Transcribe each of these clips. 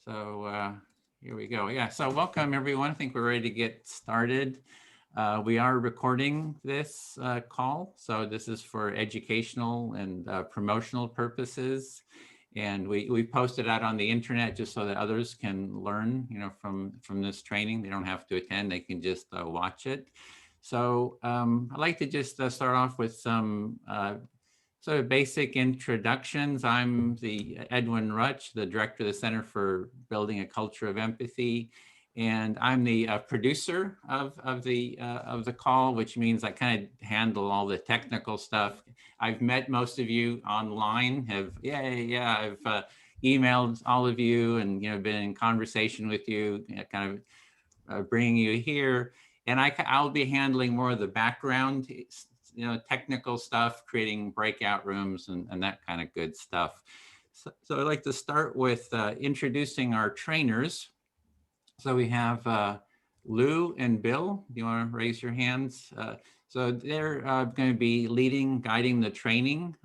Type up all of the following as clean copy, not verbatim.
So here we go. Yeah, so welcome everyone. I think we're ready to get started. We are recording this call. So this is for educational and promotional purposes. And we posted out on the internet just so that others can learn, from this training. They don't have to attend, they can just watch it. So I'd like to just start off with some sort of basic introductions. I'm the Edwin Rutch, the director of the Center for Building a Culture of Empathy, and I'm the producer of the call, which means I kind of handle all the technical stuff. I've met most of you online. I've emailed all of you, and been in conversation with you, kind of bringing you here. And I'll be handling more of the background, technical stuff, creating breakout rooms and that kind of good stuff. So I'd like to start with introducing our trainers. So we have Lou and Bill. Do you want to raise your hands? So they're going to be guiding the training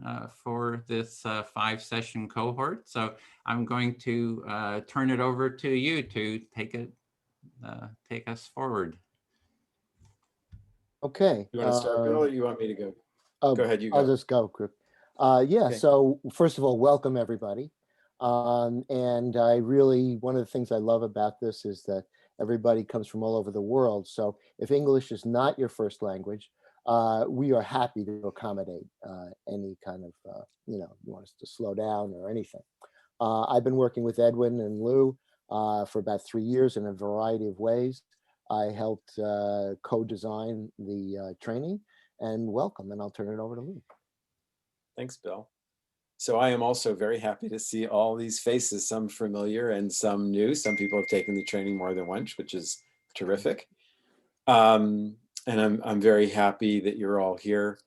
for this 5-session cohort. So I'm going to turn it over to you to take us forward. Okay. You want to start, Bill, or you want me to go? Go ahead, you go. I'll just go, Chris. Okay. So first of all, welcome everybody. And one of the things I love about this is that everybody comes from all over the world. So if English is not your first language, we are happy to accommodate any kind of, you want us to slow down or anything. I've been working with Edwin and Lou for about 3 years in a variety of ways. I helped co-design the training, and welcome, and I'll turn it over to Lou. Thanks, Bill. So I am also very happy to see all these faces, some familiar and some new. Some people have taken the training more than once, which is terrific. And I'm very happy that you're all here.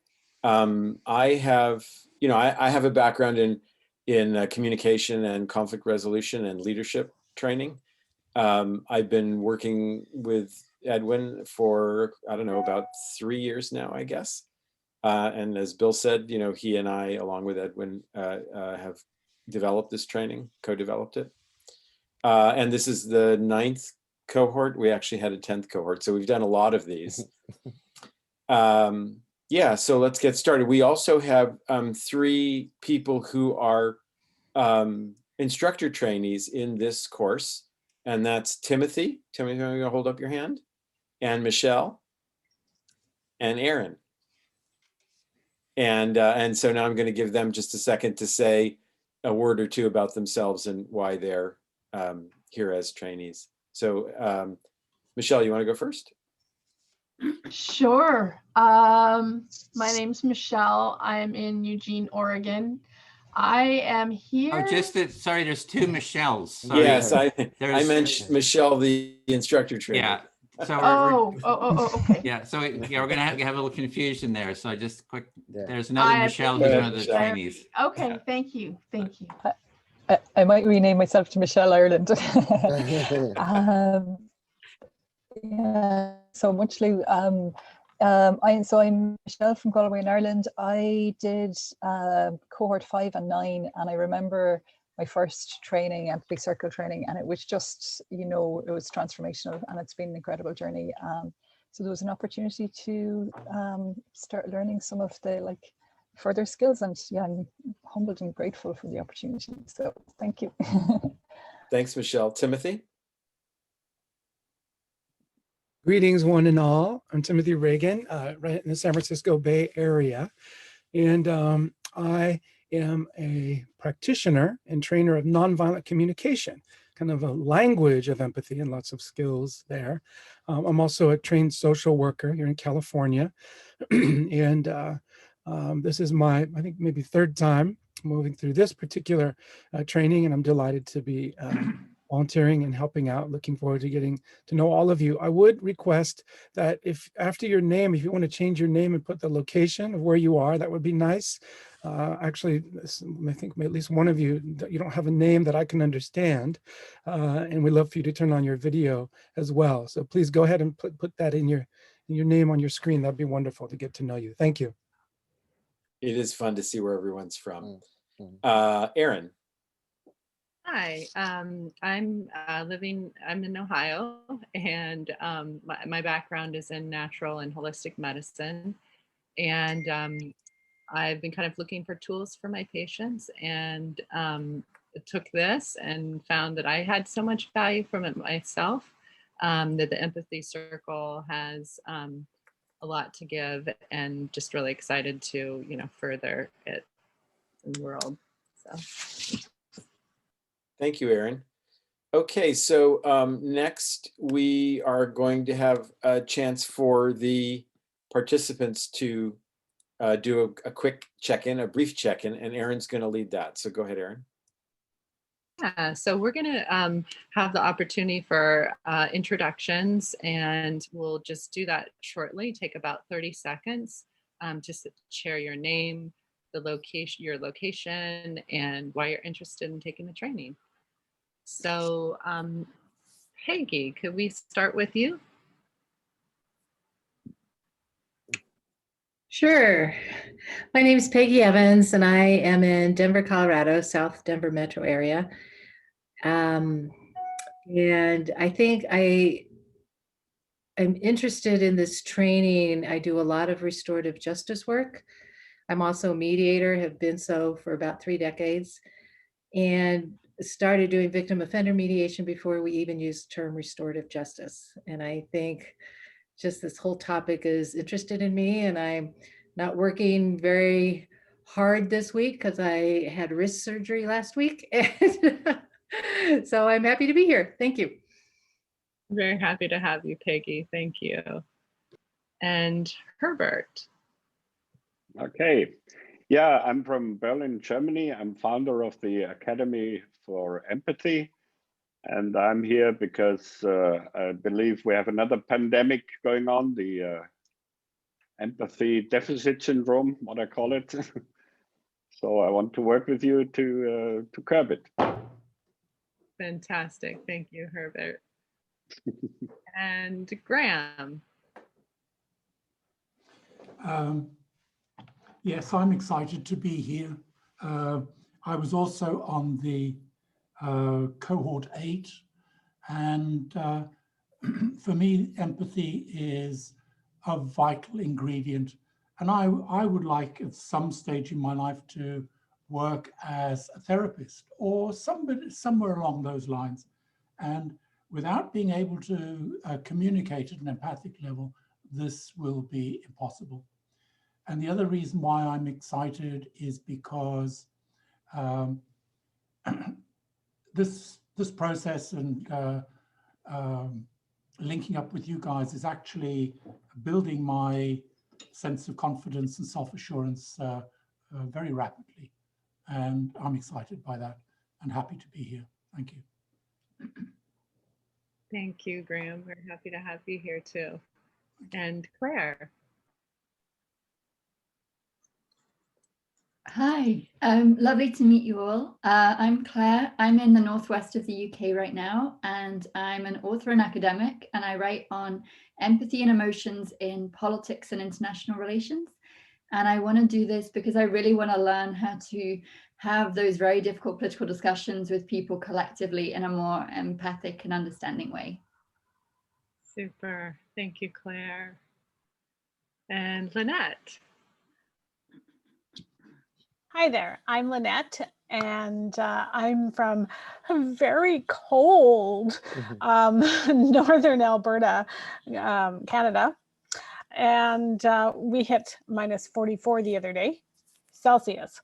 I have a background in communication and conflict resolution and leadership training. I've been working with Edwin for, I don't know, about 3 years now, I guess. And as Bill said, he and I, along with Edwin, have developed this training, co-developed it. And this is the 9th cohort. We actually had a 10th cohort, so we've done a lot of these. So let's get started. We also have 3 people who are instructor trainees in this course. And that's Timothy. Timothy, I'm going to hold up your hand. And Michelle. And Aaron. And so now I'm going to give them just a second to say a word or two about themselves and why they're here as trainees. So Michelle, you want to go first? Sure. My name's Michelle. I'm in Eugene, Oregon. I am here. Oh, sorry, there's 2 Michelles. Sorry. Yes, I meant Michelle, the instructor trainer. Yeah. So okay. Yeah, so we're gonna have a little confusion there. So just quick, there's another Michelle who's one of the trainees. Okay, yeah. Thank you. I might rename myself to Michelle Ireland. So much, Lou. I'm Michelle from Galway in Ireland. I did cohort 5 and 9, and I remember my first training, Empathy Circle training, and it was just, it was transformational, and it's been an incredible journey. So there was an opportunity to start learning some of the further skills, and I'm humbled and grateful for the opportunity. So thank you. Thanks, Michelle. Timothy? Greetings, one and all. I'm Timothy Reagan, right in the San Francisco Bay Area. And I am a practitioner and trainer of nonviolent communication, kind of a language of empathy and lots of skills there. I'm also a trained social worker here in California. And this is my, I think, maybe 3rd time moving through this particular training, and I'm delighted to be volunteering and helping out. Looking forward to getting to know all of you. I would request that if after your name, if you want to change your name and put the location of where you are, that would be nice. Actually, I think at least one of you don't have a name that I can understand, and we'd love for you to turn on your video as well. So please go ahead and put that in your name on your screen. That'd be wonderful to get to know you. Thank you. It is fun to see where everyone's from. Aaron. Hi, I'm I'm in Ohio, and my background is in natural and holistic medicine. And I've been kind of looking for tools for my patients, and took this and found that I had so much value from it myself, that the Empathy Circle has a lot to give, and just really excited to, further it in the world. So. Thank you, Erin. Okay, so next we are going to have a chance for the participants to do a quick check-in, a brief check-in, and Erin's going to lead that. So go ahead, Erin. Yeah, so we're going to have the opportunity for introductions, and we'll just do that shortly, take about 30 seconds, just to share your name, your location, and why you're interested in taking the training. So Peggy, could we start with you? Sure. My name is Peggy Evans, and I am in Denver, Colorado, South Denver metro area. And I think I'm interested in this training. I do a lot of restorative justice work. I'm also a mediator, have been so for about 3 decades, and started doing victim offender mediation before we even used the term restorative justice. And I think just this whole topic is interested in me, and I'm not working very hard this week because I had wrist surgery last week. And so I'm happy to be here. Thank you. Very happy to have you, Peggy. Thank you. And Herbert. Okay. Yeah, I'm from Berlin, Germany. I'm founder of the Academy for Empathy. And I'm here because I believe we have another pandemic going on, the empathy deficit syndrome, what I call it. So I want to work with you to curb it. Fantastic. Thank you, Herbert. And Graham. Yes, I'm excited to be here. I was also on the cohort 8, and for me, empathy is a vital ingredient. And I would like at some stage in my life to work as a therapist or somewhere along those lines. And without being able to communicate at an empathic level, this will be impossible. And the other reason why I'm excited is because this process and linking up with you guys is actually building my sense of confidence and self-assurance very rapidly. And I'm excited by that and happy to be here. Thank you. Thank you, Graham. We're happy to have you here too. And Claire. Hi, lovely to meet you all. I'm Claire. I'm in the northwest of the UK right now, and I'm an author and academic, and I write on empathy and emotions in politics and international relations. And I want to do this because I really want to learn how to have those very difficult political discussions with people collectively in a more empathic and understanding way. Super. Thank you, Claire. And Lynette. Hi there, I'm Lynette, and I'm from a very cold northern Alberta, Canada. And we hit minus 44 the other day, Celsius.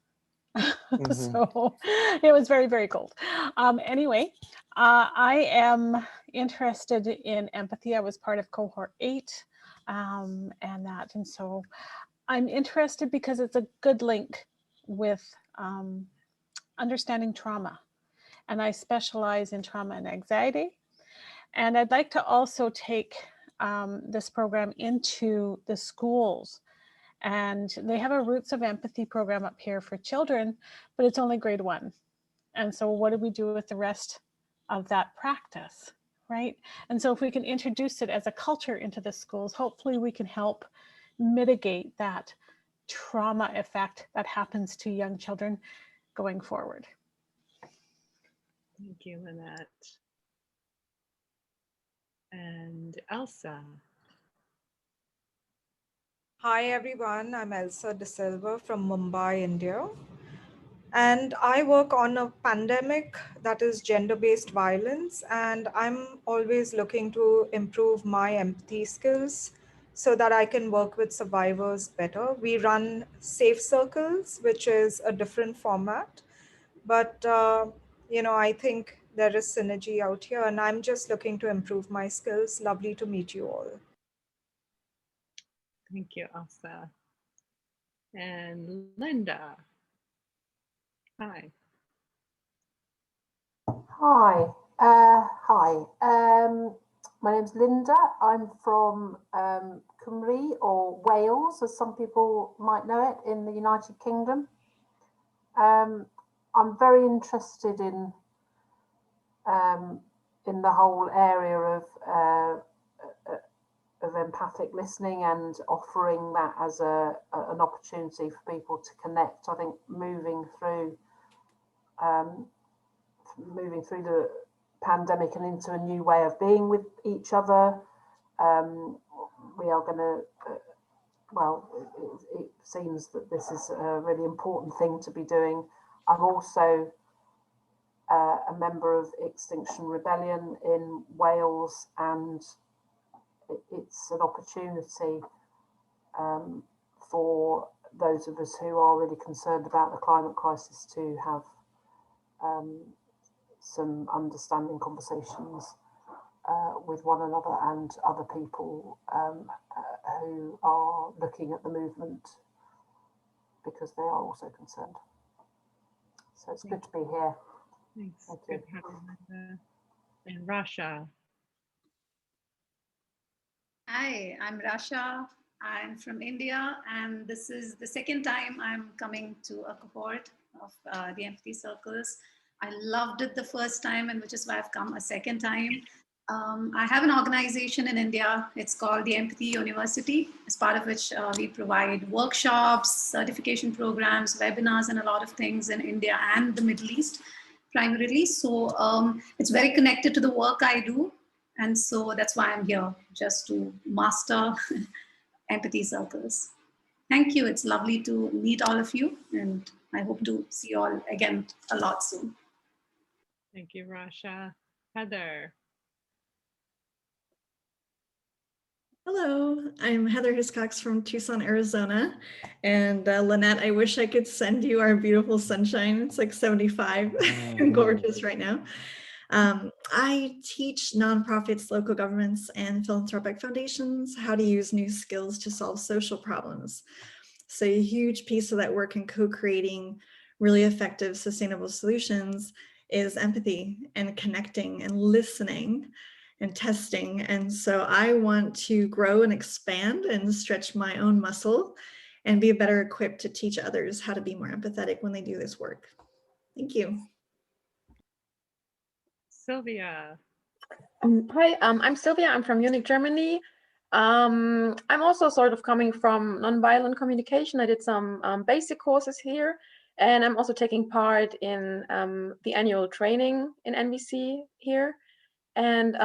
So it was very, very cold. Anyway, I am interested in empathy. I was part of cohort 8 and so I'm interested because it's a good link with understanding trauma. And I specialize in trauma and anxiety. And I'd like to also take this program into the schools. And they have a Roots of Empathy program up here for children, but it's only grade 1. And so what do we do with the rest of that practice, right? And so if we can introduce it as a culture into the schools, hopefully we can help mitigate that trauma effect that happens to young children going forward. Thank you, Lynette. And Elsa. Hi everyone, I'm Elsa De Silva from Mumbai, India. And I work on a pandemic that is gender-based violence, and I'm always looking to improve my empathy skills so that I can work with survivors better. We run safe circles, which is a different format, but I think there is synergy out here, and I'm just looking to improve my skills. Lovely to meet you all. Thank you, Elsa. And Linda. Hi. Hi. My name's Linda. I'm from Cymru, or Wales, as some people might know it, in the United Kingdom. I'm very interested in the whole area of empathic listening and offering that as an opportunity for people to connect. I think moving through the pandemic and into a new way of being with each other, we are going to, it seems that this is a really important thing to be doing. I'm also a member of Extinction Rebellion in Wales, and it's an opportunity for those of us who are really concerned about the climate crisis to have some understanding conversations with one another and other people who are looking at the movement because they are also concerned. So it's good to be here. Thanks. Thank you. Good to have you, Linda. And Rasha. Hi, I'm Rasha. I'm from India, and this is the second time I'm coming to a cohort of the Empathy Circles. I loved it the first time, and which is why I've come a second time. I have an organization in India. It's called the Empathy University, as part of which we provide workshops, certification programs, webinars, and a lot of things in India and the Middle East primarily. So it's very connected to the work I do. And so that's why I'm here, just to master empathy circles. Thank you. It's lovely to meet all of you, and I hope to see you all again a lot soon. Thank you, Rasha. Heather. Hello, I'm Heather Hiscox from Tucson, Arizona. And Lynette, I wish I could send you our beautiful sunshine. It's like 75 and gorgeous right now. I teach nonprofits, local governments, and philanthropic foundations how to use new skills to solve social problems. So a huge piece of that work in co-creating really effective, sustainable solutions is empathy and connecting and listening and testing. And so I want to grow and expand and stretch my own muscle and be better equipped to teach others how to be more empathetic when they do this work. Thank you. Sylvia. Hi, I'm Sylvia. I'm from Munich, Germany. I'm also sort of coming from nonviolent communication. I did some basic courses here, and I'm also taking part in the annual training in NVC here. And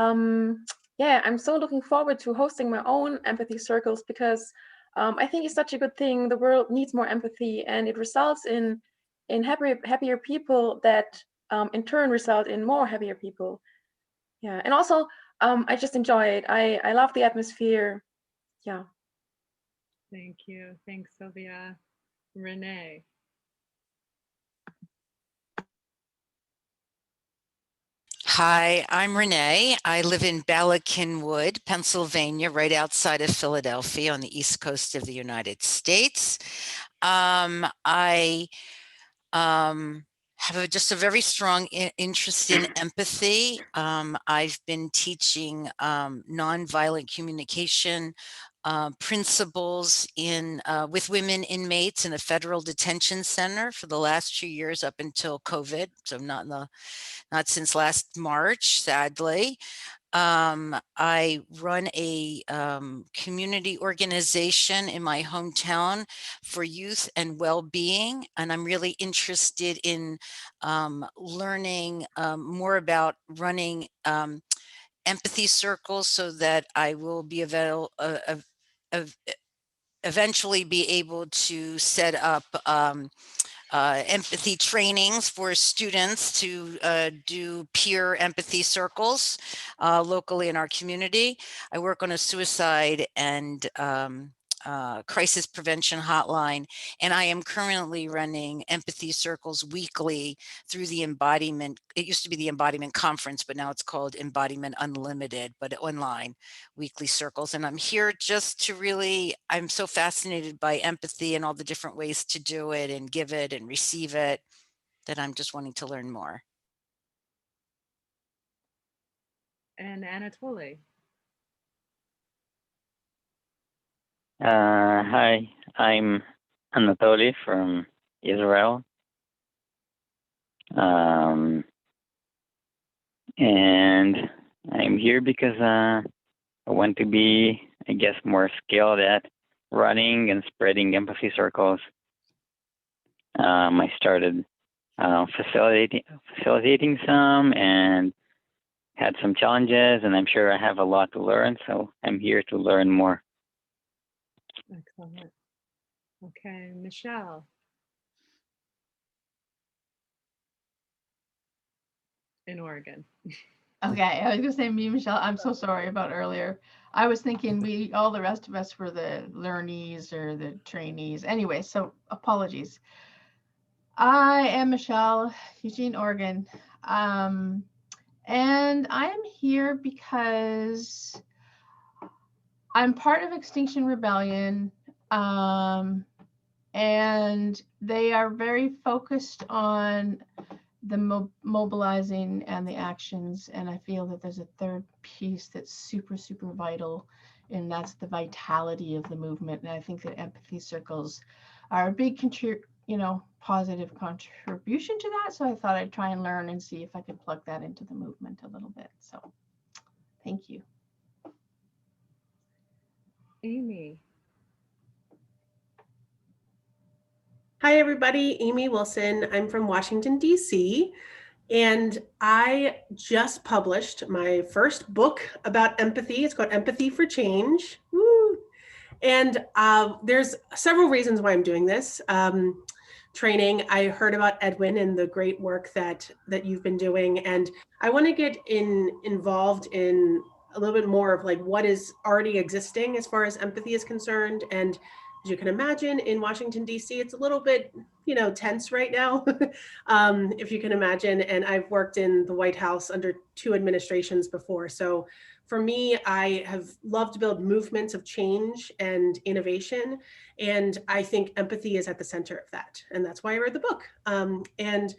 yeah, I'm so looking forward to hosting my own empathy circles because I think it's such a good thing. The world needs more empathy, and it results in happier people that in turn result in more happier people. Yeah, and also I just enjoy it. I love the atmosphere. Yeah. Thank you. Thanks, Sylvia. Renee. Hi, I'm Renee. I live in Bala-Cynwyd, Pennsylvania, right outside of Philadelphia on the East Coast of the United States. I have just a very strong interest in empathy. I've been teaching nonviolent communication principles with women inmates in a federal detention center for the last 2 years up until COVID. So not since last March, sadly. I run a community organization in my hometown for youth and well-being, and I'm really interested in learning more about running empathy circles so that I will be eventually be able to set up empathy trainings for students to do peer empathy circles locally in our community. I work on a suicide and crisis prevention hotline, and I am currently running empathy circles weekly through the embodiment. It used to be the embodiment conference, but now it's called Embodiment Unlimited, but online weekly circles. And I'm here just to really, I'm so fascinated by empathy and all the different ways to do it and give it and receive it that I'm just wanting to learn more. And Anatoly. Hi, I'm Anatoly from Israel. And I'm here because I want to be, I guess, more skilled at running and spreading empathy circles. I started facilitating some and had some challenges, and I'm sure I have a lot to learn, so I'm here to learn more. Excellent. Okay, Michelle. In Oregon. Okay, I was gonna say me, Michelle. I'm so sorry about earlier. I was thinking all the rest of us were the learnees or the trainees. Anyway, so apologies. I am Michelle, Eugene, Oregon. And I am here because I'm part of Extinction Rebellion. And they are very focused on the mobilizing and the actions. And I feel that there's a third piece that's super, super vital, and that's the vitality of the movement. And I think that empathy circles are a big positive contribution to that. So I thought I'd try and learn and see if I could plug that into the movement a little bit. So thank you. Amy. Hi, everybody. Amy Wilson. I'm from Washington, D.C. And I just published my first book about empathy. It's called Empathy for Change. Woo! And there's several reasons why I'm doing this training. I heard about Edwin and the great work that you've been doing. And I want to get involved in a little bit more of like what is already existing as far as empathy is concerned. And as you can imagine, in Washington, D.C., it's a little bit, tense right now, if you can imagine. And I've worked in the White House under 2 administrations before. So for me, I have loved to build movements of change and innovation. And I think empathy is at the center of that. And that's why I read the book. And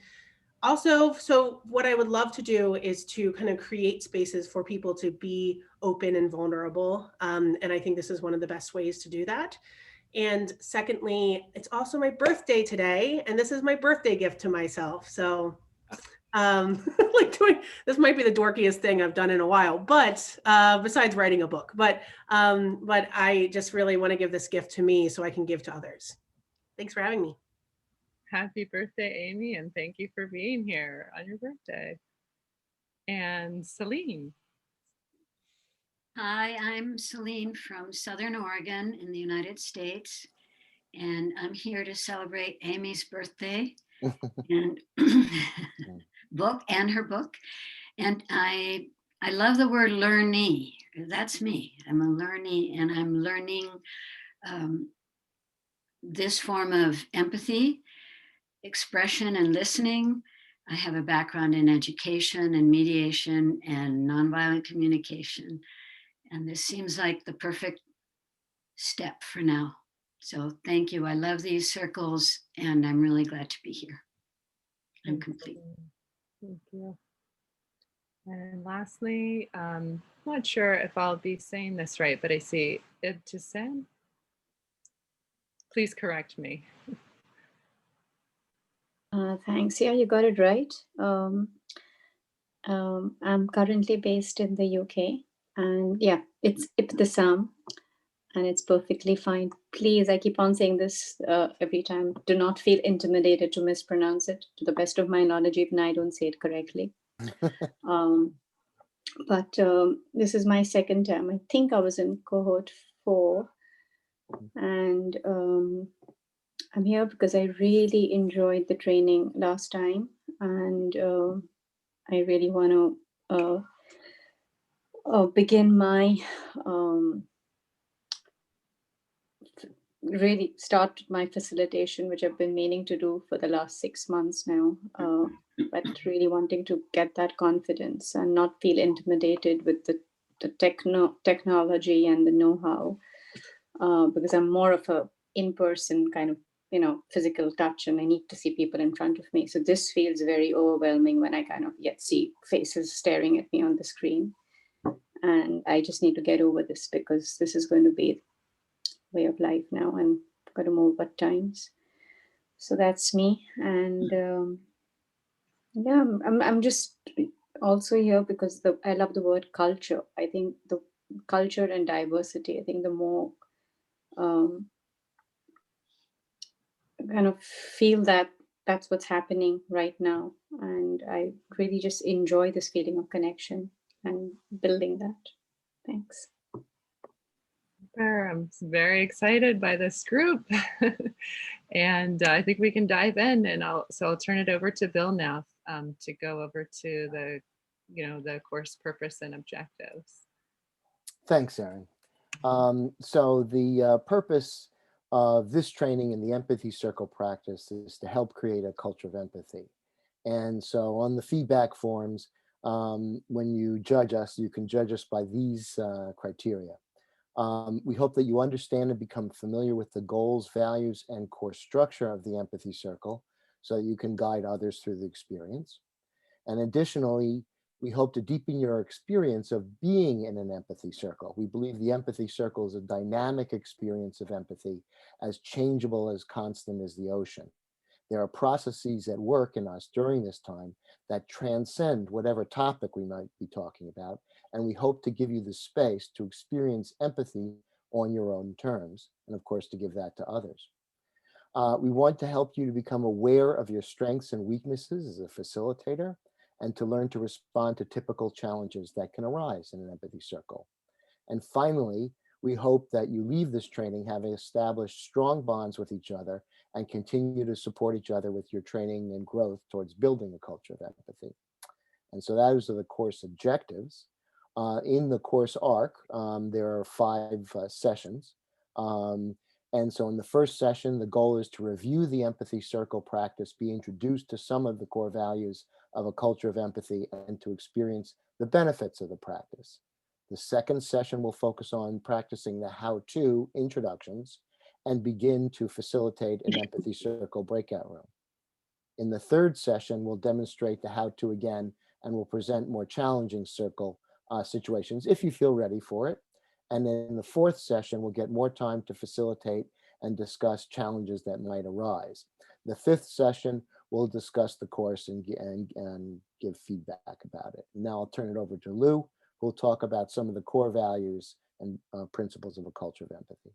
also, so what I would love to do is to kind of create spaces for people to be open and vulnerable. And I think this is one of the best ways to do that. And secondly, it's also my birthday today, and this is my birthday gift to myself. So this might be the dorkiest thing I've done in a while, but besides writing a book, but I just really want to give this gift to me so I can give to others. Thanks for having me. Happy birthday, Amy, and thank you for being here on your birthday. And Celine. Hi, I'm Celine from Southern Oregon in the United States, and I'm here to celebrate Amy's birthday and book and her book. And I love the word learnee. That's me. I'm a learnee, and I'm learning this form of empathy, expression, and listening. I have a background in education and mediation and nonviolent communication. And this seems like the perfect step for now. So thank you. I love these circles, and I'm really glad to be here. I'm complete. Thank you. And lastly, I'm not sure if I'll be saying this right, but I see Ibtisam. Please correct me. Thanks. Yeah, you got it right. I'm currently based in the UK, and yeah, it's Ibtisam, and it's perfectly fine. Please, I keep on saying this every time. Do not feel intimidated to mispronounce it. To the best of my knowledge, even I don't say it correctly. But this is my second time. I think I was in cohort 4, and I'm here because I really enjoyed the training last time, and I really want to begin my really start my facilitation, which I've been meaning to do for the last 6 months now, but really wanting to get that confidence and not feel intimidated with the technology and the know-how, because I'm more of a in-person kind of, physical touch, and I need to see people in front of me. So this feels very overwhelming when I kind of yet see faces staring at me on the screen. And I just need to get over this, because this is going to be way of life now, and I've got to move at times. So that's me. And yeah, I'm just also here because I love the word culture. I think the culture and diversity, I think the more kind of feel that that's what's happening right now. And I really just enjoy this feeling of connection and building that. Thanks. I'm very excited by this group. And I think we can dive in, and I'll turn it over to Bill now to go over to the, the course purpose and objectives. Thanks, Erin. So the purpose of this training in the Empathy Circle practice is to help create a culture of empathy. And so on the feedback forms, when you judge us, you can judge us by these criteria. We hope that you understand and become familiar with the goals, values, and core structure of the Empathy Circle so that you can guide others through the experience. And additionally, we hope to deepen your experience of being in an empathy circle. We believe the empathy circle is a dynamic experience of empathy, as changeable, as constant as the ocean. There are processes at work in us during this time that transcend whatever topic we might be talking about, and we hope to give you the space to experience empathy on your own terms, and of course to give that to others. We want to help you to become aware of your strengths and weaknesses as a facilitator, and to learn to respond to typical challenges that can arise in an empathy circle. And finally, we hope that you leave this training having established strong bonds with each other and continue to support each other with your training and growth towards building a culture of empathy. And so those are the course objectives. In the course arc, there are 5 sessions. And so in the first session, the goal is to review the empathy circle practice, be introduced to some of the core values of a culture of empathy, and to experience the benefits of the practice. The second session will focus on practicing the how-to introductions and begin to facilitate an empathy circle breakout room. In the third session, we'll demonstrate the how-to again, and we'll present more challenging circle situations if you feel ready for it. And then in the fourth session, we'll get more time to facilitate and discuss challenges that might arise. The fifth session, we'll discuss the course and give feedback about it. Now I'll turn it over to Lou, who'll talk about some of the core values and principles of a culture of empathy.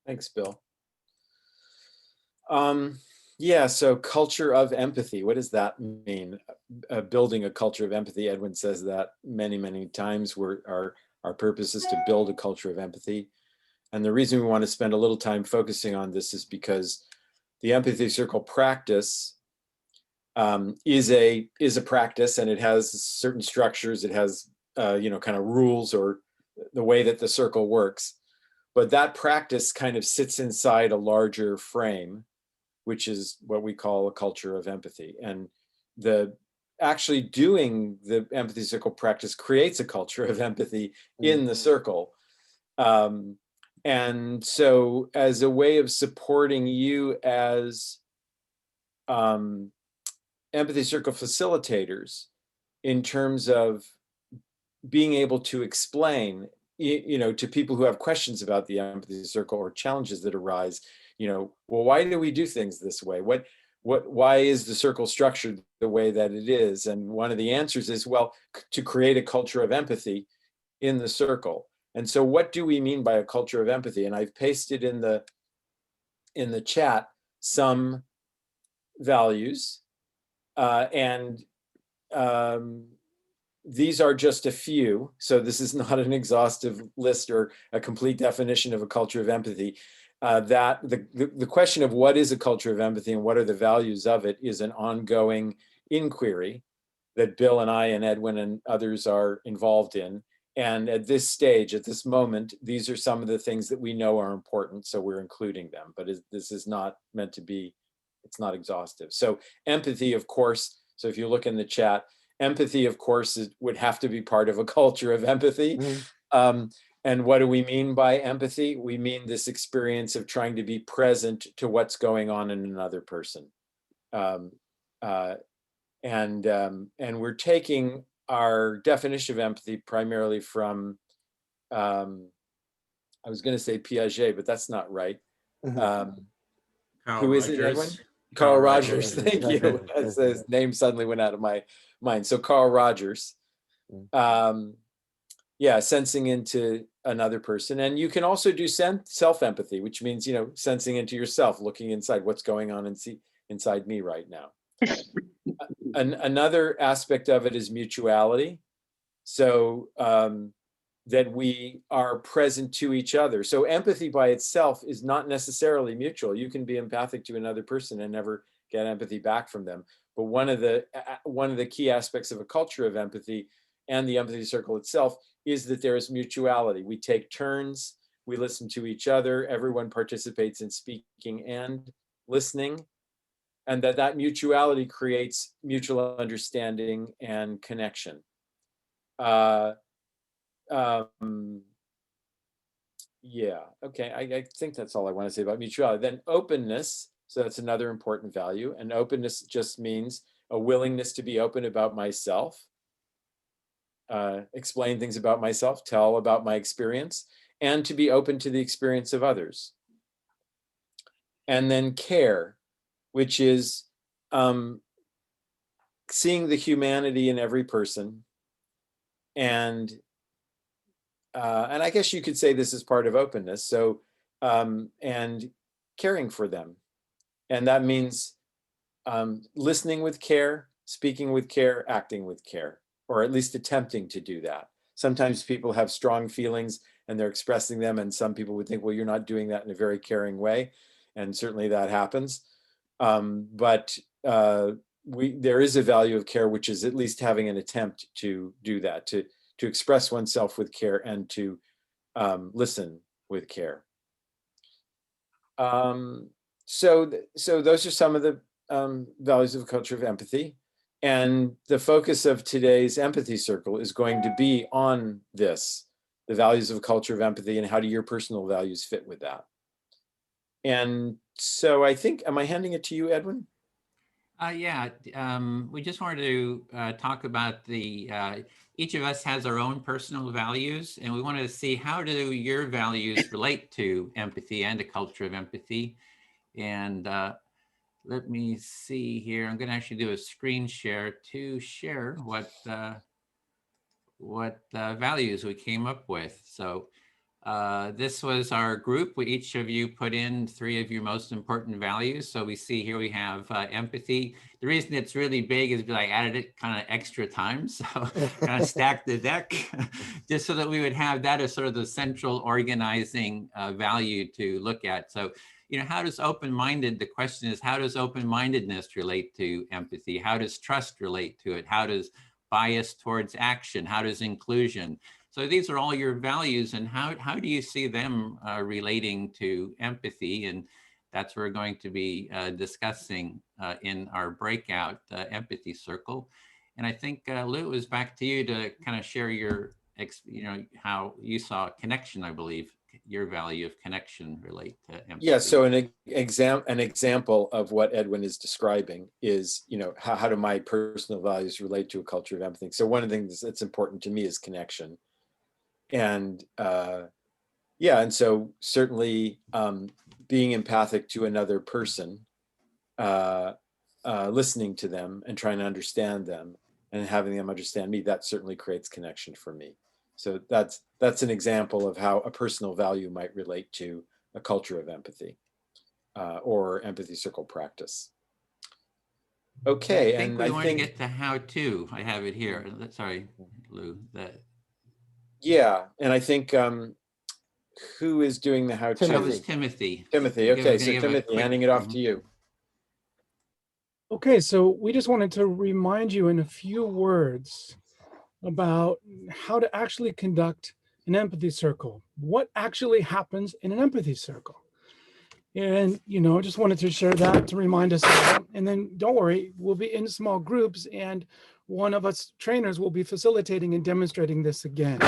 Thanks, Bill. Yeah, so culture of empathy, what does that mean? Building a culture of empathy, Edwin says that many, many times. Our purpose is to build a culture of empathy. And the reason we want to spend a little time focusing on this is because the empathy circle practice is a practice, and it has certain structures. It has kind of rules, or the way that the circle works. But that practice kind of sits inside a larger frame, which is what we call a culture of empathy. And actually doing the empathy circle practice creates a culture of empathy in the circle. And so as a way of supporting you as empathy circle facilitators, in terms of being able to explain, to people who have questions about the empathy circle or challenges that arise, well, why do we do things this way? why is the circle structured the way that it is? And one of the answers is, well, to create a culture of empathy in the circle. And so what do we mean by a culture of empathy? And I've pasted in the chat some values, and these are just a few. So this is not an exhaustive list or a complete definition of a culture of empathy. That the question of what is a culture of empathy and what are the values of it is an ongoing inquiry that Bill and I and Edwin and others are involved in. And at this stage, at this moment, these are some of the things that we know are important, so we're including them. But this is not meant to be, it's not exhaustive. So empathy, of course, so if you look in the chat, empathy, of course, would have to be part of a culture of empathy. And what do we mean by empathy? We mean this experience of trying to be present to what's going on in another person. And we're taking our definition of empathy primarily from, I was going to say Piaget, but that's not right. Who is it, Edwin? Carl Rogers. Thank you. His name suddenly went out of my mind. So Carl Rogers. Yeah, sensing into another person. And you can also do self-empathy, which means, you know, sensing into yourself, looking inside what's going on inside me right now. Another aspect of it is mutuality. So that we are present to each other. So empathy by itself is not necessarily mutual. You can be empathic to another person and never get empathy back from them. But one of the key aspects of a culture of empathy and the empathy circle itself is that there is mutuality. We take turns, we listen to each other, everyone participates in speaking and listening, and that mutuality creates mutual understanding and connection. Yeah, okay, I think that's all I want to say about mutuality. Then openness, so that's another important value. And openness just means a willingness to be open about myself, explain things about myself, tell about my experience, and to be open to the experience of others. And then care, which is seeing the humanity in every person. And I guess you could say this is part of openness. So, and caring for them. And that means listening with care, speaking with care, acting with care, or at least attempting to do that. Sometimes people have strong feelings and they're expressing them, and some people would think, well, you're not doing that in a very caring way. And certainly that happens. But there is a value of care, which is at least having an attempt to do that, to express oneself with care and to listen with care. So those are some of the values of a culture of empathy. And the focus of today's Empathy Circle is going to be on this, the values of a culture of empathy, and how do your personal values fit with that. And so I think, am I handing it to you, Edwin? Yeah, we just wanted to talk about each of us has our own personal values, and we wanted to see how do your values relate to empathy and a culture of empathy. And let me see here. I'm going to actually do a screen share to share what values we came up with. So this was our group. Each of you put in 3 of your most important values. So we see here we have empathy. The reason it's really big is because I added it kind of extra times. So kind of stacked the deck just so that we would have that as sort of the central organizing value to look at. So, you know, how does the question is, how does open-mindedness relate to empathy? How does trust relate to it? How does bias towards action? How does inclusion? So these are all your values, and how do you see them relating to empathy? And that's what we're going to be discussing in our breakout Empathy Circle. And I think, Lou, it was back to you to kind of share your, how you saw connection, I believe, your value of connection relate to empathy. Yeah, so an example of what Edwin is describing is, how do my personal values relate to a culture of empathy? So one of the things that's important to me is connection. And yeah, and so certainly being empathic to another person listening to them and trying to understand them and having them understand me, that certainly creates connection for me. So that's an example of how a personal value might relate to a culture of empathy or empathy circle practice. Okay, I think and we I want think to get to how to. I have it here. Sorry, Lou. yeah, and I think who is doing the how to? That was Timothy. Timothy. Okay, so Timothy, handing it off to you. Okay, so we just wanted to remind you in a few words about how to actually conduct an empathy circle. What actually happens in an empathy circle? And, just wanted to share that to remind us all. And then don't worry, we'll be in small groups and one of us trainers will be facilitating and demonstrating this again.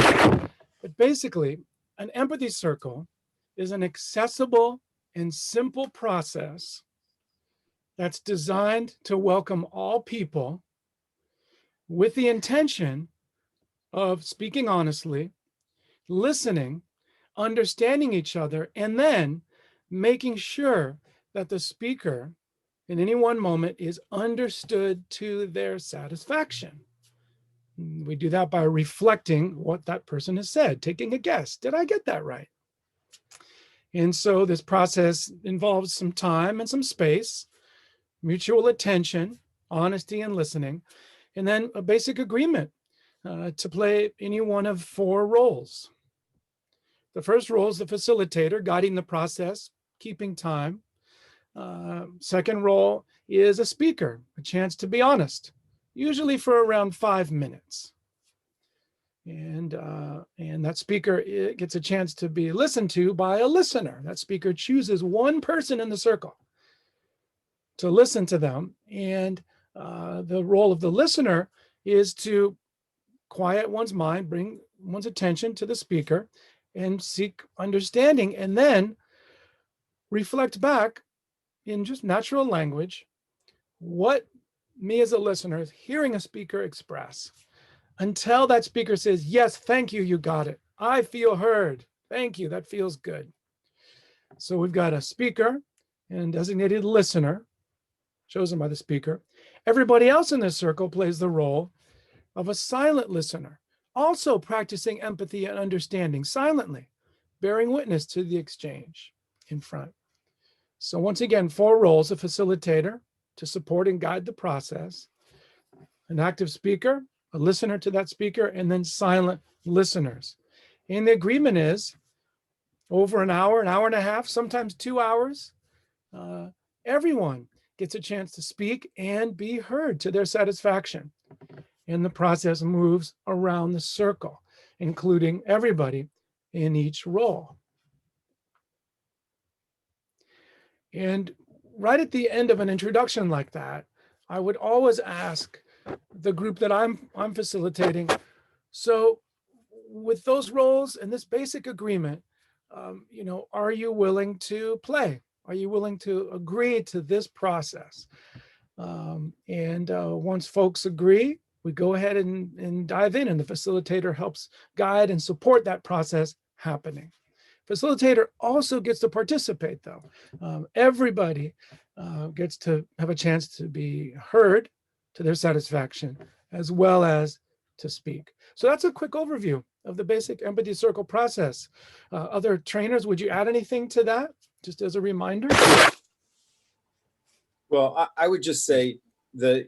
But basically, an empathy circle is an accessible and simple process that's designed to welcome all people with the intention of speaking honestly, listening, understanding each other, and then making sure that the speaker in any one moment is understood to their satisfaction. We do that by reflecting what that person has said, taking a guess. Did I get that right? And so this process involves some time and some space, mutual attention, honesty and listening, and then a basic agreement to play any one of 4 roles. The first role is the facilitator, guiding the process, keeping time. Second role is a speaker, a chance to be honest, usually for around 5 minutes. And that speaker gets a chance to be listened to by a listener. That speaker chooses one person in the circle to listen to them. And the role of the listener is to quiet one's mind, bring one's attention to the speaker and seek understanding, and then reflect back in just natural language what me as a listener is hearing a speaker express until that speaker says, yes, thank you, you got it. I feel heard. Thank you, that feels good. So we've got a speaker and designated listener chosen by the speaker. Everybody else in this circle plays the role of a silent listener, also practicing empathy and understanding silently, bearing witness to the exchange in front. So once again, 4 roles: a facilitator to support and guide the process, an active speaker, a listener to that speaker, and then silent listeners. And the agreement is over an hour and a half, sometimes 2 hours, everyone gets a chance to speak and be heard to their satisfaction. And the process moves around the circle, including everybody in each role. And right at the end of an introduction like that, I would always ask the group that I'm facilitating, so with those roles and this basic agreement, are you willing to play? Are you willing to agree to this process? Once folks agree, we go ahead and dive in, and the facilitator helps guide and support that process happening. Facilitator also gets to participate, though. Everybody gets to have a chance to be heard to their satisfaction, as well as to speak. So that's a quick overview of the basic empathy circle process. Other trainers, would you add anything to that, just as a reminder? Well, I would just say that,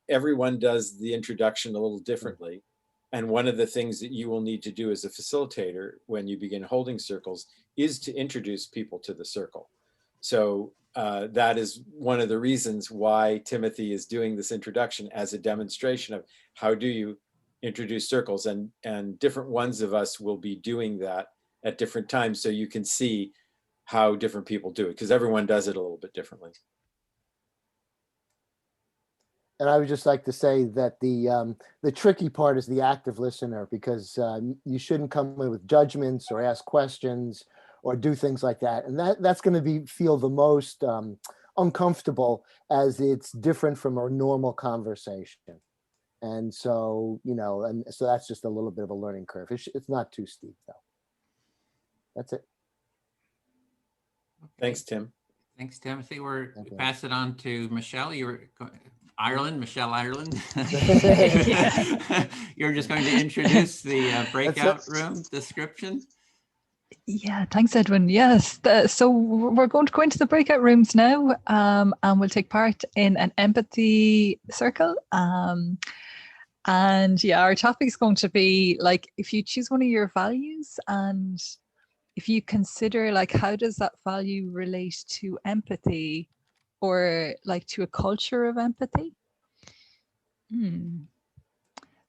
everyone does the introduction a little differently. And one of the things that you will need to do as a facilitator when you begin holding circles is to introduce people to the circle. So that is one of the reasons why Timothy is doing this introduction as a demonstration of how do you introduce circles, and different ones of us will be doing that at different times, so you can see how different people do it, because everyone does it a little bit differently. And I would just like to say that the tricky part is the active listener, because you shouldn't come in with judgments or ask questions or do things like that. And that's going to feel the most uncomfortable, as it's different from a normal conversation. And so, so that's just a little bit of a learning curve. It's not too steep, though. That's it. Thanks, Tim. Thanks, Timothy. We're pass it on to Michelle. Michelle Ireland. You're just going to introduce the breakout room description. Yeah, thanks, Edwin. Yes, so we're going to go into the breakout rooms now, and we'll take part in an empathy circle. And yeah, our topic is going to be like, if you choose one of your values and if you consider like, how does that value relate to empathy or like to a culture of empathy?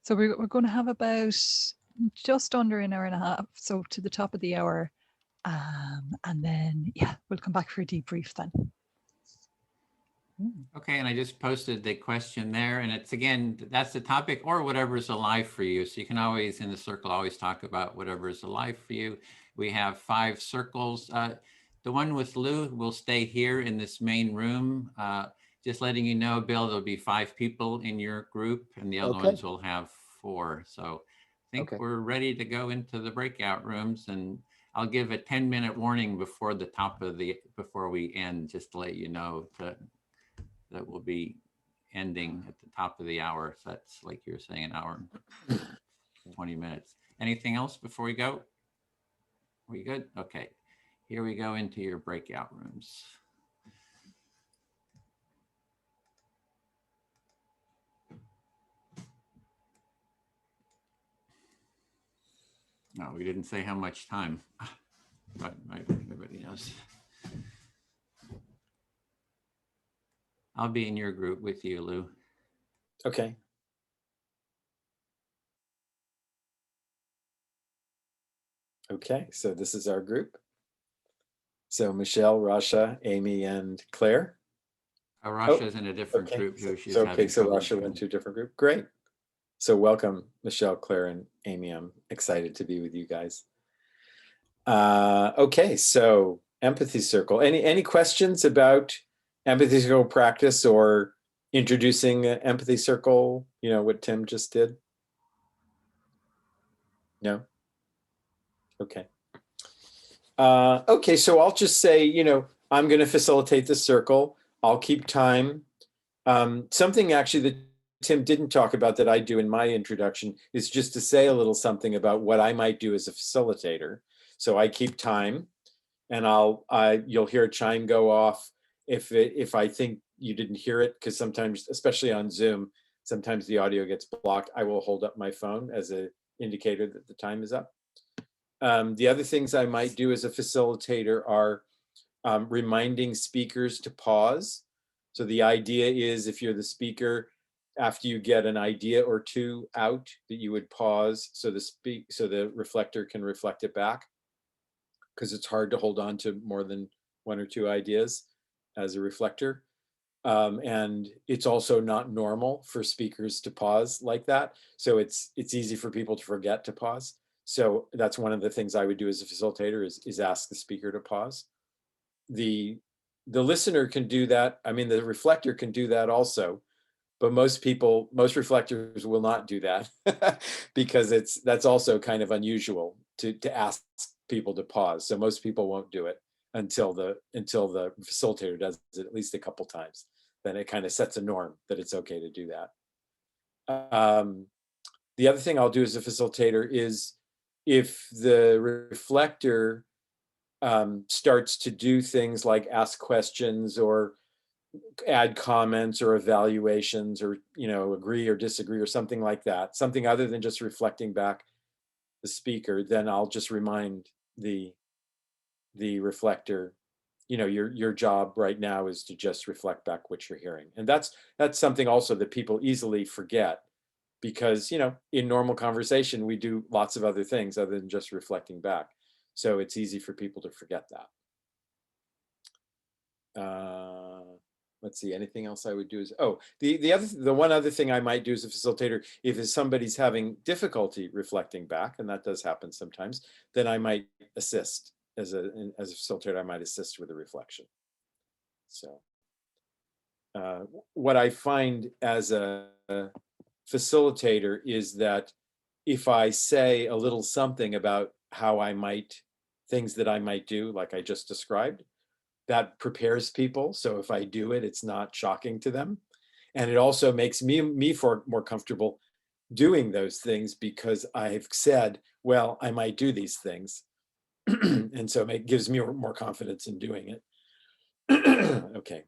So we're going to have about just under an hour and a half, so to the top of the hour. And then, yeah, we'll come back for a debrief then. Okay, and I just posted the question there, and it's again, that's the topic or whatever is alive for you. So you can always, in the circle, always talk about whatever is alive for you. We have 5 circles. The one with Lou will stay here in this main room. Just letting you know, Bill, there'll be 5 people in your group, and the other ones will have 4. So I think we're ready to go into the breakout rooms, and I'll give a 10-minute warning before the before we end, just to let you know that will be ending at the top of the hour. So that's, like you were saying, an hour and 20 minutes. Anything else before we go? Are we good? Okay, here we go into your breakout rooms. No, we didn't say how much time, but everybody knows. I'll be in your group with you, Lou. Okay. Okay, so this is our group. So Michelle, Rasha, Amy, and Claire. Rasha's in a different group. She's okay, so Rasha went to a different group. Great. So welcome, Michelle, Claire, and Amy. I'm excited to be with you guys. Okay, so Empathy Circle. Any questions about Empathy Circle practice or introducing Empathy Circle? You know, what Tim just did? No? Okay. Okay, so I'll just say, you know, I'm going to facilitate the circle. I'll keep time. Something actually that Tim didn't talk about that I do in my introduction is just to say a little something about what I might do as a facilitator. So I keep time, and you'll hear a chime go off if I think you didn't hear it, because sometimes, especially on Zoom, sometimes the audio gets blocked. I will hold up my phone as an indicator that the time is up. The other things I might do as a facilitator are reminding speakers to pause. So the idea is, if you're the speaker, after you get an idea or two out, that you would pause so the reflector can reflect it back, because it's hard to hold on to more than 1 or 2 ideas as a reflector. And it's also not normal for speakers to pause like that. So it's easy for people to forget to pause. So that's one of the things I would do as a facilitator is ask the speaker to pause. The listener can do that. I mean, the reflector can do that also, but most reflectors will not do that because that's also kind of unusual to ask people to pause. So most people won't do it until the facilitator does it at least a couple times. Then it kind of sets a norm that it's okay to do that. The other thing I'll do as a facilitator is, if the reflector starts to do things like ask questions or add comments or evaluations, or, you know, agree or disagree or something like that, something other than just reflecting back the speaker, then I'll just remind the reflector, you know, your job right now is to just reflect back what you're hearing. And that's something also that people easily forget, because, you know, in normal conversation, we do lots of other things other than just reflecting back. So it's easy for people to forget that. Let's see, anything else I would do is, the one other thing I might do as a facilitator, if somebody's having difficulty reflecting back, and that does happen sometimes, then I might assist as a facilitator. I might assist with a reflection. So what I find as a facilitator is that if I say a little something about things that I might do, like I just described, that prepares people. So if I do it, it's not shocking to them. And it also makes me more comfortable doing those things because I've said, well, I might do these things. And so it gives me more confidence in doing it. Okay.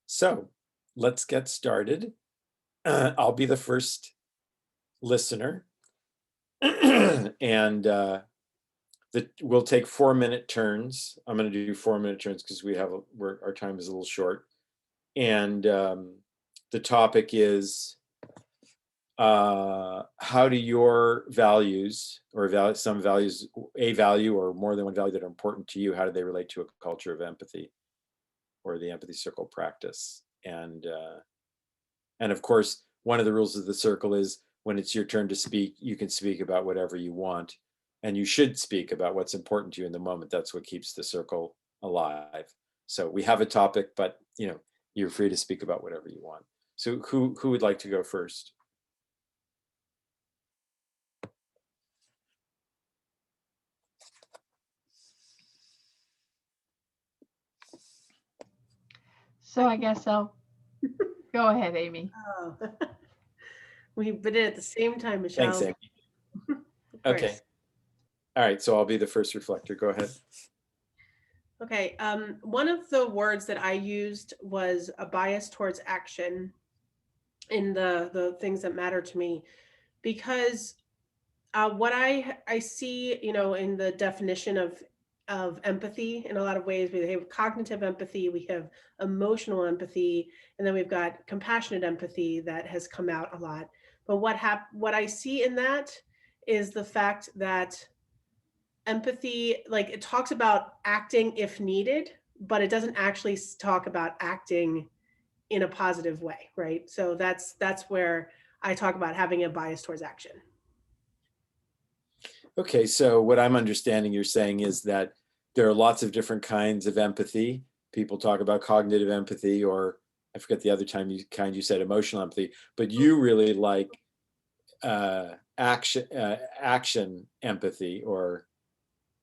So let's get started. I'll be the first listener. And we'll take 4-minute turns. I'm going to do 4-minute turns because our time is a little short. And the topic is how do your values or some values, a value or more than one value that are important to you, how do they relate to a culture of empathy or the empathy circle practice? And of course, one of the rules of the circle is when it's your turn to speak, you can speak about whatever you want, and you should speak about what's important to you in the moment. That's what keeps the circle alive. So we have a topic, but you're free to speak about whatever you want. So who would like to go first? So I guess I'll go ahead, Amy. Oh. We did it at the same time, Michelle. Thanks, Amy. Okay. All right, so I'll be the first reflector. Go ahead. Okay, one of the words that I used was a bias towards action in the things that matter to me, because what I see, in the definition of empathy in a lot of ways, we have cognitive empathy, we have emotional empathy, and then we've got compassionate empathy that has come out a lot. But what I see in that is the fact that empathy, like, it talks about acting if needed, but it doesn't actually talk about acting in a positive way, right? So that's where I talk about having a bias towards action. Okay, so what I'm understanding you're saying is that there are lots of different kinds of empathy. People talk about cognitive empathy, or I forget the other kind you said, emotional empathy, but you really like action empathy, or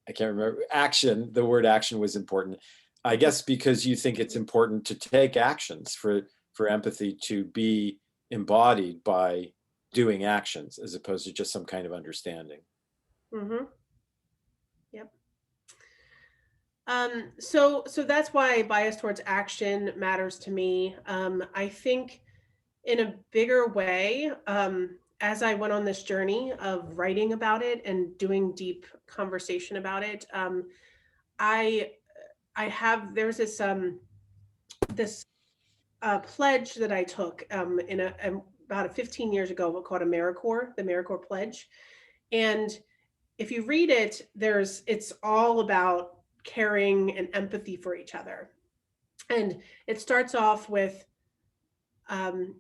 I can't remember, action. The word action was important, I guess, because you think it's important to take actions for empathy to be embodied by doing actions as opposed to just some kind of understanding. Mm-hmm. Yep. So that's why bias towards action matters to me. I think in a bigger way, as I went on this journey of writing about it and doing deep conversation about it, there's this pledge that I took about 15 years ago called the AmeriCorps Pledge. And if you read it, it's all about caring and empathy for each other. And it starts off with, I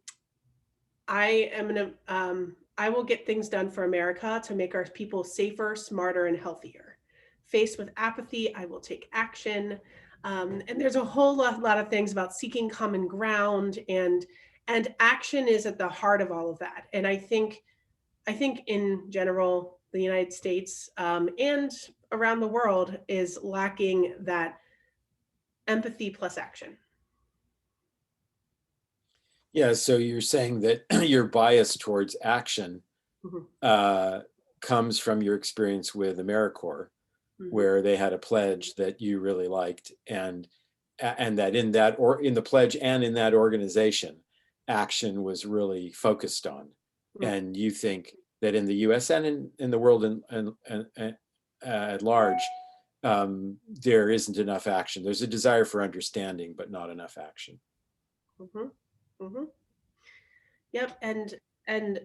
will get things done for America to make our people safer, smarter, and healthier. Faced with apathy, I will take action. And there's a whole lot of things about seeking common ground, and action is at the heart of all of that. And I think in general, the United States and around the world is lacking that empathy plus action. Yeah, so you're saying that your bias towards action comes from your experience with AmeriCorps, where they had a pledge that you really liked, and that in the pledge and in that organization, action was really focused on. And you think that in the U.S. and in the world and at large, there isn't enough action. There's a desire for understanding, but not enough action. Yep, and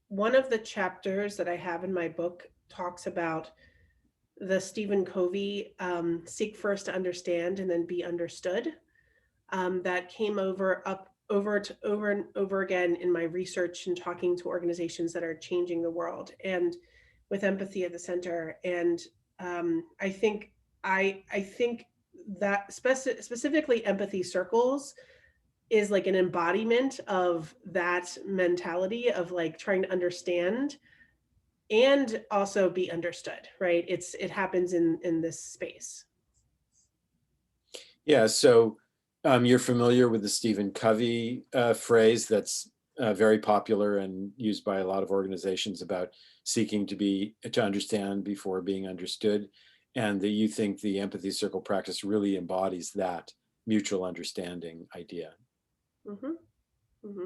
one of the chapters that I have in my book talks about the Stephen Covey seek first to understand and then be understood. That came over and over again in my research and talking to organizations that are changing the world, and with empathy at the center. And I think that specifically empathy circles is like an embodiment of that mentality of like trying to understand and also be understood, right? It happens in this space. Yeah, so you're familiar with the Stephen Covey phrase that's very popular and used by a lot of organizations about seeking to understand before being understood, and that you think the empathy circle practice really embodies that mutual understanding idea. Mm-hmm. Mm-hmm.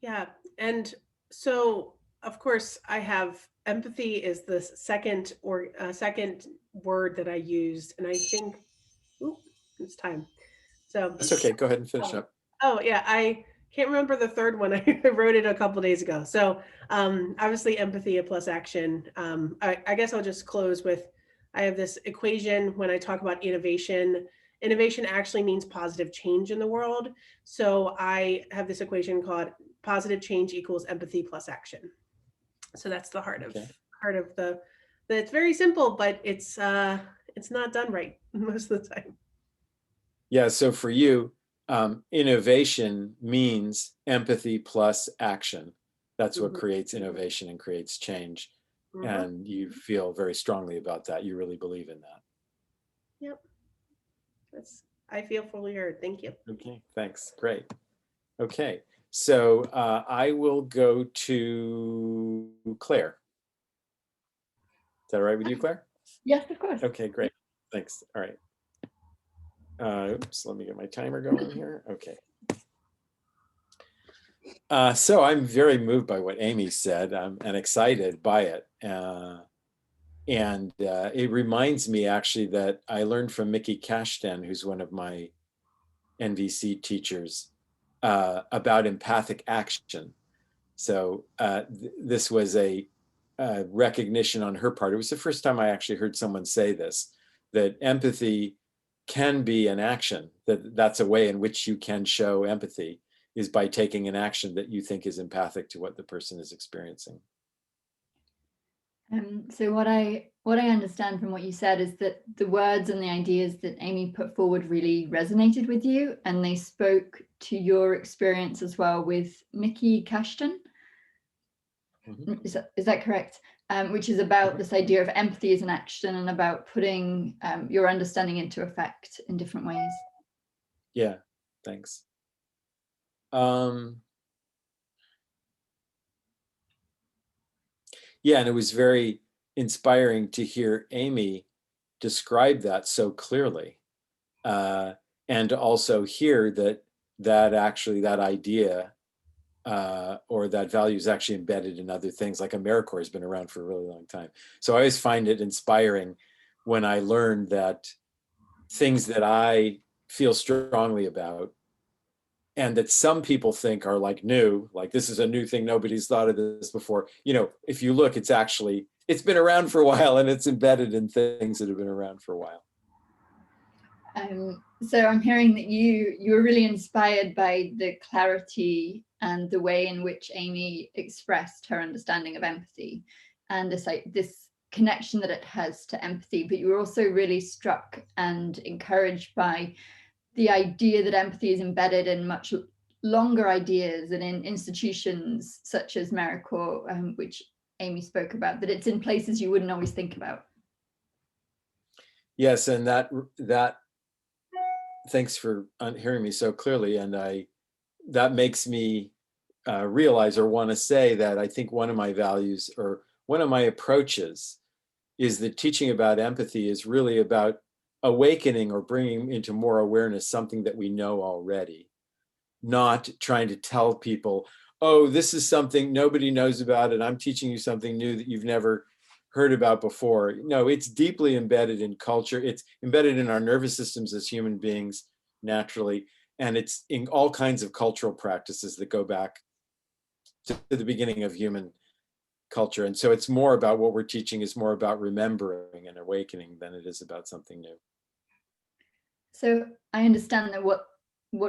Yeah, and so of course I have empathy is the second word that I used, and I think, ooh, it's time. So That's okay. Go ahead and finish up. Oh yeah, I can't remember the third one. I wrote it a couple of days ago. So obviously empathy plus action. I guess I'll just close with, I have this equation when I talk about innovation. Innovation actually means positive change in the world. So I have this equation called positive change equals empathy plus action. So that's the heart of the it's very simple, but it's not done right most of the time. Yeah, so for you, innovation means empathy plus action. That's what creates innovation and creates change. And you feel very strongly about that. You really believe in that. Yep. I feel fully heard. Thank you. Okay, thanks. Great. Okay, so I will go to Claire. Is that all right with you, Claire? Yes, of course. Okay, great. Thanks. All right. Oops, let me get my timer going here. Okay. So I'm very moved by what Amy said and excited by it. And it reminds me actually that I learned from Mickey Cashton, who's one of my NVC teachers, about empathic action. So this was a recognition on her part. It was the first time I actually heard someone say this, that empathy can be an action, that's a way in which you can show empathy, is by taking an action that you think is empathic to what the person is experiencing. So what I understand from what you said is that the words and the ideas that Amy put forward really resonated with you, and they spoke to your experience as well with Mickey Cashton. Is that correct? Which is about this idea of empathy as an action and about putting your understanding into effect in different ways. Yeah, thanks. Yeah, and it was very inspiring to hear Amy describe that so clearly, and also hear that actually that idea or that value is actually embedded in other things. Like AmeriCorps has been around for a really long time. So I always find it inspiring when I learn that things that I feel strongly about and that some people think are like new, like this is a new thing, nobody's thought of this before. You know, if you look, it's been around for a while and it's embedded in things that have been around for a while. So I'm hearing that you were really inspired by the clarity and the way in which Amy expressed her understanding of empathy and this connection that it has to empathy, but you were also really struck and encouraged by the idea that empathy is embedded in much longer ideas and in institutions such as AmeriCorps, which Amy spoke about, that it's in places you wouldn't always think about. Yes, and that thanks for hearing me so clearly. And that makes me realize or want to say that I think one of my values or one of my approaches is that teaching about empathy is really about awakening or bringing into more awareness something that we know already, not trying to tell people, oh, this is something nobody knows about and I'm teaching you something new that you've never heard about before. No, it's deeply embedded in culture. It's embedded in our nervous systems as human beings naturally. And it's in all kinds of cultural practices that go back to the beginning of human culture. And so it's more about what we're teaching is more about remembering and awakening than it is about something new. So I understand that what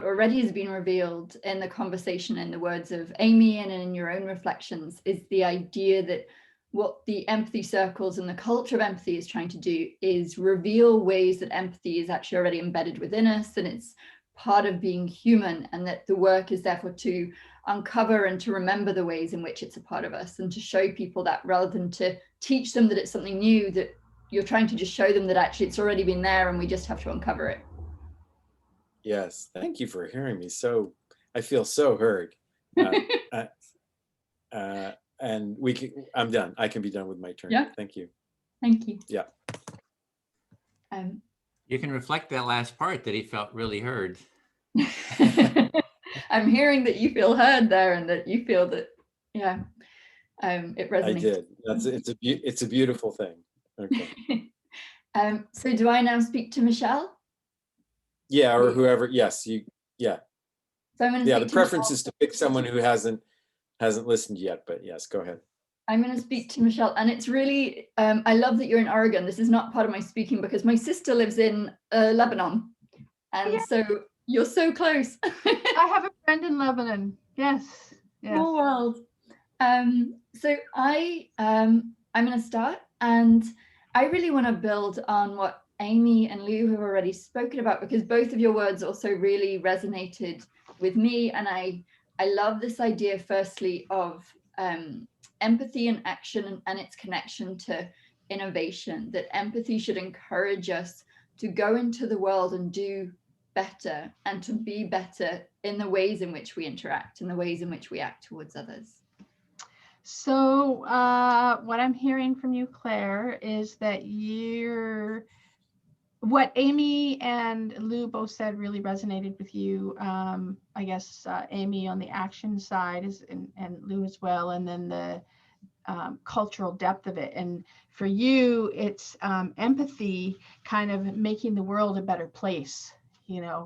already has been revealed in the conversation, in the words of Amy and in your own reflections, is the idea that what the empathy circles and the culture of empathy is trying to do is reveal ways that empathy is actually already embedded within us and it's part of being human, and that the work is therefore to uncover and to remember the ways in which it's a part of us and to show people that rather than to teach them that it's something new, that you're trying to just show them that actually it's already been there and we just have to uncover it. Yes, thank you for hearing me. So I feel so heard. And I'm done. I can be done with my turn. Yeah. Thank you. Thank you. Yeah. You can reflect that last part that he felt really heard. I'm hearing that you feel heard there, and that you feel that, yeah, it resonates. I did. It's a beautiful thing. Okay. So do I now speak to Michelle? Yeah, or whoever. Yes, you. Yeah. So I'm going to. Yeah, the preference is to pick someone who hasn't listened yet. But yes, go ahead. I'm going to speak to Michelle, and it's really, I love that you're in Oregon. This is not part of my speaking because my sister lives in Lebanon, and so you're so close. I have a friend in Lebanon. Yes. Small world. So I'm going to start, and I really want to build on what Amy and Lou have already spoken about, because both of your words also really resonated with me, and I love this idea, firstly, of empathy and action and its connection to innovation, that empathy should encourage us to go into the world and do better and to be better in the ways in which we interact and the ways in which we act towards others. So what I'm hearing from you, Claire, is that what Amy and Lou both said really resonated with you. I guess Amy on the action side and Lou as well, and then the cultural depth of it. And for you, it's empathy, kind of making the world a better place,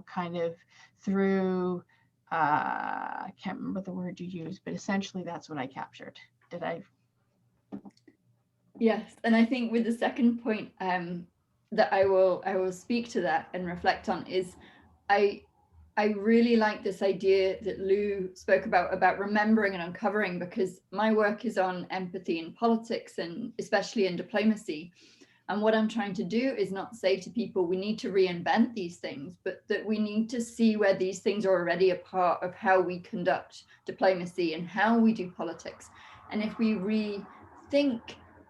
kind of through, I can't remember the word you used, but essentially that's what I captured. Did I? Yes, and I think with the second point that I will speak to that and reflect on is I really like this idea that Lou spoke about remembering and uncovering, because my work is on empathy in politics and especially in diplomacy. And what I'm trying to do is not say to people, we need to reinvent these things, but that we need to see where these things are already a part of how we conduct diplomacy and how we do politics. And if we rethink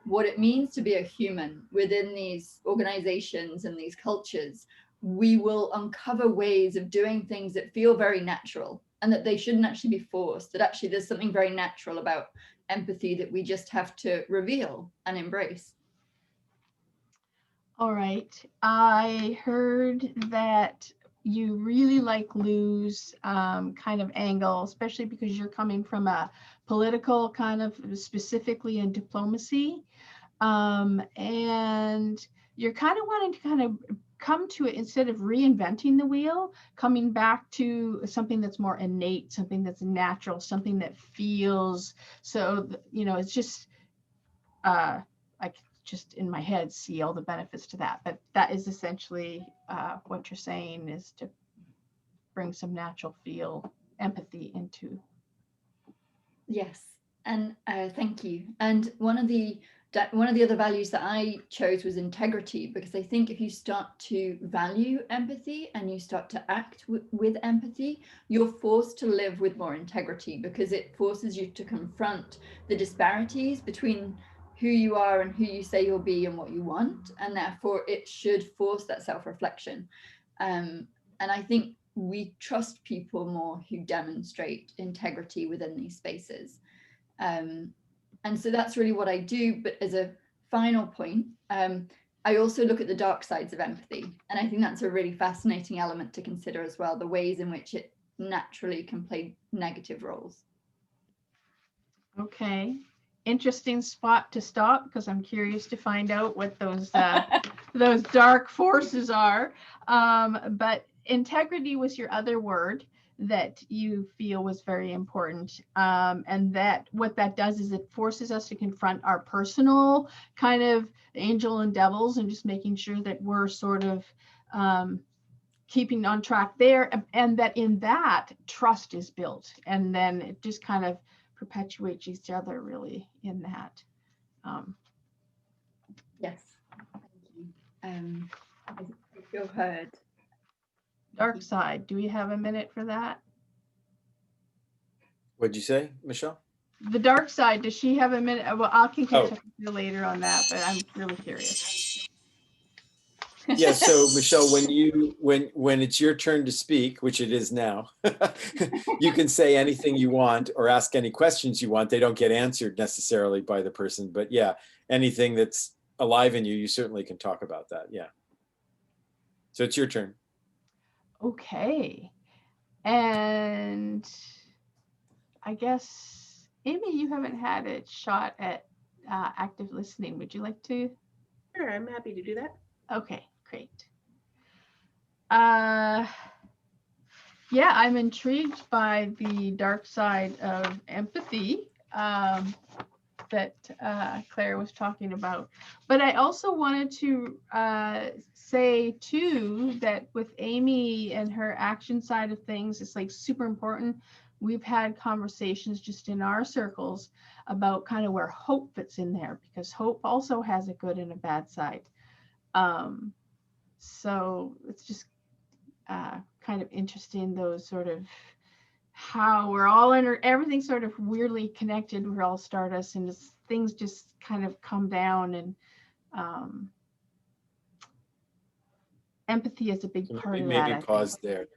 what it means to be a human within these organizations and these cultures, we will uncover ways of doing things that feel very natural and that they shouldn't actually be forced, that actually there's something very natural about empathy that we just have to reveal and embrace. All right. I heard that you really like Lou's kind of angle, especially because you're coming from a political kind of specifically in diplomacy. And you're kind of wanting to kind of come to it, instead of reinventing the wheel, coming back to something that's more innate, something that's natural, something that feels so, it's just, I just in my head see all the benefits to that. But that is essentially what you're saying, is to bring some natural feel, empathy into. Yes, and thank you. And one of the other values that I chose was integrity, because I think if you start to value empathy and you start to act with empathy, you're forced to live with more integrity, because it forces you to confront the disparities between who you are and who you say you'll be and what you want. And therefore it should force that self-reflection. And I think we trust people more who demonstrate integrity within these spaces. And so that's really what I do. But as a final point, I also look at the dark sides of empathy. And I think that's a really fascinating element to consider as well, the ways in which it naturally can play negative roles. Okay. Interesting spot to stop, because I'm curious to find out what those those dark forces are. But integrity was your other word that you feel was very important, and that what that does is it forces us to confront our personal kind of angel and devils, and just making sure that we're sort of keeping on track there, and that in that trust is built, and then it just kind of perpetuates each other really in that. Yes, thank you. I feel heard. Dark side, do we have a minute for that? What'd you say, Michelle? The dark side, does she have a minute? Well, I can catch Oh. up with you later on that, but I'm really curious. Yeah, so Michelle, when it's your turn to speak, which it is now, you can say anything you want or ask any questions you want. They don't get answered necessarily by the person, but yeah, anything that's alive in you, you certainly can talk about that. Yeah. So it's your turn. Okay. And I guess, Amy, you haven't had a shot at active listening. Would you like to? Sure, I'm happy to do that. Okay, great. Yeah, I'm intrigued by the dark side of empathy that Claire was talking about. But I also wanted to say too that with Amy and her action side of things, it's like super important. We've had conversations just in our circles about kind of where hope fits in there, because hope also has a good and a bad side. So it's just kind of interesting, those sort of how we're all everything's sort of weirdly connected. We're all stardust, and things just kind of come down, and empathy is a big part of that. Maybe pause there.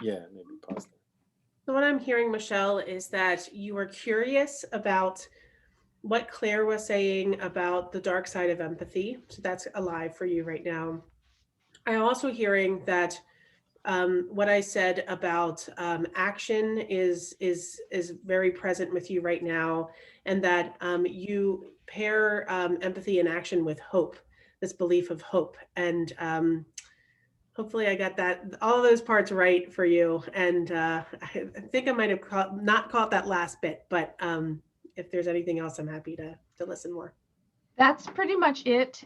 Yeah, maybe pause there. So what I'm hearing, Michelle, is that you were curious about what Claire was saying about the dark side of empathy. So that's alive for you right now. I'm also hearing that what I said about action is very present with you right now, and that you pair empathy and action with hope, this belief of hope. And hopefully I got all of those parts right for you. And I think I might have not caught that last bit, but if there's anything else, I'm happy to listen more. That's pretty much it.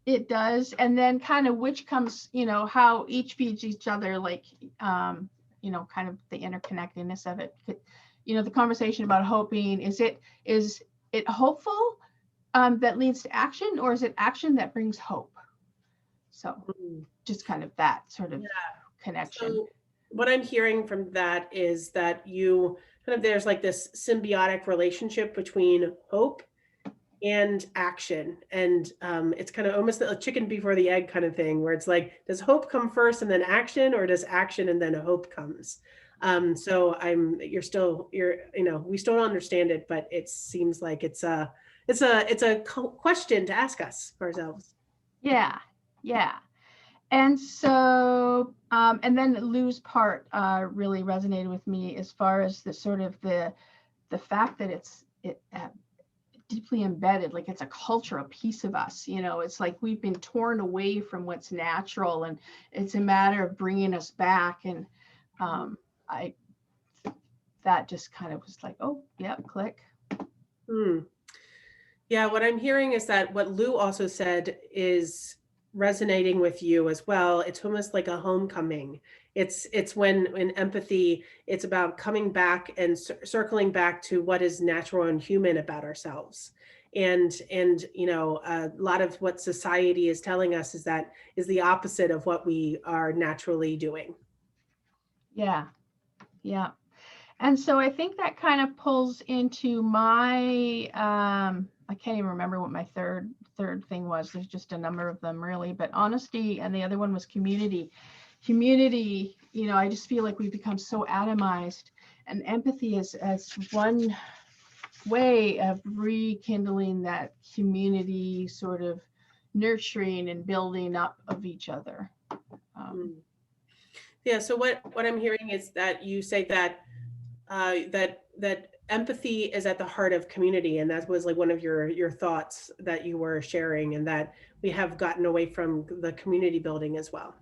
It does. And then kind of which comes, how each feeds each other, like, kind of the interconnectedness of it. The conversation about hoping, is it hopeful that leads to action, or is it action that brings hope? So just kind of that sort of connection. So what I'm hearing from that is that you there's like this symbiotic relationship between hope and action, and it's kind of almost a chicken before the egg kind of thing, where it's like, does hope come first and then action, or does action and then hope comes? So we still don't understand it, but it seems like it's a question to ask us ourselves. Yeah. And so, and then Lou's part really resonated with me as far as the sort of the fact that it's deeply embedded, like it's a culture, a piece of us. It's like we've been torn away from what's natural, and it's a matter of bringing us back. And that just kind of was like, oh yeah, click. Yeah, what I'm hearing is that what Lou also said is resonating with you as well. It's almost like a homecoming. It's when in empathy, it's about coming back and circling back to what is natural and human about ourselves. And a lot of what society is telling us is the opposite of what we are naturally doing. Yeah. And so I think that kind of pulls into my I can't even remember what my third thing was. There's just a number of them really, but honesty, and the other one was community. Community, I just feel like we've become so atomized, and empathy is as one way of rekindling that community sort of nurturing and building up of each other. Yeah, so what I'm hearing is that you say that that empathy is at the heart of community, and that was like one of your thoughts that you were sharing, and that we have gotten away from the community building as well.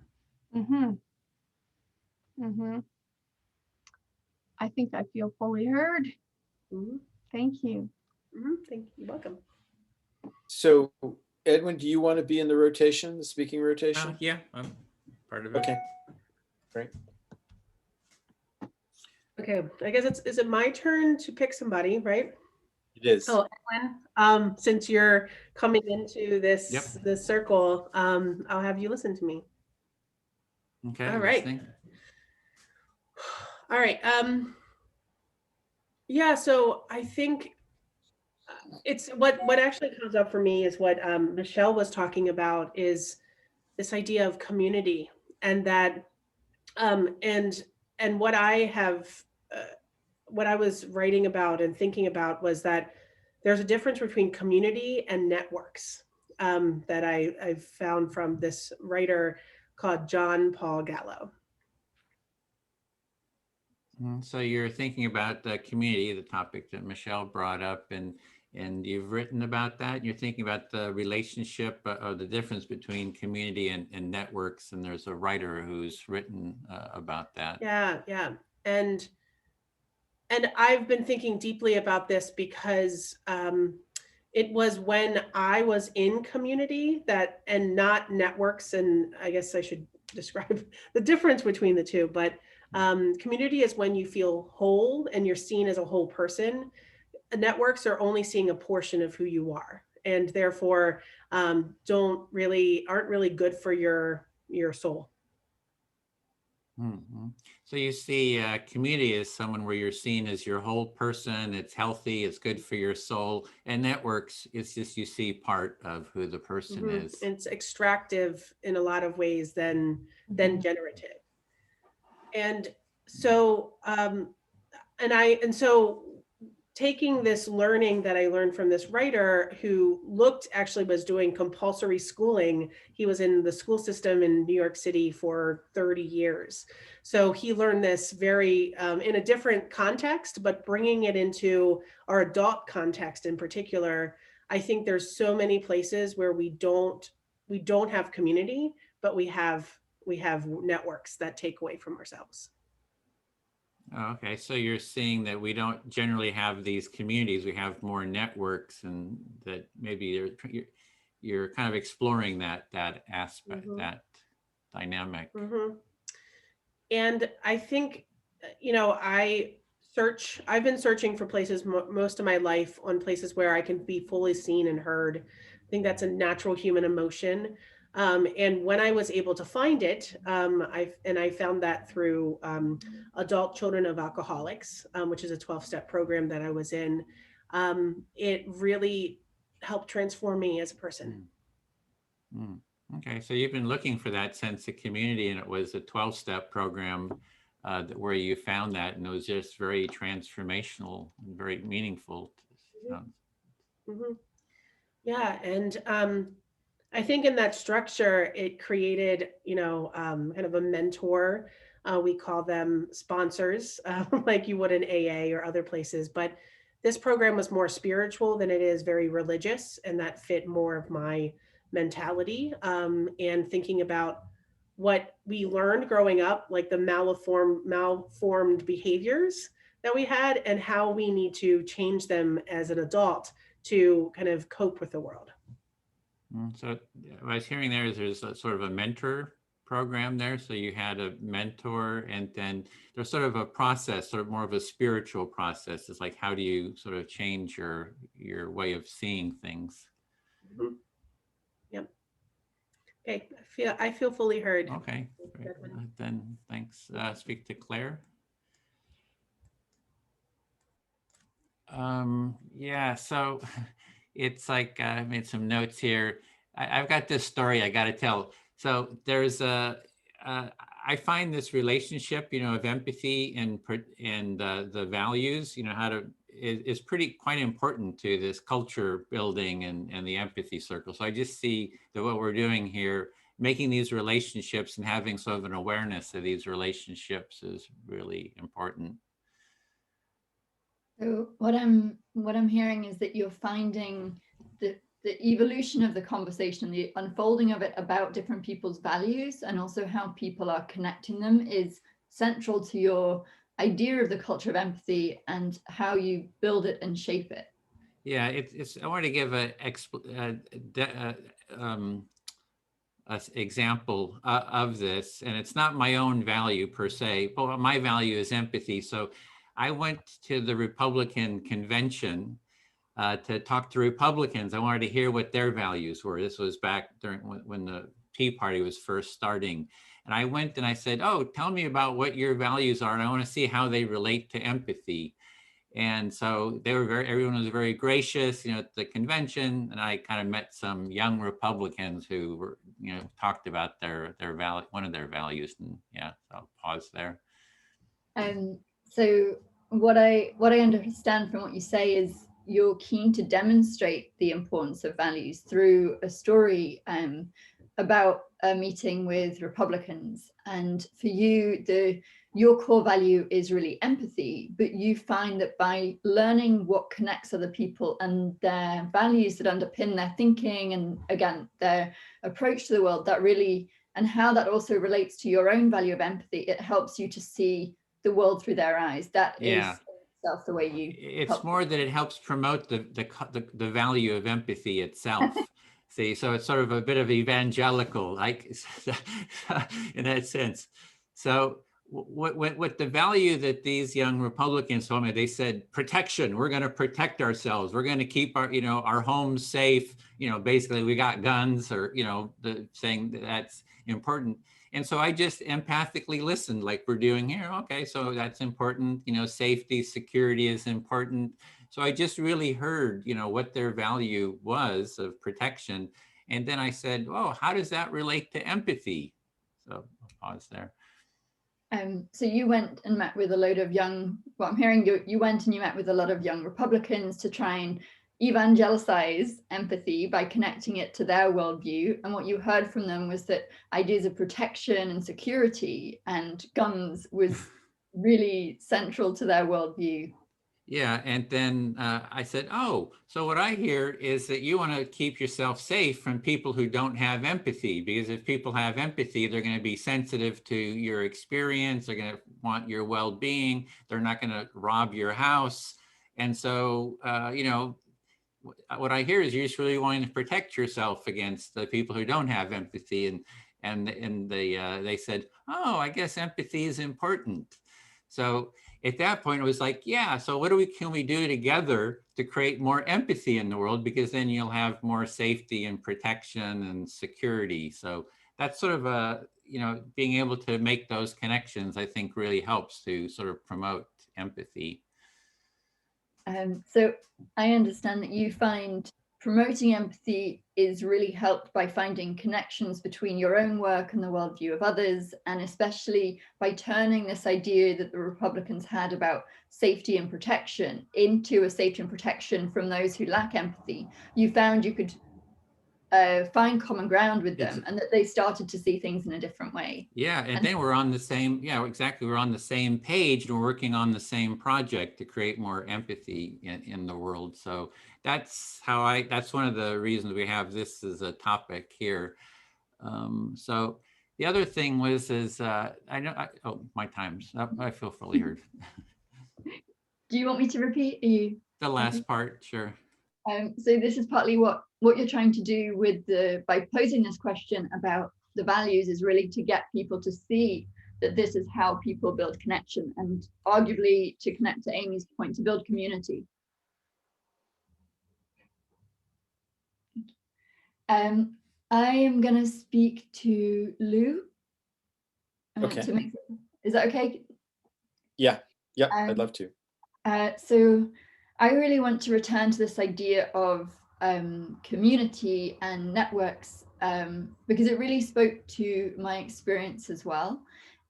I think I feel fully heard. Thank you. Thank you. Welcome. So Edwin, do you want to be in the rotation, the speaking rotation? Yeah, I'm part of it. Okay, great. Okay, I guess is it my turn to pick somebody, right? It is. Oh, Edwin, since you're coming into this circle, I'll have you listen to me. Okay. All right. All right. Yeah. So I think it's what actually comes up for me is what Michelle was talking about, is this idea of community, and that and what I have what I was writing about and thinking about was that there's a difference between community and networks that I've found from this writer called John Paul Gallo. So you're thinking about the community, the topic that Michelle brought up, and you've written about that. You're thinking about the relationship or the difference between community and networks, and there's a writer who's written about that. Yeah. And I've been thinking deeply about this because it was when I was in community that, and not networks, and I guess I should describe the difference between the two, but community is when you feel whole and you're seen as a whole person. Networks are only seeing a portion of who you are, and therefore aren't really good for your soul. Mm-hmm. So you see community as someone where you're seen as your whole person, it's healthy, it's good for your soul, and networks, it's just you see part of who the person is. It's extractive in a lot of ways than generative. And so so taking this learning that I learned from this writer who was doing compulsory schooling. He was in the school system in New York City for 30 years. So he learned this very in a different context, but bringing it into our adult context in particular, I think there's so many places where we don't have community, but we have networks that take away from ourselves. Okay, so you're seeing that we don't generally have these communities, we have more networks, and that maybe you're kind of exploring that aspect, that dynamic. And I think, I've been searching for places most of my life, on places where I can be fully seen and heard. I think that's a natural human emotion. And when I was able to find it, I found that through Adult Children of Alcoholics, which is a 12-step program that I was in. It really helped transform me as a person. Okay, so you've been looking for that sense of community, and it was a 12-step program where you found that, and it was just very transformational and very meaningful. Yeah, and I think in that structure, it created, kind of a mentor. We call them sponsors, like you would in AA or other places. But this program was more spiritual than it is very religious, and that fit more of my mentality and thinking about what we learned growing up, like the malformed behaviors that we had, and how we need to change them as an adult to kind of cope with the world. So what I was hearing there's a sort of a mentor program there. So you had a mentor, and then there's sort of a process, sort of more of a spiritual process. It's like, how do you sort of change your way of seeing things? Yep. Okay, I feel fully heard. Okay, great. Then thanks. Speak to Claire. Yeah, so it's like I made some notes here. I've got this story I got to tell. So there's I find this relationship, of empathy and the values, is quite important to this culture building and the empathy circle. So I just see that what we're doing here, making these relationships and having sort of an awareness of these relationships, is really important. So what I'm hearing is that you're finding the evolution of the conversation, the unfolding of it about different people's values, and also how people are connecting them, is central to your idea of the culture of empathy and how you build it and shape it. Yeah, I want to give an example of this, and it's not my own value per se, but my value is empathy. So I went to the Republican convention to talk to Republicans. I wanted to hear what their values were. This was back during when the Tea Party was first starting. And I went and I said, oh, tell me about what your values are, and I want to see how they relate to empathy. And so everyone was very gracious, at the convention. And I kind of met some young Republicans who were, talked about one of their values. And yeah, so I'll pause there. So what I understand from what you say is you're keen to demonstrate the importance of values through a story about a meeting with Republicans. And for you, your core value is really empathy, but you find that by learning what connects other people and their values that underpin their thinking and again, their approach to the world, that really, and how that also relates to your own value of empathy, it helps you to see the world through their eyes. That is itself the way you it's more that it helps promote the value of empathy itself. See, so it's sort of a bit of evangelical, like in that sense. So what the value that these young Republicans told me, they said protection. We're going to protect ourselves. We're going to keep our homes safe. Basically we got guns, or saying that's important. And so I just empathically listened, like we're doing here. Okay, so that's important. Safety, security is important. So I just really heard, what their value was of protection. And then I said, oh, how does that relate to empathy? So I'll pause there. So you went and met with a load of I'm hearing you went and you met with a lot of young Republicans to try and evangelize empathy by connecting it to their worldview. And what you heard from them was that ideas of protection and security and guns was really central to their worldview. Yeah, and then I said, oh, so what I hear is that you want to keep yourself safe from people who don't have empathy, because if people have empathy, they're going to be sensitive to your experience, they're going to want your well-being, they're not going to rob your house. And so, what I hear is you're just really wanting to protect yourself against the people who don't have empathy. And they said, oh, I guess empathy is important. So at that point, it was like, yeah, so what can we do together to create more empathy in the world? Because then you'll have more safety and protection and security. So that's sort of being able to make those connections, I think really helps to sort of promote empathy. So I understand that you find promoting empathy is really helped by finding connections between your own work and the worldview of others, and especially by turning this idea that the Republicans had about safety and protection into a safety and protection from those who lack empathy. You found you could find common ground with them, and that they started to see things in a different way. Yeah, and then we're on the same, exactly. We're on the same page and we're working on the same project to create more empathy in the world. So that's one of the reasons we have this as a topic here. So the other thing was, my time's up. I feel fully heard. Do you want me to repeat? The last part, sure. So this is partly what you're trying to do by posing this question about the values, is really to get people to see that this is how people build connection, and arguably, to connect to Amy's point, to build community. I am going to speak to Lou. Okay. Is that okay? Yeah, I'd love to. So I really want to return to this idea of community and networks, because it really spoke to my experience as well.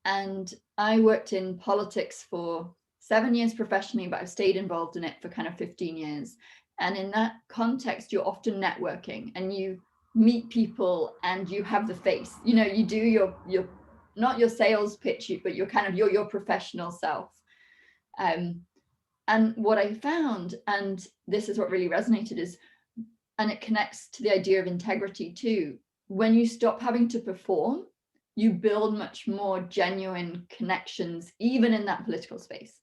And I worked in politics for 7 years professionally, but I've stayed involved in it for kind of 15 years. And in that context, you're often networking and you meet people and you have the face, you do your not your sales pitch, but you're your professional self. And what I found, and this is what really resonated, and it connects to the idea of integrity too, when you stop having to perform, you build much more genuine connections, even in that political space.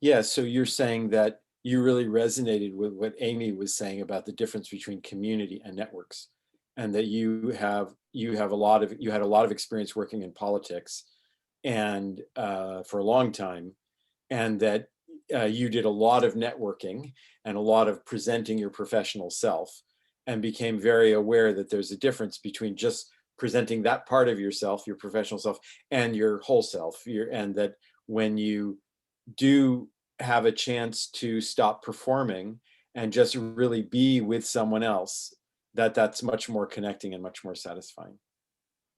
Yeah, so you're saying that you really resonated with what Amy was saying about the difference between community and networks, and that you had a lot of experience working in politics and for a long time, and that you did a lot of networking and a lot of presenting your professional self, and became very aware that there's a difference between just presenting that part of yourself, your professional self, and your whole self, and that when you do have a chance to stop performing and just really be with someone else, that's much more connecting and much more satisfying.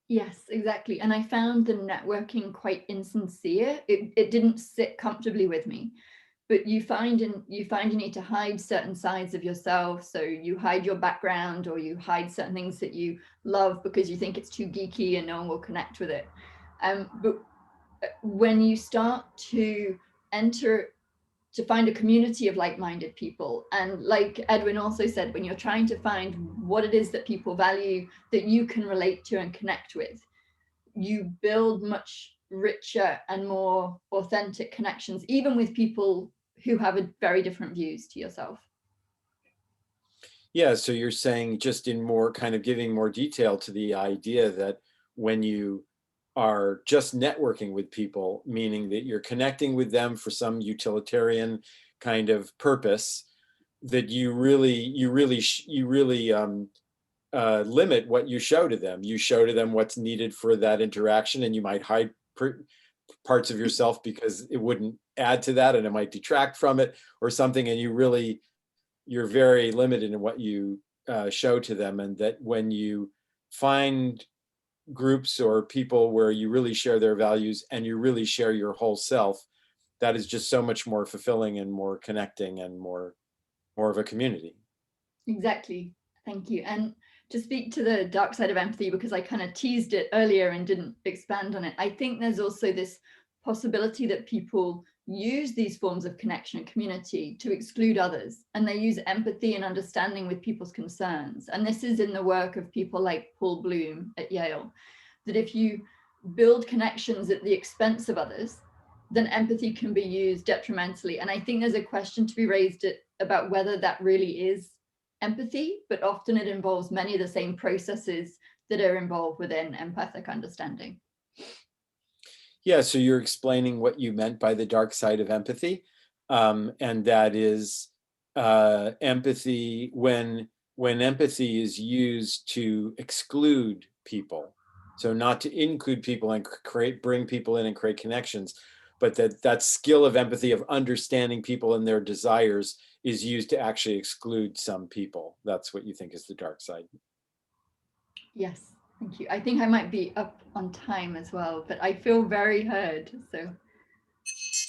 Yes, exactly. And I found the networking quite insincere. It didn't sit comfortably with me. But you find you need to hide certain sides of yourself. So you hide your background, or you hide certain things that you love because you think it's too geeky and no one will connect with it. But when you start to find a community of like-minded people, and like Edwin also said, when you're trying to find what it is that people value that you can relate to and connect with, you build much richer and more authentic connections, even with people who have a very different views to yourself. Yeah, so you're saying, just in more kind of giving more detail to the idea that when you are just networking with people, meaning that you're connecting with them for some utilitarian kind of purpose, that you really limit what you show to them. You show to them what's needed for that interaction, and you might hide parts of yourself because it wouldn't add to that and it might detract from it or something, and you're very limited in what you show to them. And that when you find groups or people where you really share their values and you really share your whole self, that is just so much more fulfilling and more connecting and more of a community. Exactly. Thank you. And to speak to the dark side of empathy, because I kind of teased it earlier and didn't expand on it, I think there's also this possibility that people use these forms of connection and community to exclude others, and they use empathy and understanding with people's concerns. And this is in the work of people like Paul Bloom at Yale, that if you build connections at the expense of others, then empathy can be used detrimentally. And I think there's a question to be raised about whether that really is empathy, but often it involves many of the same processes that are involved within empathic understanding. Yeah, so you're explaining what you meant by the dark side of empathy, and that is empathy when empathy is used to exclude people. So not to include people and bring people in and create connections, but that skill of empathy, of understanding people and their desires, is used to actually exclude some people. That's what you think is the dark side. Yes, thank you. I think I might be up on time as well, but I feel very heard, so.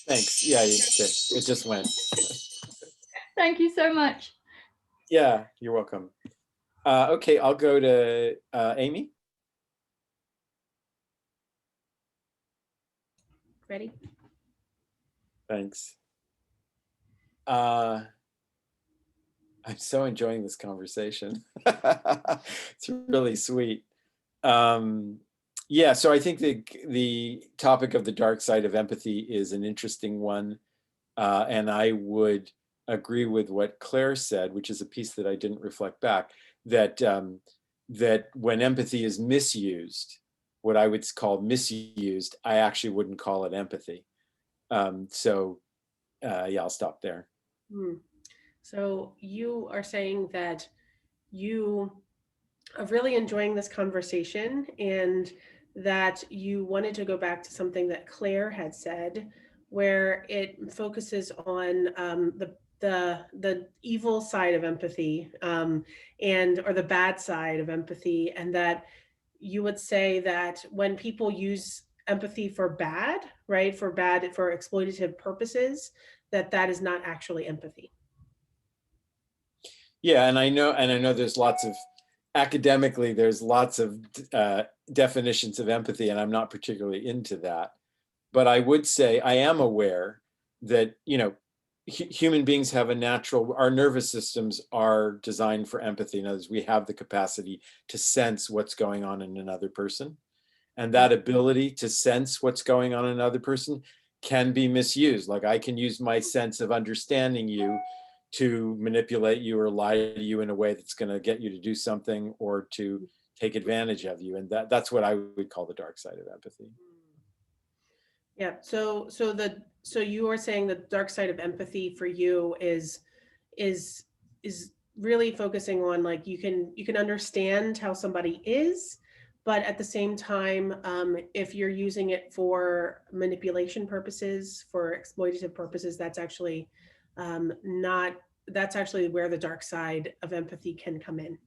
Thanks. Yeah, it just went. Thank you so much. Yeah, you're welcome. Okay, I'll go to Amy. Ready? Thanks. I'm so enjoying this conversation. It's really sweet. Yeah, so I think the topic of the dark side of empathy is an interesting one. And I would agree with what Claire said, which is a piece that I didn't reflect back, that when empathy is misused, what I would call misused, I actually wouldn't call it empathy. Yeah, I'll stop there. So you are saying that you are really enjoying this conversation, and that you wanted to go back to something that Claire had said, where it focuses on the evil side of empathy, or the bad side of empathy, and that you would say that when people use empathy for bad, right, for exploitative purposes, that is not actually empathy. Yeah, and I know there's lots of, academically, there's lots of definitions of empathy, and I'm not particularly into that. But I would say I am aware that, human beings have our nervous systems are designed for empathy. In other words, we have the capacity to sense what's going on in another person. And that ability to sense what's going on in another person can be misused. Like, I can use my sense of understanding you to manipulate you or lie to you in a way that's going to get you to do something or to take advantage of you. And that's what I would call the dark side of empathy. Yeah. So you are saying the dark side of empathy for you is really focusing on, like, you can understand how somebody is, but at the same time, if you're using it for manipulation purposes, for exploitative purposes, that's actually that's actually where the dark side of empathy can come in.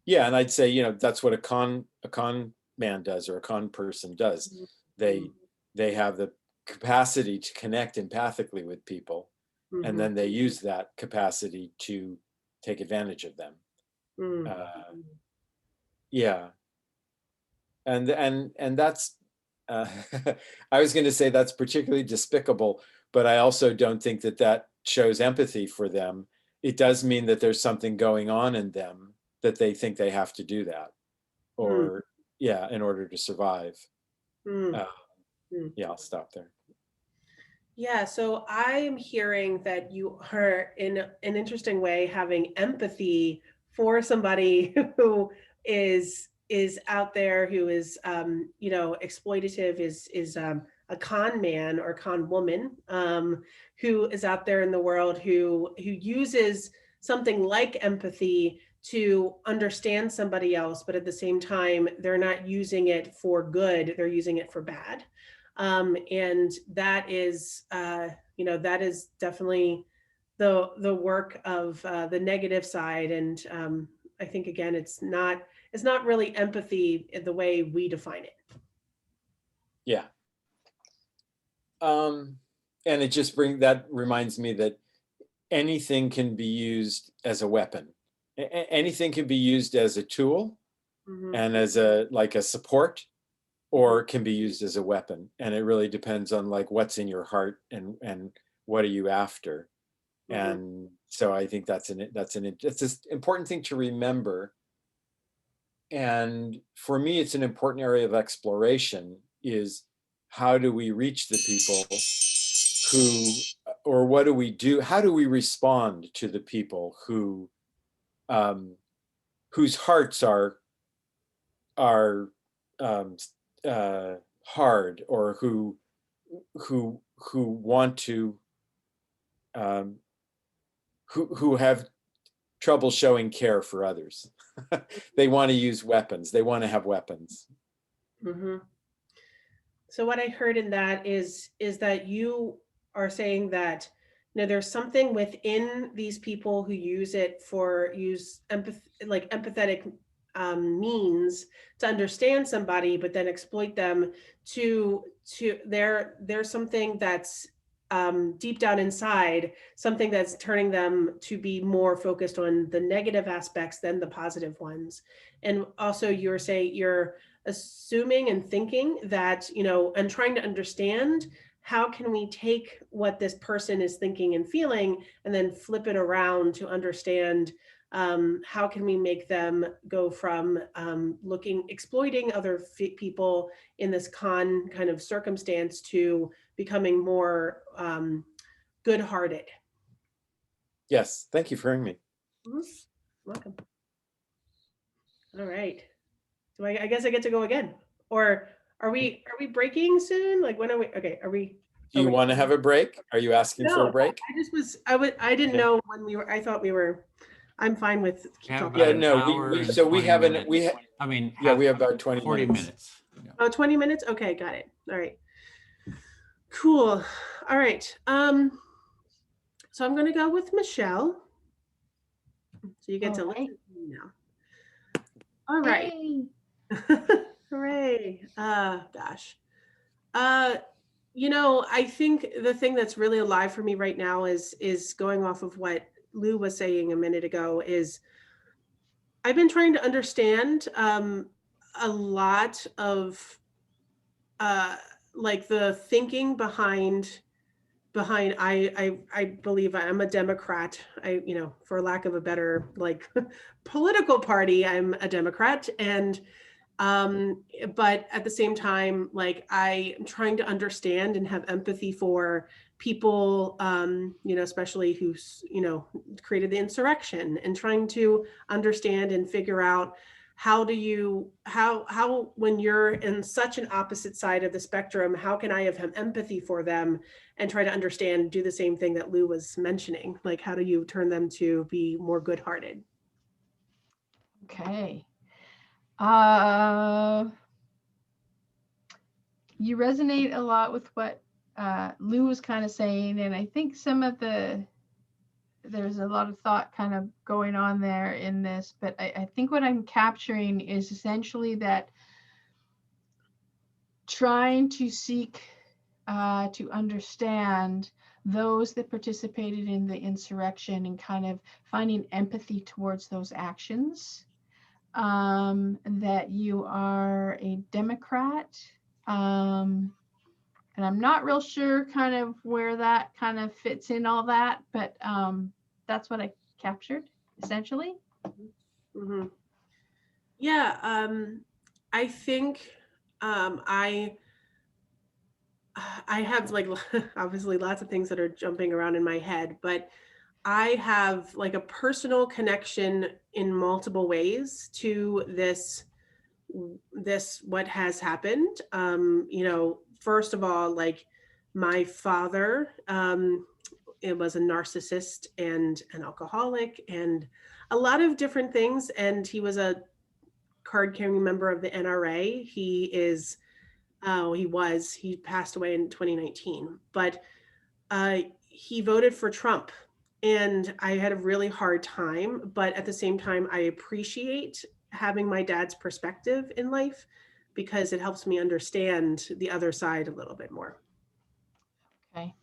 Yeah, and I'd say, you know, that's what a con man does, or a con person does. They have the capacity to connect empathically with people, and then they use that capacity to take advantage of them. Yeah, and that's I was going to say that's particularly despicable, but I also don't think that that shows empathy for them. It does mean that there's something going on in them that they think they have to do that, or yeah, in order to survive. Yeah, I'll stop there. Yeah, so I'm hearing that you are, in an interesting way, having empathy for somebody who is out there, who is you know, exploitative, is a con man or con woman, who is out there in the world, who uses something like empathy to understand somebody else, but at the same time, they're not using it for good, they're using it for bad. And that is, you know, that is definitely the work of the negative side. And I think, again, it's not really empathy the way we define it. Yeah. And it just reminds me that anything can be used as a weapon. Anything can be used as a tool and as a support, or it can be used as a weapon. And it really depends on like what's in your heart and what are you after. And so I think that's an important thing to remember. And for me, it's an important area of exploration, is how do we reach the people who, or what do we do? How do we respond to the people who, whose hearts are hard, or who want to, who have trouble showing care for others. They want to use weapons. They want to have weapons. So what I heard in that is that you are saying that, you know, there's something within these people who use empathetic means to understand somebody, but then exploit them to there's something that's deep down inside, something that's turning them to be more focused on the negative aspects than the positive ones. And also you're saying, you're assuming and thinking that, you know, and trying to understand, how can we take what this person is thinking and feeling and then flip it around to understand, how can we make them go from exploiting other people in this con kind of circumstance to becoming more good-hearted. Yes, thank you for hearing me. Welcome. All right. So I guess I get to go again, or are we breaking soon? Like, when are we? Okay, are we? Do you want to have a break? Are you asking for a break? I didn't know when we were. I thought we were. I'm fine with. Yeah, no. We have about 40 minutes. Oh, 20 minutes. Okay, got it. All right. Cool. All right. So I'm going to go with Michelle. So you get to listen to me now. All right. Hooray. Gosh. You know, I think the thing that's really alive for me right now is going off of what Lou was saying a minute ago, is I've been trying to understand a lot of like the thinking behind I believe I'm a Democrat. You know, for lack of a better like political party, I'm a Democrat. And but at the same time, like, I am trying to understand and have empathy for people, you know, especially who's, you know, created the insurrection, and trying to understand and figure out how when you're in such an opposite side of the spectrum, how can I have empathy for them and try to understand, do the same thing that Lou was mentioning, like how do you turn them to be more good-hearted? Okay. You resonate a lot with what Lou was kind of saying, and I think there's a lot of thought kind of going on there in this, but I think what I'm capturing is essentially that trying to seek to understand those that participated in the insurrection and kind of finding empathy towards those actions, that you are a Democrat, and I'm not real sure kind of where that kind of fits in all that, but that's what I captured essentially. Mm-hmm. Yeah, I think I have like obviously lots of things that are jumping around in my head, but I have like a personal connection in multiple ways to this what has happened. You know, first of all, like my father, it was a narcissist and an alcoholic and a lot of different things, and he was a card-carrying member of the NRA. He passed away in 2019, but he voted for Trump, and I had a really hard time, but at the same time, I appreciate having my dad's perspective in life because it helps me understand the other side a little bit more. Okay.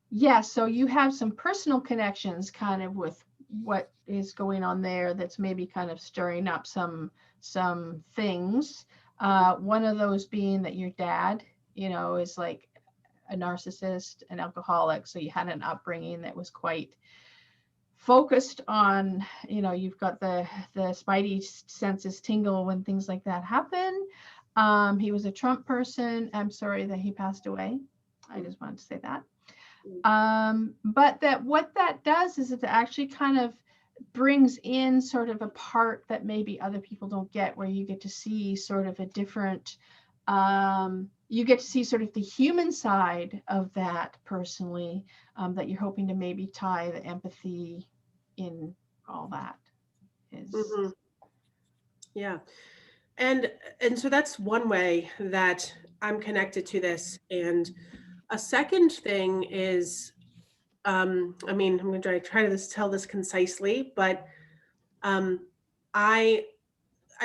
Yeah, so you have some personal connections kind of with what is going on there that's maybe kind of stirring up some things. One of those being that your dad, you know, is like a narcissist, an alcoholic, so you had an upbringing that was quite focused on, you know, you've got the spidey senses tingle when things like that happen. He was a Trump person. I'm sorry that he passed away. I just wanted to say that. But that what that does is it actually kind of brings in sort of a part that maybe other people don't get, where you get to see sort of a different, you get to see sort of the human side of that personally, that you're hoping to maybe tie the empathy in all that is. Mm-hmm. Yeah. And so that's one way that I'm connected to this. And a second thing is, I mean, I'm going to try to tell this concisely, but I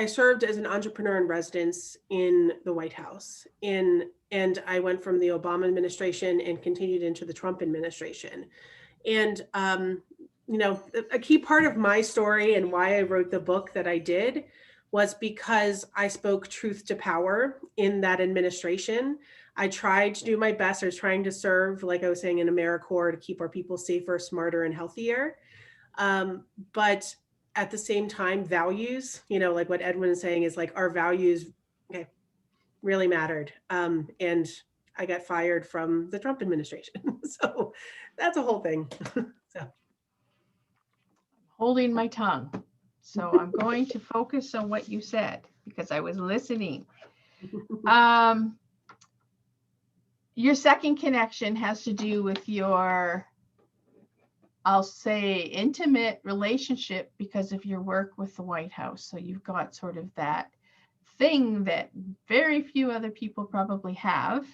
served as an entrepreneur in residence in the White House, and I went from the Obama administration and continued into the Trump administration. And, you know, a key part of my story and why I wrote the book that I did was because I spoke truth to power in that administration. I tried to do my best. I was trying to serve, like I was saying, in AmeriCorps to keep our people safer, smarter, and healthier. But at the same time, values, you know, like what Edwin is saying is like our values, okay, really mattered. And I got fired from the Trump administration. So that's a whole thing. So. Holding my tongue. So I'm going to focus on what you said because I was listening. Your second connection has to do with your, I'll say, intimate relationship because of your work with the White House. So you've got sort of that thing that very few other people probably have.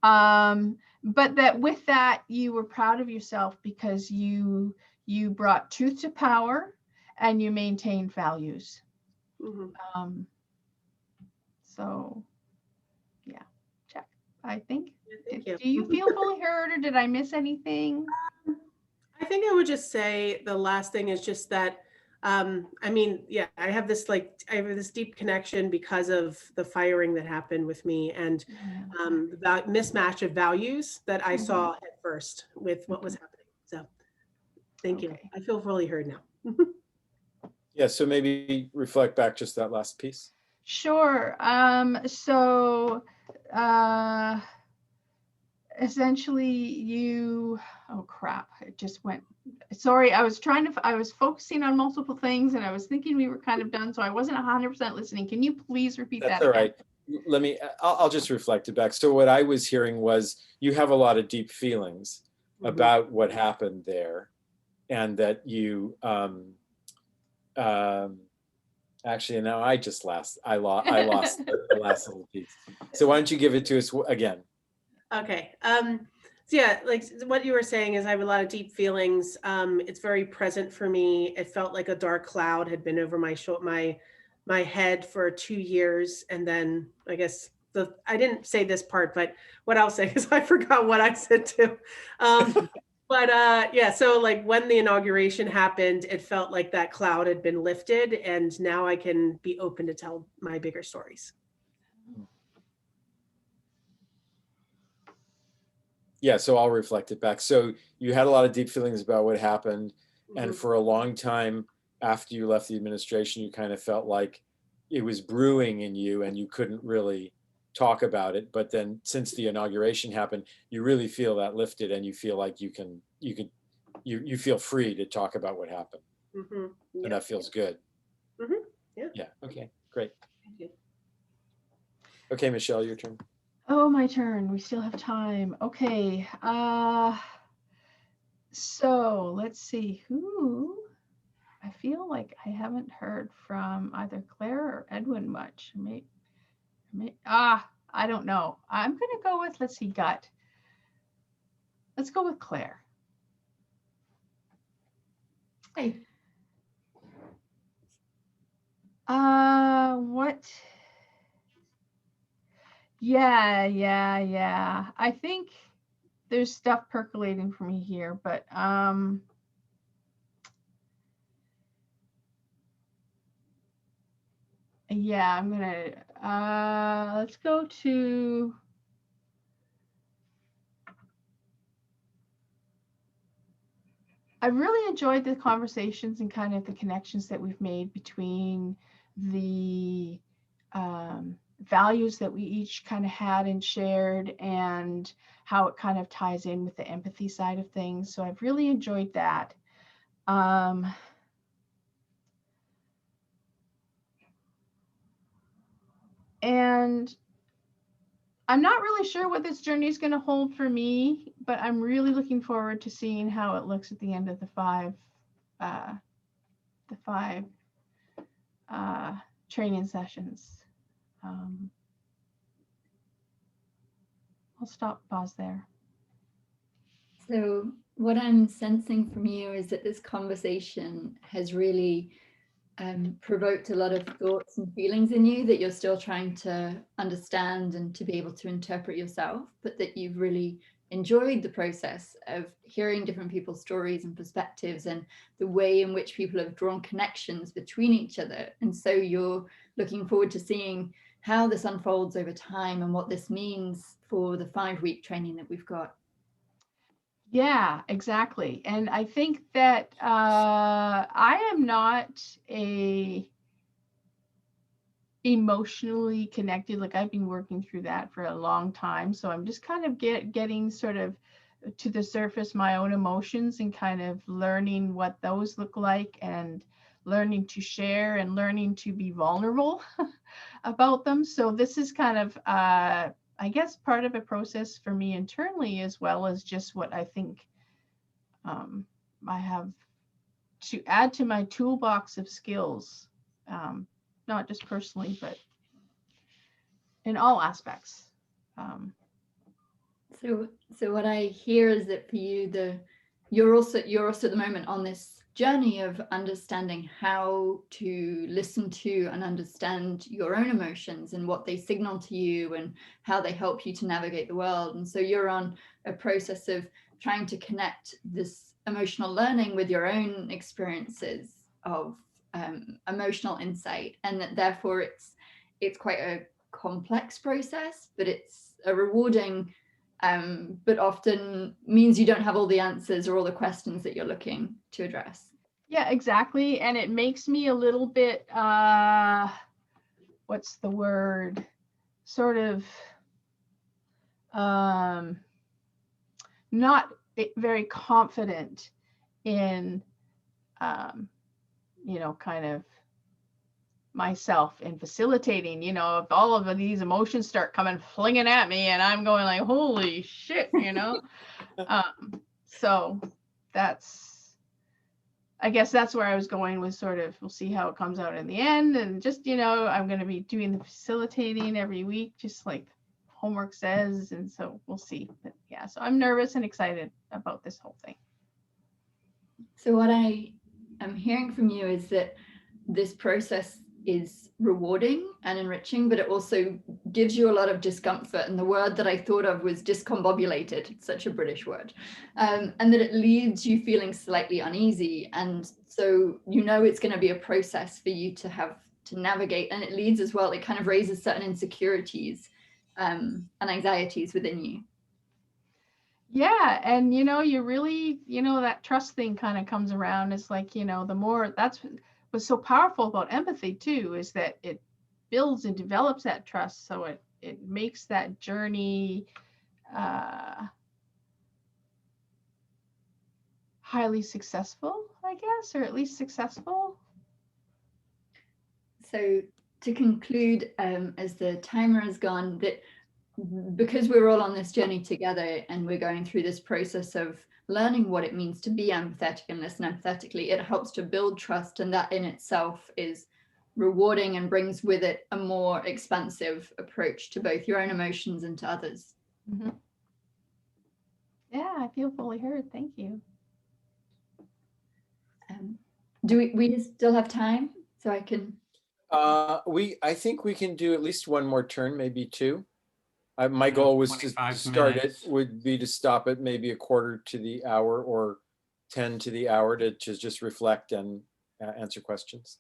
But that with that, you were proud of yourself because you brought truth to power and you maintained values. Mm-hmm. So yeah, check, I think. Yeah, Do you feel fully heard, or did I miss anything? I think I would just say the last thing is just that, I mean, yeah, I have this deep connection because of the firing that happened with me and the mismatch of values that I saw at first with what was happening. So thank you. I feel fully heard now. Yeah, so maybe reflect back just that last piece. Sure. So essentially you, oh crap, it just went, sorry, I was focusing on multiple things and I was thinking we were kind of done, so I wasn't 100% listening. Can you please repeat that? That's all right. I'll just reflect it back. So what I was hearing was you have a lot of deep feelings about what happened there, and that you Actually, now I lost the last little piece. So why don't you give it to us again? Okay. So yeah, like what you were saying is I have a lot of deep feelings. It's very present for me. It felt like a dark cloud had been over my head for 2 years. And then I guess I didn't say this part, but what I'll say is I forgot what I said too. But yeah, so like when the inauguration happened, it felt like that cloud had been lifted, and now I can be open to tell my bigger stories. Yeah, so I'll reflect it back. So you had a lot of deep feelings about what happened. And for a long time after you left the administration, you kind of felt like it was brewing in you and you couldn't really talk about it. But then since the inauguration happened, you really feel that lifted and you feel like you feel free to talk about what happened. Yeah. And that feels good. Yeah. Yeah. Okay, great. Thank you. Okay, Michelle, your turn. Oh, my turn. We still have time. Okay. So let's see who. I feel like I haven't heard from either Claire or Edwin much. I don't know. I'm gonna go with, let's see, gut. Let's go with Claire. Hey. What? Yeah. I think there's stuff percolating for me here, but yeah, I'm gonna let's go to I really enjoyed the conversations and kind of the connections that we've made between the values that we each kind of had and shared, and how it kind of ties in with the empathy side of things. So I've really enjoyed that. And I'm not really sure what this journey is going to hold for me, but I'm really looking forward to seeing how it looks at the end of the five training sessions. I'll pause there. So what I'm sensing from you is that this conversation has really provoked a lot of thoughts and feelings in you that you're still trying to understand and to be able to interpret yourself, but that you've really enjoyed the process of hearing different people's stories and perspectives and the way in which people have drawn connections between each other. And so you're looking forward to seeing how this unfolds over time and what this means for the 5-week training that we've got. Yeah, exactly. And I think that I am not emotionally connected. Like I've been working through that for a long time. So I'm just kind of getting sort of to the surface my own emotions and kind of learning what those look like and learning to share and learning to be vulnerable about them. So this is kind of I guess part of a process for me internally, as well as just what I think I have to add to my toolbox of skills, not just personally, but in all aspects. So what I hear is that for you, you're also at the moment on this journey of understanding how to listen to and understand your own emotions and what they signal to you and how they help you to navigate the world. And so you're on a process of trying to connect this emotional learning with your own experiences of emotional insight, and that therefore it's quite a complex process, but it's a rewarding but often means you don't have all the answers or all the questions that you're looking to address. Yeah, exactly. And it makes me a little bit, what's the word? Sort of not very confident in, kind of myself in facilitating, if all of these emotions start coming flinging at me and I'm going like, holy shit, so that's I guess that's where I was going with sort of, we'll see how it comes out in the end. And just, you know, I'm going to be doing the facilitating every week, just like homework says. And so we'll see. But yeah, so I'm nervous and excited about this whole thing. So what I am hearing from you is that this process is rewarding and enriching, but it also gives you a lot of discomfort. And the word that I thought of was discombobulated. It's such a British word. And that it leaves you feeling slightly uneasy. And so, you know, it's going to be a process for you to have to navigate. And it leads as well, it kind of raises certain insecurities and anxieties within you. Yeah. And, you know, you really, you know, that trust thing kind of comes around. It's like, you know, the more, that's what's so powerful about empathy too, is that it builds and develops that trust. So it makes that journey highly successful, I guess, or at least successful. So to conclude, as the timer has gone, that because we're all on this journey together and we're going through this process of learning what it means to be empathetic and listen empathetically, it helps to build trust, and that in itself is rewarding and brings with it a more expansive approach to both your own emotions and to others. Mm-hmm. Yeah, I feel fully heard. Thank you. Do we still have time so I can? I think we can do at least one more turn, maybe two. My goal was to start it, would be to stop it maybe a quarter to the hour or 10 to the hour to just reflect and answer questions.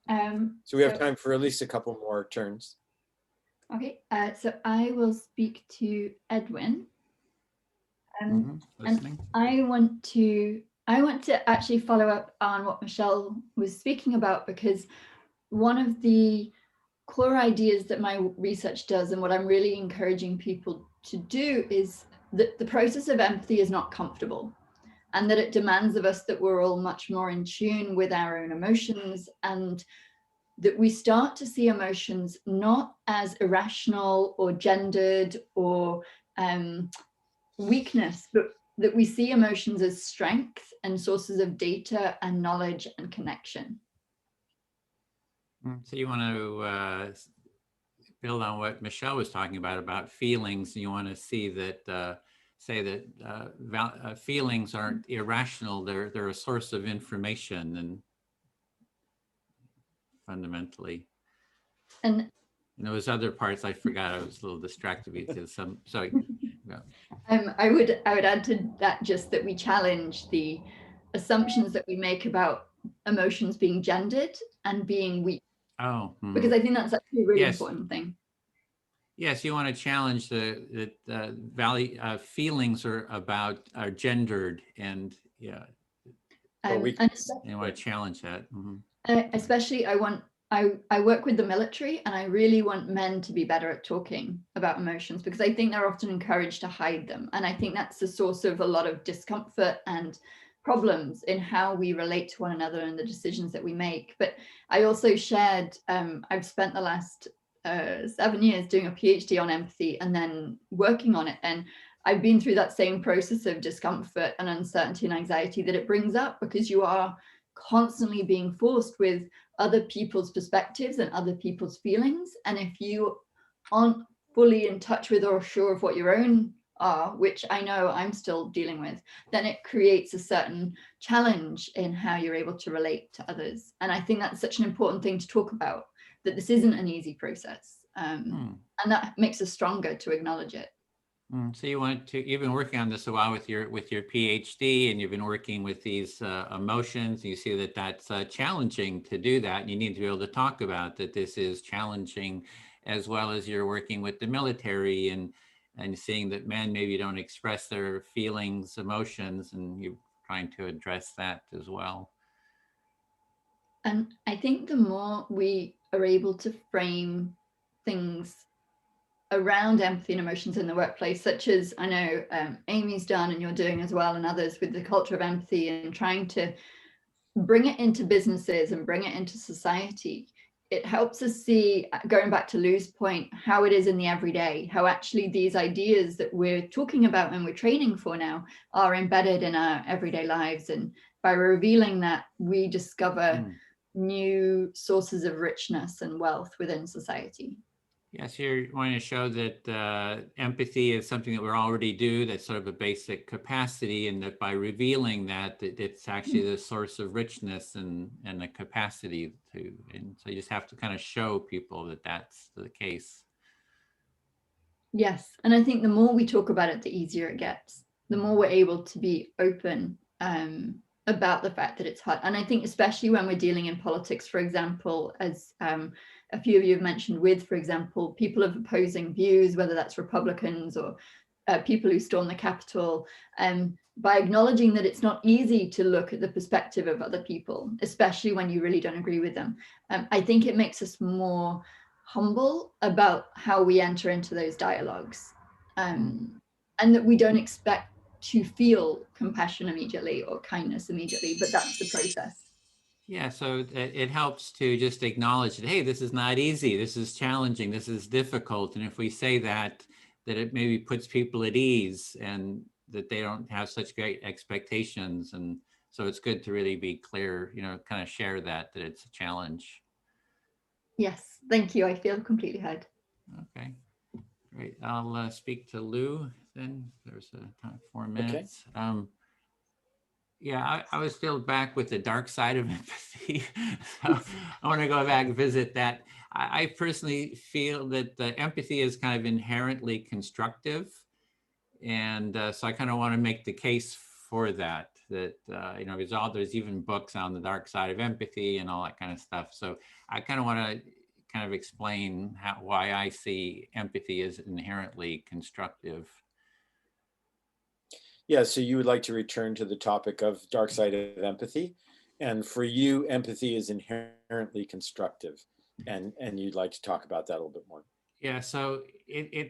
So we have time for at least a couple more turns. Okay, so I will speak to Edwin. And I want to actually follow up on what Michelle was speaking about, because one of the core ideas that my research does, and what I'm really encouraging people to do, is that the process of empathy is not comfortable, and that it demands of us that we're all much more in tune with our own emotions, and that we start to see emotions not as irrational or gendered or weakness, but that we see emotions as strength and sources of data and knowledge and connection. So you want to build on what Michelle was talking about feelings. You want to see that, say that feelings aren't irrational. They're a source of information, and fundamentally. And those other parts I forgot. I was a little distracted because some. Sorry. Yeah. I would add to that just that we challenge the assumptions that we make about emotions being gendered and being weak. Oh. Because I think that's actually a really important thing. Yes, you want to challenge the value. Feelings are gendered, and yeah. And you want to challenge that. Especially, I work with the military, and I really want men to be better at talking about emotions, because I think they're often encouraged to hide them. And I think that's the source of a lot of discomfort and problems in how we relate to one another and the decisions that we make. But I also shared, I've spent the last 7 years doing a PhD on empathy and then working on it. And I've been through that same process of discomfort and uncertainty and anxiety that it brings up, because you are constantly being forced with other people's perspectives and other people's feelings. And if you aren't fully in touch with or sure of what your own are, which I know I'm still dealing with, then it creates a certain challenge in how you're able to relate to others. And I think that's such an important thing to talk about, that this isn't an easy process. And that makes us stronger to acknowledge it. So you've been working on this a while with your PhD, and you've been working with these emotions. You see that that's challenging to do that. And you need to be able to talk about that this is challenging, as well as you're working with the military and seeing that men maybe don't express their feelings, emotions, and you're trying to address that as well. And I think the more we are able to frame things around empathy and emotions in the workplace, such as I know Amy's done and you're doing as well, and others with the culture of empathy, and trying to bring it into businesses and bring it into society, it helps us see, going back to Lou's point, how it is in the everyday, how actually these ideas that we're talking about and we're training for now are embedded in our everyday lives. And by revealing that, we discover new sources of richness and wealth within society. Yes, you're wanting to show that empathy is something that we already do, that's sort of a basic capacity, and that by revealing that, it's actually the source of richness and the capacity to, and so you just have to kind of show people that that's the case. Yes, and I think the more we talk about it, the easier it gets, the more we're able to be open about the fact that it's hard. And I think especially when we're dealing in politics, for example, as a few of you have mentioned with, for example, people of opposing views, whether that's Republicans or people who storm the Capitol, by acknowledging that it's not easy to look at the perspective of other people, especially when you really don't agree with them. I think it makes us more humble about how we enter into those dialogues, and that we don't expect to feel compassion immediately or kindness immediately, but that's the process. Yeah, so it helps to just acknowledge that, hey, this is not easy, this is challenging, this is difficult. And if we say that it maybe puts people at ease and that they don't have such great expectations. And so it's good to really be clear, you know, kind of share that it's a challenge. Yes, thank you. I feel completely heard. Okay, great. I'll speak to Lou then. There's a time, 4 minutes. Okay. Yeah, I was still back with the dark side of empathy. So I want to go back and visit that. I personally feel that the empathy is kind of inherently constructive. And so I kind of want to make the case for that, you know, there's even books on the dark side of empathy and all that kind of stuff. So I kind of want to kind of explain why I see empathy as inherently constructive. Yeah, so you would like to return to the topic of dark side of empathy. And for you, empathy is inherently constructive. And you'd like to talk about that a little bit more. Yeah, so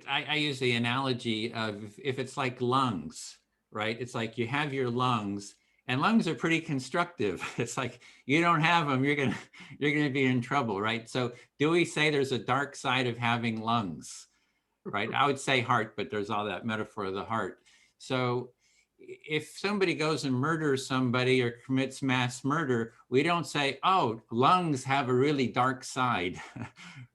I use the analogy of if it's like lungs, right? It's like you have your lungs, and lungs are pretty constructive. It's like you don't have them, you're gonna be in trouble, right? So do we say there's a dark side of having lungs, right? I would say heart, but there's all that metaphor of the heart. So if somebody goes and murders somebody or commits mass murder, we don't say, oh, lungs have a really dark side,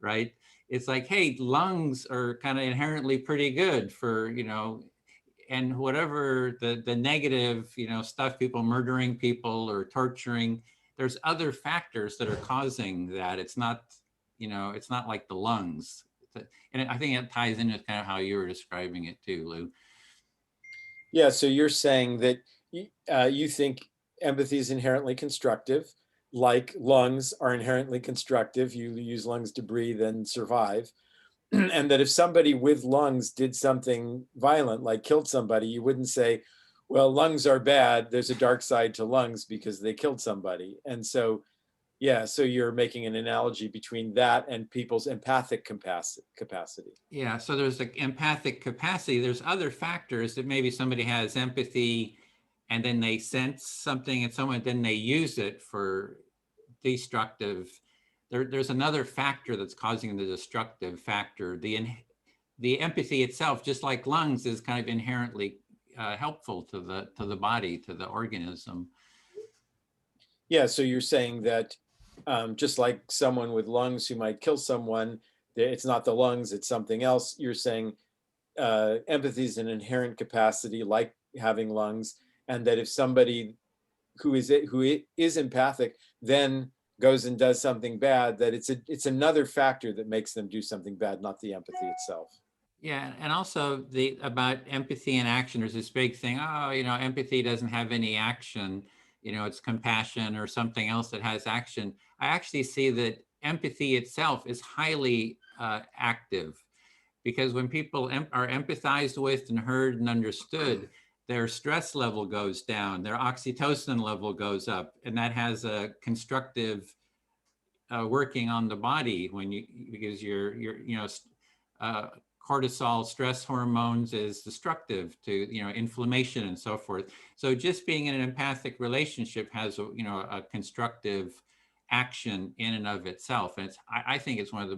right? It's like, hey, lungs are kind of inherently pretty good for, you know, and whatever the negative, you know, stuff, people murdering people or torturing, there's other factors that are causing that. It's not, you know, it's not like the lungs. And I think it ties into kind of how you were describing it too, Lou. Yeah, so you're saying that you think empathy is inherently constructive, like lungs are inherently constructive. You use lungs to breathe and survive. And that if somebody with lungs did something violent, like killed somebody, you wouldn't say, well, lungs are bad, there's a dark side to lungs because they killed somebody. And so, yeah, so you're making an analogy between that and people's empathic capacity. Yeah, so there's the empathic capacity. There's other factors that maybe somebody has empathy and then they sense something in someone, then they use it for destructive. There's another factor that's causing the destructive factor. The empathy itself, just like lungs, is kind of inherently helpful to the body, to the organism. Yeah, so you're saying that just like someone with lungs who might kill someone, it's not the lungs, it's something else. You're saying empathy is an inherent capacity like having lungs, and that if somebody who is empathic then goes and does something bad, that it's another factor that makes them do something bad, not the empathy itself. Yeah, and also about empathy and action, there's this big thing, oh, you know, empathy doesn't have any action, you know, it's compassion or something else that has action. I actually see that empathy itself is highly active, because when people are empathized with and heard and understood, their stress level goes down, their oxytocin level goes up, and that has a constructive working on the body because your you know, cortisol, stress hormones is destructive to, you know, inflammation and so forth. So just being in an empathic relationship has a, you know, a constructive action in and of itself. And I think it's one of the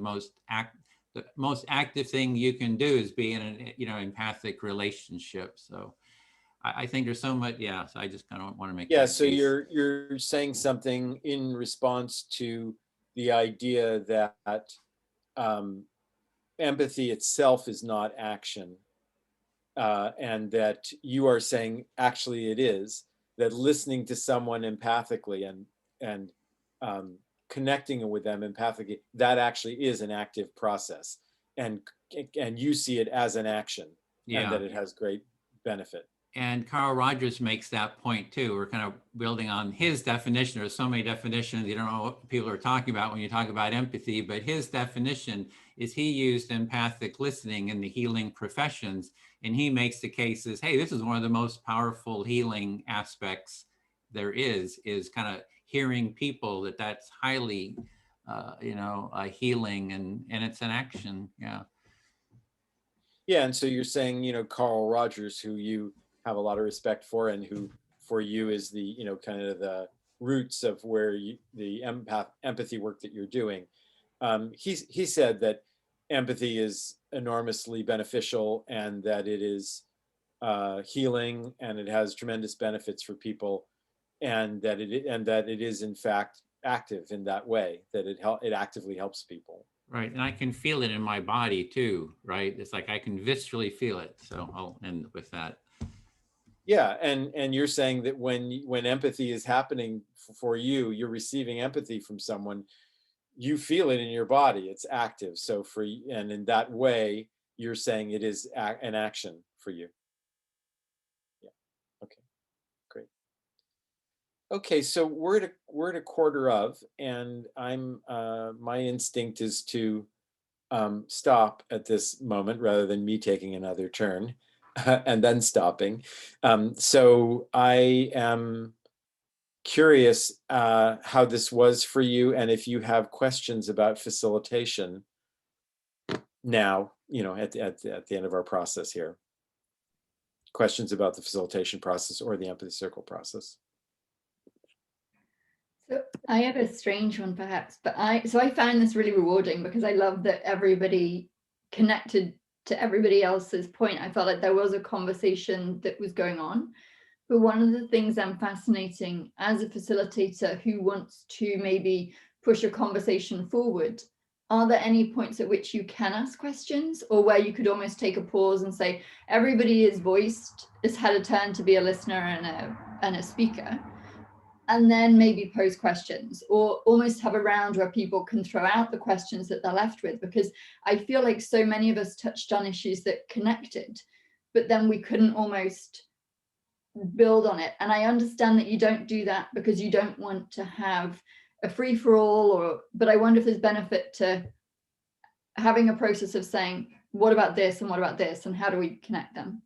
most active thing you can do is be in an empathic relationship. So I think there's so much. Yeah. So I just kind of want to make. Yeah. that So case. you're saying something in response to the idea that empathy itself is not action, and that you are saying actually it is, that listening to someone empathically and connecting with them empathically, that actually is an active process, and you see it as an action, and that it has great benefit. And Carl Rogers makes that point too. We're kind of building on his definition. There's so many definitions, you don't know what people are talking about when you talk about empathy, but his definition is he used empathic listening in the healing professions. And he makes the cases, hey, this is one of the most powerful healing aspects there is kind of hearing people, that's highly, healing, and it's an action. Yeah. Yeah. And so you're saying, Carl Rogers, who you have a lot of respect for, and who for you is the, kind of the roots of where the empathy work that you're doing. He said that empathy is enormously beneficial, and that it is healing, and it has tremendous benefits for people, and that it is in fact active in that way, that it actively helps people. Right, and I can feel it in my body too, right? It's like I can viscerally feel it. So I'll end with that. Yeah, and you're saying that when empathy is happening for you, you're receiving empathy from someone, you feel it in your body, it's active. So and in that way, you're saying it is an action for you. Yeah, okay, great. Okay, so we're at a quarter of, and my instinct is to stop at this moment rather than me taking another turn. And then stopping. So I am curious how this was for you, and if you have questions about facilitation now, at the end of our process here. Questions about the facilitation process or the empathy circle process. So I have a strange one perhaps, but I found this really rewarding because I love that everybody connected to everybody else's point. I felt like there was a conversation that was going on. But one of the things I'm fascinating as a facilitator who wants to maybe push a conversation forward, are there any points at which you can ask questions, or where you could almost take a pause and say, everybody is voiced, has had a turn to be a listener and a speaker, and then maybe pose questions, or almost have a round where people can throw out the questions that they're left with? Because I feel like so many of us touched on issues that connected, but then we couldn't almost build on it. And I understand that you don't do that because you don't want to have a free-for-all, but I wonder if there's benefit to having a process of saying, what about this and what about this, and how do we connect them?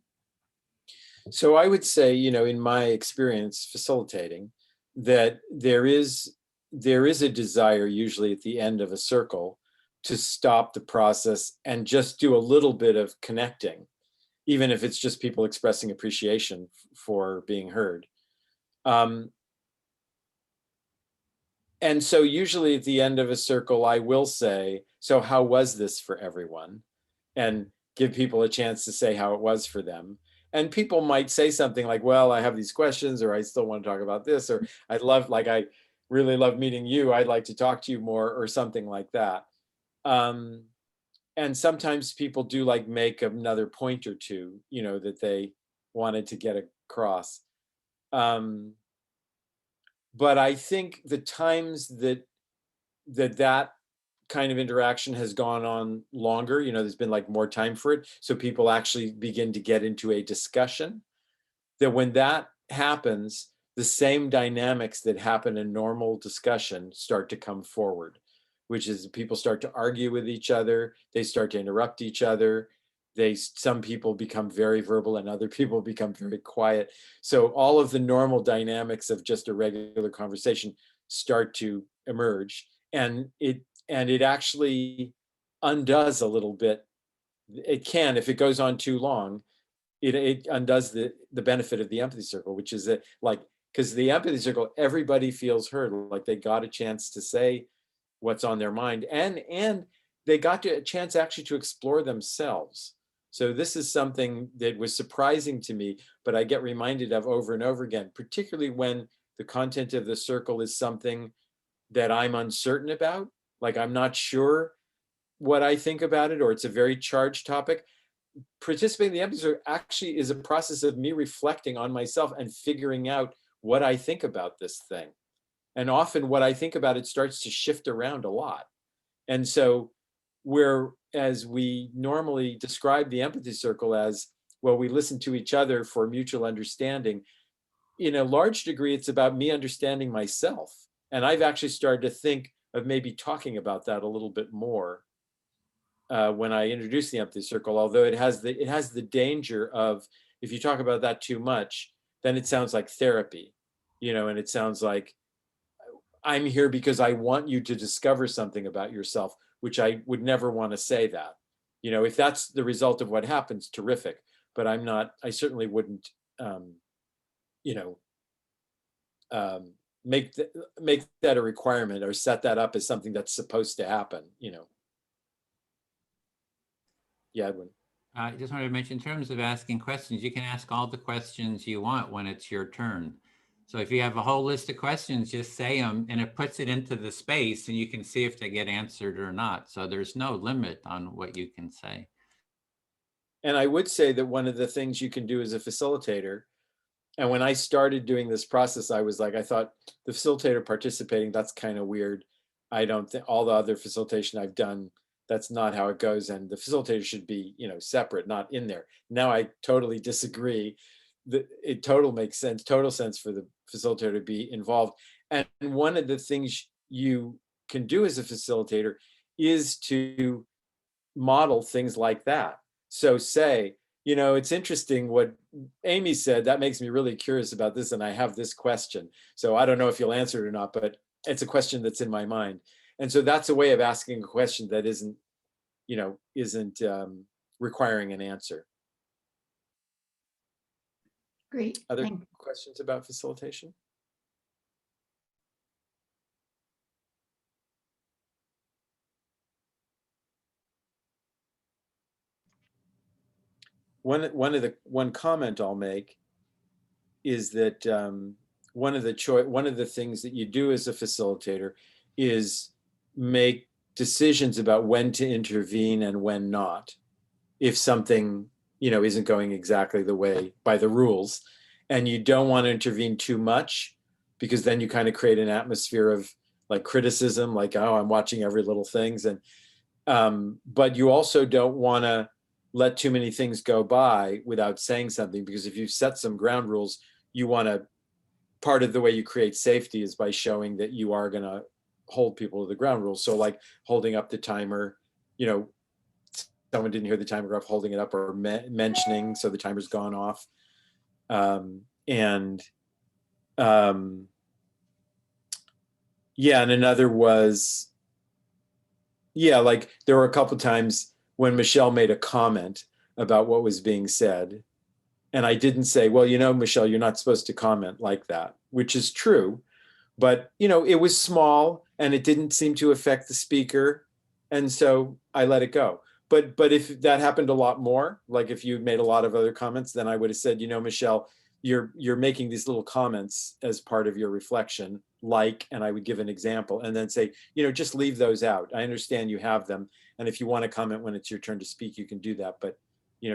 So I would say, in my experience facilitating, that there is a desire usually at the end of a circle to stop the process and just do a little bit of connecting, even if it's just people expressing appreciation for being heard. And so usually at the end of a circle, I will say, so how was this for everyone? And give people a chance to say how it was for them. And people might say something like, well, I have these questions, or I still want to talk about this, or I really love meeting you, I'd like to talk to you more, or something like that. And sometimes people do make another point or two, that they wanted to get across. But I think the times that kind of interaction has gone on longer, there's been more time for it, so people actually begin to get into a discussion, that when that happens, the same dynamics that happen in normal discussion start to come forward, which is people start to argue with each other, they start to interrupt each other, some people become very verbal and other people become very quiet. So all of the normal dynamics of just a regular conversation start to emerge, and it actually undoes a little bit. It can, if it goes on too long, it undoes the benefit of the empathy circle, which is that because the empathy circle, everybody feels heard, like they got a chance to say what's on their mind, and they got a chance actually to explore themselves. So this is something that was surprising to me, but I get reminded of over and over again, particularly when the content of the circle is something that I'm uncertain about, like I'm not sure what I think about it, or it's a very charged topic. Participating in the empathy circle actually is a process of me reflecting on myself and figuring out what I think about this thing. And often what I think about it starts to shift around a lot. And so whereas we normally describe the empathy circle as, well, we listen to each other for mutual understanding, in a large degree, it's about me understanding myself. And I've actually started to think of maybe talking about that a little bit more when I introduce the empathy circle, although it has the danger of, if you talk about that too much, then it sounds like therapy, and it sounds like I'm here because I want you to discover something about yourself, which I would never want to say that. If that's the result of what happens, terrific. But I certainly wouldn't, make that a requirement or set that up as something that's supposed to happen, Yeah, Edwin. I just wanted to mention, in terms of asking questions, you can ask all the questions you want when it's your turn. So if you have a whole list of questions, just say them, and it puts it into the space, and you can see if they get answered or not. So there's no limit on what you can say. And I would say that one of the things you can do as a facilitator, and when I started doing this process, I thought the facilitator participating, that's kind of weird. I don't think all the other facilitation I've done, that's not how it goes. And the facilitator should be, separate, not in there. Now I totally disagree. It makes sense, total sense for the facilitator to be involved. And one of the things you can do as a facilitator is to model things like that. So say, it's interesting what Amy said, that makes me really curious about this, and I have this question. So I don't know if you'll answer it or not, but it's a question that's in my mind. And so that's a way of asking a question that isn't requiring an answer. Great. Other questions about facilitation? One comment I'll make is that one of the things that you do as a facilitator is make decisions about when to intervene and when not, if something isn't going exactly the way by the rules. And you don't want to intervene too much, because then you kind of create an atmosphere of like criticism, like, oh, I'm watching every little things. And but you also don't want to let too many things go by without saying something, because if you set some ground rules, part of the way you create safety is by showing that you are going to hold people to the ground rules. So like holding up the timer, someone didn't hear the timer off, holding it up, or mentioning so the timer's gone off. And another was, like there were a couple times when Michelle made a comment about what was being said, and I didn't say, well, Michelle, you're not supposed to comment like that, which is true, but it was small and it didn't seem to affect the speaker, and so I let it go. But if that happened a lot more, like if you made a lot of other comments, then I would have said, Michelle, you're making these little comments as part of your reflection, and I would give an example, and then say, just leave those out. I understand you have them, and if you want to comment when it's your turn to speak, you can do that, but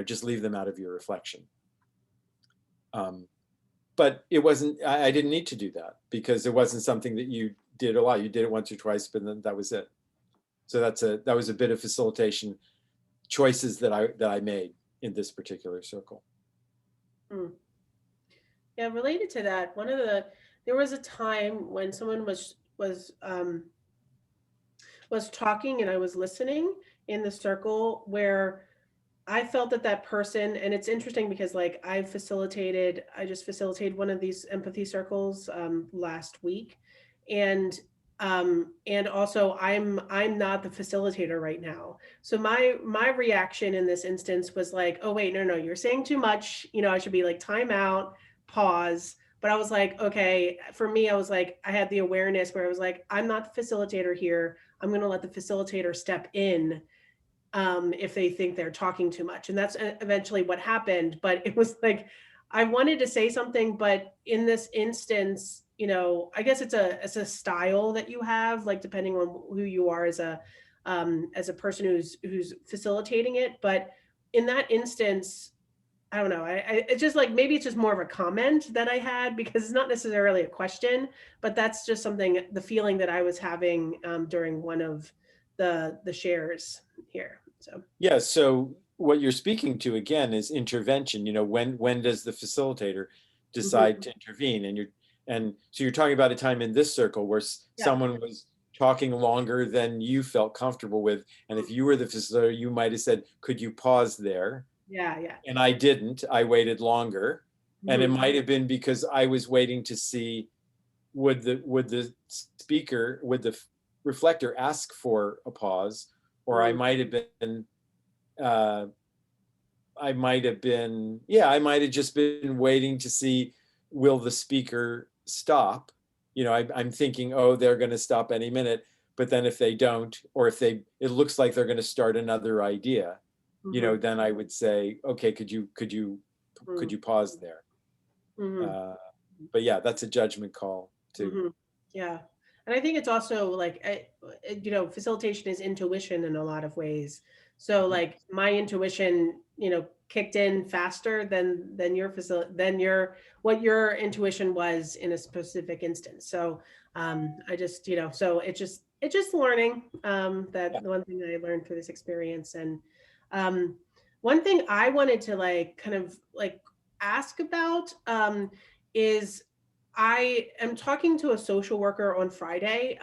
just leave them out of your reflection. But it wasn't, I didn't need to do that, because it wasn't something that you did a lot. You did it once or twice, but then that was it. So that was a bit of facilitation choices that I made in this particular circle. Yeah, related to that, there was a time when someone was talking and I was listening in the circle, where I felt that person, and it's interesting because like I just facilitated one of these empathy circles last week, and also I'm not the facilitator right now. So my reaction in this instance was like, oh wait, no, you're saying too much. I should be like, time out, pause, But I was like, okay, for me, I was like, I had the awareness where I was like, I'm not the facilitator here. I'm going to let the facilitator step in if they think they're talking too much. And that's eventually what happened. But it was like, I wanted to say something, but in this instance, you know, I guess it's a style that you have, like depending on who you are as a person who's facilitating it. But in that instance, I don't know. It's just like, maybe it's just more of a comment that I had, because it's not necessarily a question, but that's just something, the feeling that I was having during one of the shares here. So yeah, so what you're speaking to again is intervention. You know, when does the facilitator decide to intervene? And so you're talking about a time in this circle where someone was talking longer than you felt comfortable with, and if you were the facilitator, you might have said, could you pause there? Yeah. And I didn't. I waited longer. And it might have been because I was waiting to see, would the reflector ask for a pause, or I might have just been waiting to see, will the speaker stop? You know, I'm thinking, oh, they're going to stop any minute. But then if they don't, or if it looks like they're going to start another idea, you know, then I would say, okay, could you pause there? But yeah, that's a judgment call too. Yeah. And I think it's also like, you know, facilitation is intuition in a lot of ways. So like my intuition, you know, kicked in faster than what your intuition was in a specific instance. So I just, you know, so it's just learning that the one thing that I learned through this experience. And one thing I wanted to like kind of like ask about is, I am talking to a social worker on Friday.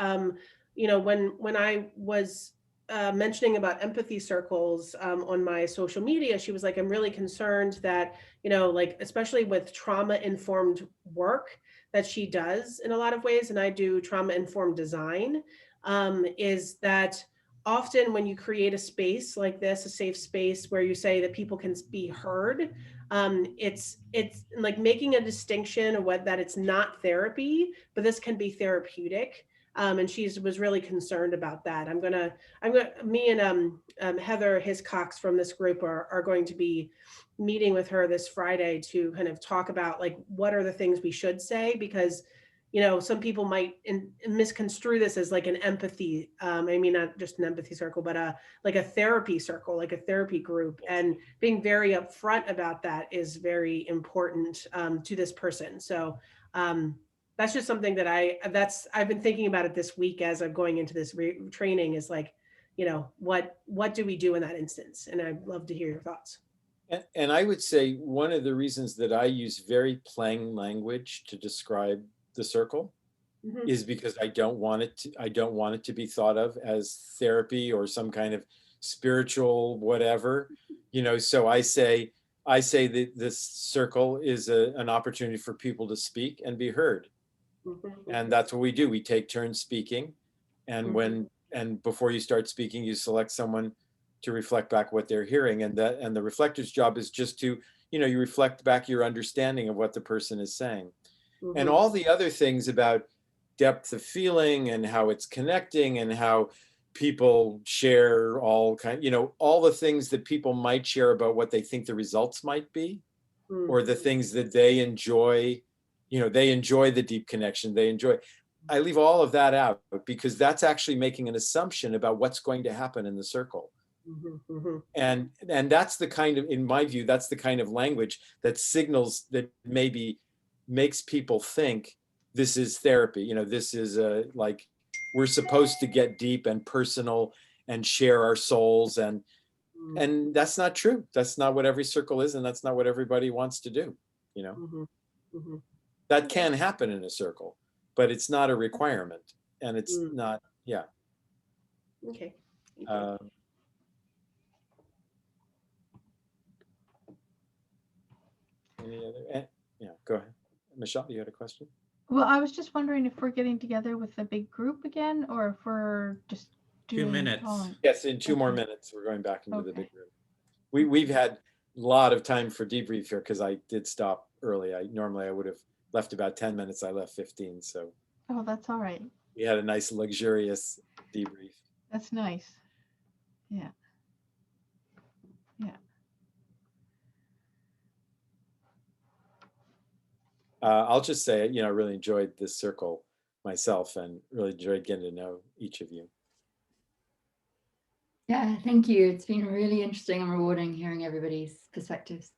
You know, when I was mentioning about empathy circles on my social media, she was like, I'm really concerned that, you know, like, especially with trauma-informed work that she does in a lot of ways, and I do trauma-informed design, is that often when you create a space like this, a safe space where you say that people can be heard, it's like making a distinction of that it's not therapy, but this can be therapeutic. And she was really concerned about that. Me and Heather Hiscox from this group are going to be meeting with her this Friday to kind of talk about like, what are the things we should say, because, you know, some people might misconstrue this as like an empathy. I mean, not just an empathy circle, but like a therapy circle, like a therapy group. And being very upfront about that is very important to this person. So that's just something that I've been thinking about it this week as I'm going into this training, is like, you know, what do we do in that instance? And I'd love to hear your thoughts. And I would say one of the reasons that I use very plain language to describe the circle is because I don't want it to be thought of as therapy or some kind of spiritual whatever, you know. So I say that this circle is an opportunity for people to speak and be heard. And that's what we do. We take turns speaking, and and before you start speaking, you select someone to reflect back what they're hearing, and the reflector's job is just to, you know, you reflect back your understanding of what the person is saying. And all the other things about depth of feeling and how it's connecting and how people share all the things that people might share about what they think the results might be, or the things that they enjoy. You know, they enjoy the deep connection. I leave all of that out because that's actually making an assumption about what's going to happen in the circle. And that's the kind of, in my view, that's the kind of language that signals, that maybe makes people think this is therapy. You know, this is like, we're supposed to get deep and personal and share our souls, and that's not true. That's not what every circle is, and that's not what everybody wants to do. You know, that can happen in a circle, but it's not a requirement, and it's not. Yeah. Okay. Any other? Yeah, go ahead. Michelle, you had a question? Well, I was just wondering if we're getting together with the big group again, or if we're just doing 2 minutes. Yes, in 2 more minutes, we're going back into the big group. We've had lot of time for debrief here because I did stop early. Normally I would have left about 10 minutes. I left 15. So Oh, that's all right. we had a nice luxurious debrief. That's nice. Yeah. Yeah. I'll just say, I really enjoyed this circle myself and really enjoyed getting to know each of you. Yeah, thank you. It's been really interesting and rewarding hearing everybody's perspectives.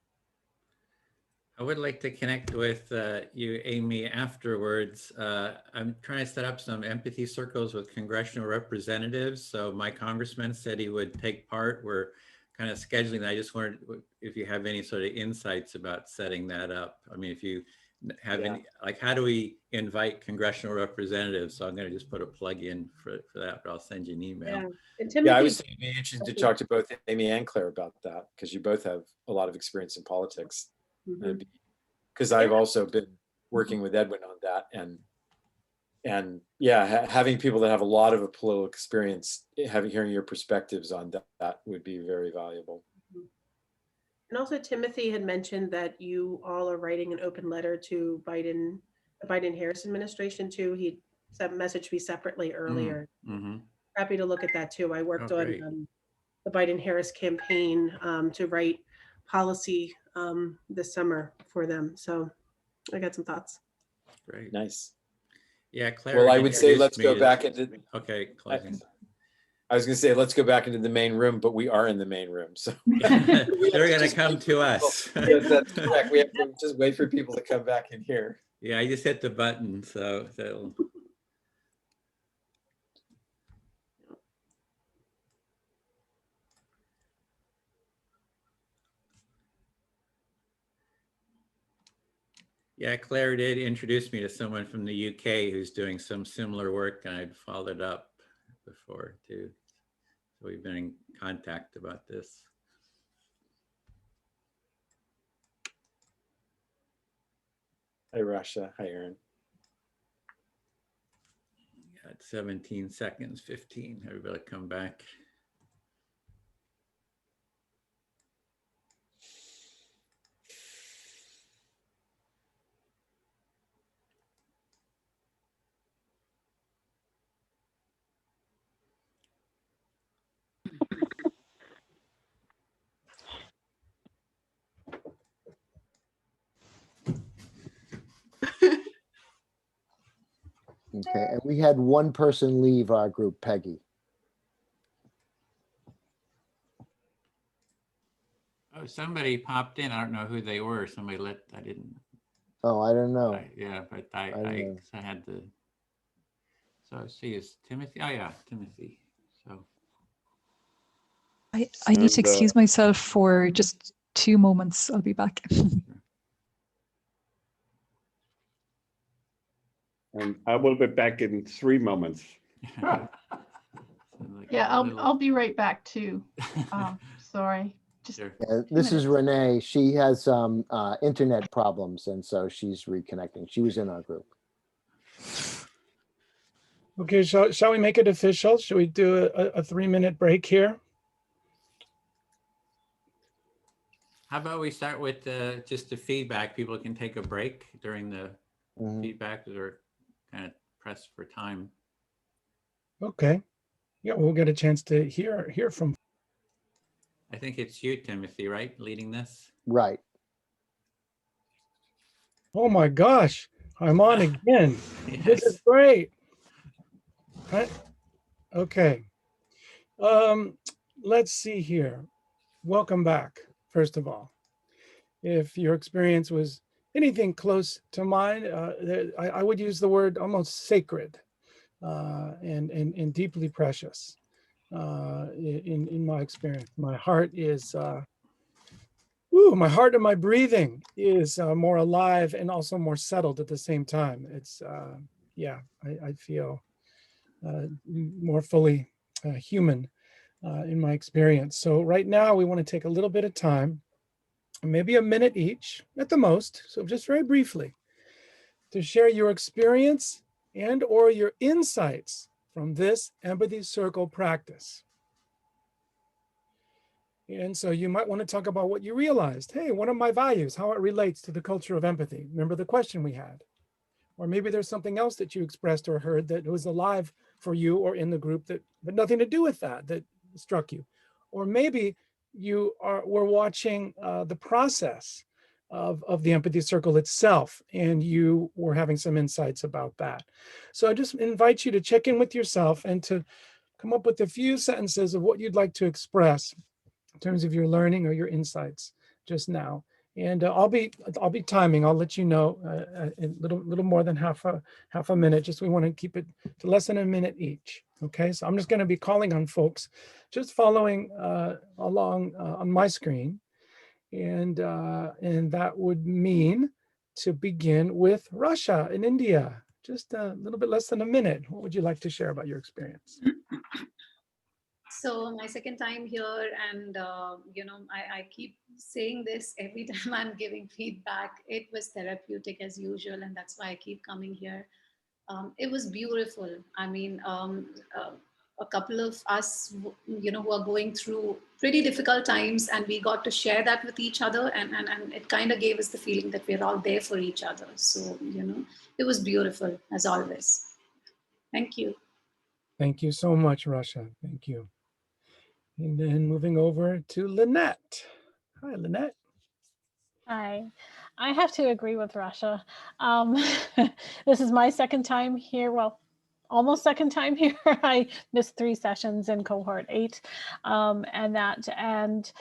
I would like to connect with you, Amy, afterwards. I'm trying to set up some empathy circles with congressional representatives. So my congressman said he would take part. We're kind of scheduling that. I just wondered if you have any sort of insights about setting that up. I mean, if you have any, like, how do we invite congressional representatives? So I'm going to just put a plug in for that, but I'll send you an email. Yeah, and Timothy, I was thinking it'd be interesting to talk to both Amy and Claire about that because you both have a lot of experience in politics. Because I've also been working with Edwin on that, and yeah, having people that have a lot of a political experience, hearing your perspectives on that would be very valuable. and also Timothy had mentioned that you all are writing an open letter to the Biden-Harris administration too. He messaged me separately earlier. Happy to look at that too. I worked on the Biden-Harris campaign to write policy this summer for them. So I got some thoughts. Great. Nice. Yeah, Claire. Well, I would say let's go back into. Okay, closing. I was going to say let's go back into the main room, but we are in the main room, so they're going to come to us. Yes, that's correct. We have to just wait for people to come back in here. Yeah, I just hit the button, so that'll. Yeah, Claire did introduce me to someone from the UK who's doing some similar work, and I'd followed up before too. So we've been in contact about this. Hi, Rasha. Hi, Aaron. Got 17 seconds, 15. Everybody come back. Okay, and we had one person leave our group, Peggy. Oh, somebody popped in. I don't know who they were. Somebody I didn't. Oh, I don't know. Yeah, but I had to. So see, is Timothy? Oh yeah, Timothy. So. I need to excuse myself for just 2 moments. I'll be back. And I will be back in 3 moments. Yeah, I'll be right back too. Sorry. Just this is Renee. She has some internet problems, and so she's reconnecting. She was in our group. Okay, shall we make it official? Should we do a 3-minute break here? How about we start with just the feedback? People can take a break during the feedback because we're kind of pressed for time. Okay. Yeah, we'll get a chance to hear from. I think it's you, Timothy, right? Leading this? Right. Oh my gosh, I'm on again. Yes. This is great. Right. Okay. Let's see here. Welcome back, first of all. If your experience was anything close to mine, I would use the word almost sacred and deeply precious in my experience. My heart is, my heart and my breathing is more alive and also more settled at the same time. It's, yeah, I feel more fully human in my experience. So right now we want to take a little bit of time, maybe a minute each at the most, so just very briefly, to share your experience and or your insights from this empathy circle practice. And so you might want to talk about what you realized. Hey, one of my values, how it relates to the culture of empathy. Remember the question we had? Or maybe there's something else that you expressed or heard that was alive for you or in the group that had nothing to do with that struck you. Or maybe you were watching the process of the empathy circle itself, and you were having some insights about that. So I just invite you to check in with yourself and to come up with a few sentences of what you'd like to express in terms of your learning or your insights just now. And I'll be timing. I'll let you know a little more than half a minute. Just we want to keep it to less than a minute each. Okay, so I'm just going to be calling on folks, just following along on my screen, and that would mean to begin with Russia in India. Just a little bit less than a minute. What would you like to share about your experience? So my second time here, and I keep saying this every time I'm giving feedback. It was therapeutic as usual, and that's why I keep coming here. It was beautiful. I mean, a couple of us, who are going through pretty difficult times, and we got to share that with each other, and it kind of gave us the feeling that we're all there for each other. So, it was beautiful as always. Thank you. Thank you so much, Russia. Thank you. And then moving over to Lynette. Hi, Lynette. Hi. I have to agree with Russia. This is my second time here. Well, almost second time here. I missed 3 sessions in cohort 8, and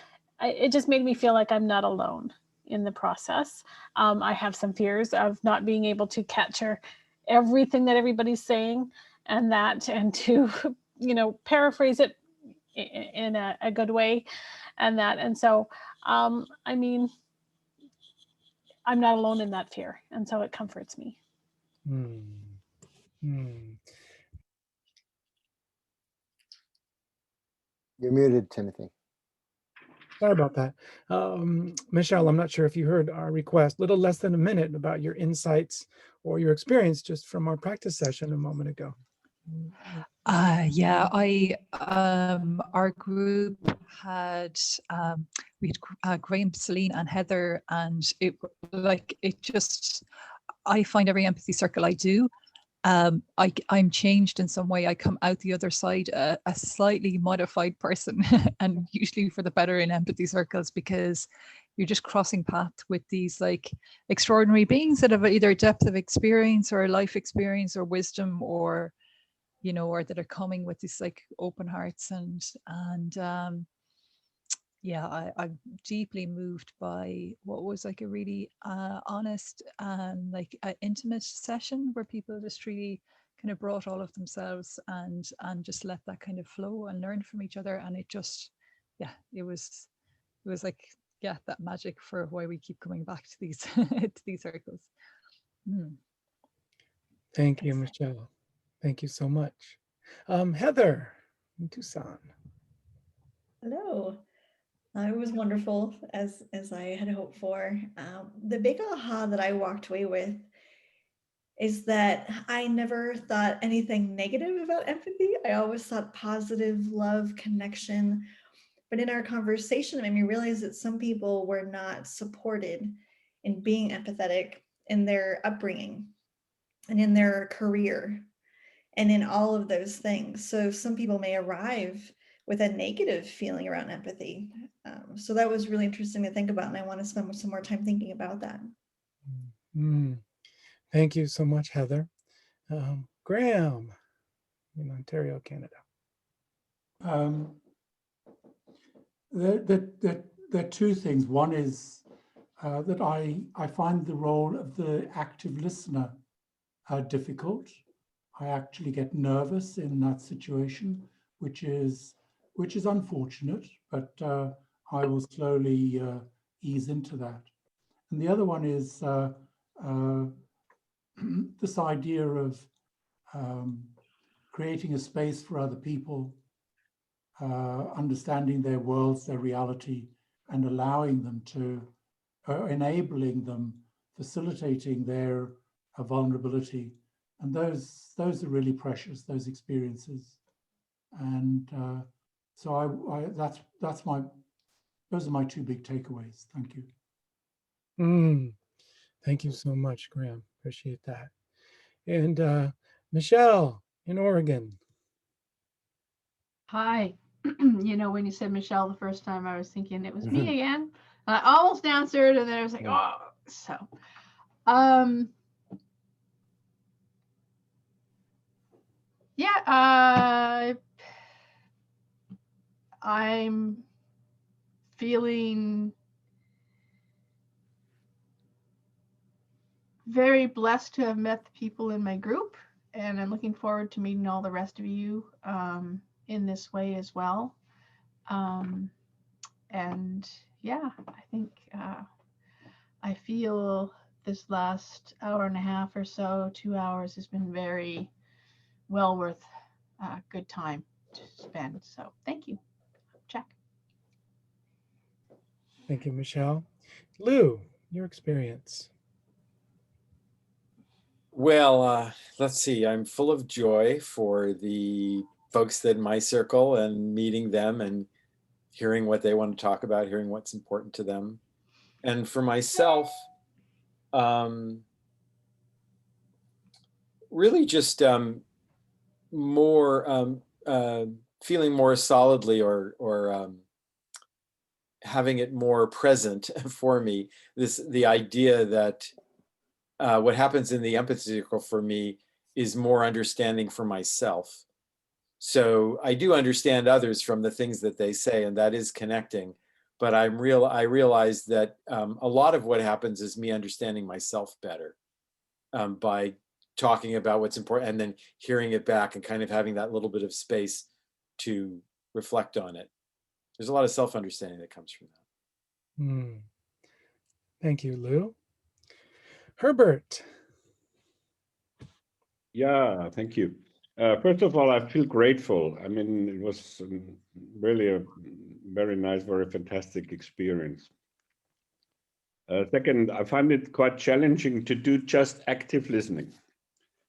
it just made me feel like I'm not alone in the process. I have some fears of not being able to capture everything that everybody's saying, and to paraphrase it in a good way, and so I mean, I'm not alone in that fear, and so it comforts me. You're muted, Timothy. Sorry about that. Michelle, I'm not sure if you heard our request, a little less than a minute about your insights or your experience just from our practice session a moment ago. Yeah, our group had we had Graham, Celine, and Heather, and I find every empathy circle I do, I'm changed in some way. I come out the other side a slightly modified person, and usually for the better in empathy circles, because you're just crossing paths with these like extraordinary beings that have either depth of experience or life experience or wisdom, or or that are coming with these like open hearts, and yeah, I'm deeply moved by what was like a really honest and like intimate session where people just really kind of brought all of themselves and just let that kind of flow and learn from each other. And it just, yeah, it was like, yeah, that magic for why we keep coming back to these to these circles. Thank you, Michelle. Thank you so much. Heather in Tucson. Hello. It was wonderful, as I had hoped for. The big aha that I walked away with is that I never thought anything negative about empathy. I always thought positive, love, connection. But in our conversation, it made me realize that some people were not supported in being empathetic in their upbringing and in their career and in all of those things. So some people may arrive with a negative feeling around empathy. So that was really interesting to think about, and I want to spend some more time thinking about that. Thank you so much, Heather. Graham in Ontario, Canada. There are two things. One is that I find the role of the active listener difficult. I actually get nervous in that situation, which is unfortunate, but I will slowly ease into that. And the other one is this idea of creating a space for other people, understanding their worlds, their reality, and allowing them to, enabling them, facilitating their vulnerability. And those are really precious, those experiences. And so that's my those are my two big takeaways. Thank you. Thank you so much, Graham. Appreciate that. And Michelle in Oregon. Hi. You know, when you said Michelle the first time, I was thinking it was me again. I almost answered, and then I was like, oh, so. Yeah, I'm feeling very blessed to have met the people in my group, and I'm looking forward to meeting all the rest of you in this way as well. And yeah, I think I feel this last hour and a half or so, 2 hours, has been very well worth good time to spend. So thank you. Check. Thank you, Michelle. Lou, your experience. Well, let's see. I'm full of joy for the folks in my circle and meeting them and hearing what they want to talk about, hearing what's important to them. And for myself, really just more feeling more solidly or having it more present for me. The idea that what happens in the empathy circle for me is more understanding for myself. So I do understand others from the things that they say, and that is connecting. But I realize that a lot of what happens is me understanding myself better by talking about what's important and then hearing it back and kind of having that little bit of space to reflect on it. There's a lot of self-understanding that comes from that. Thank you, Lou. Herbert. Yeah, thank you. First of all, I feel grateful. I mean, it was really a very nice, very fantastic experience. Second, I find it quite challenging to do just active listening.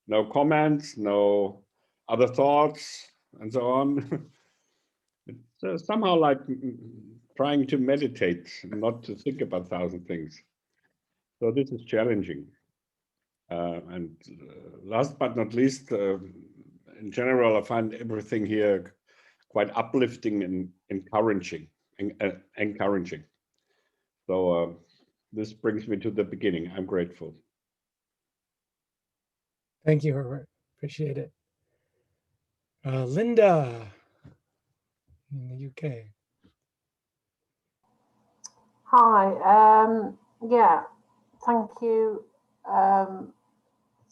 No comments, no other thoughts, and so on. It's somehow like trying to meditate, not to think about 1,000 things. So this is challenging. And last but not least, in general, I find everything here quite uplifting and encouraging. So this brings me to the beginning. I'm grateful. Thank you, Herbert. Appreciate it. Linda in the UK. Hi. Yeah, thank you,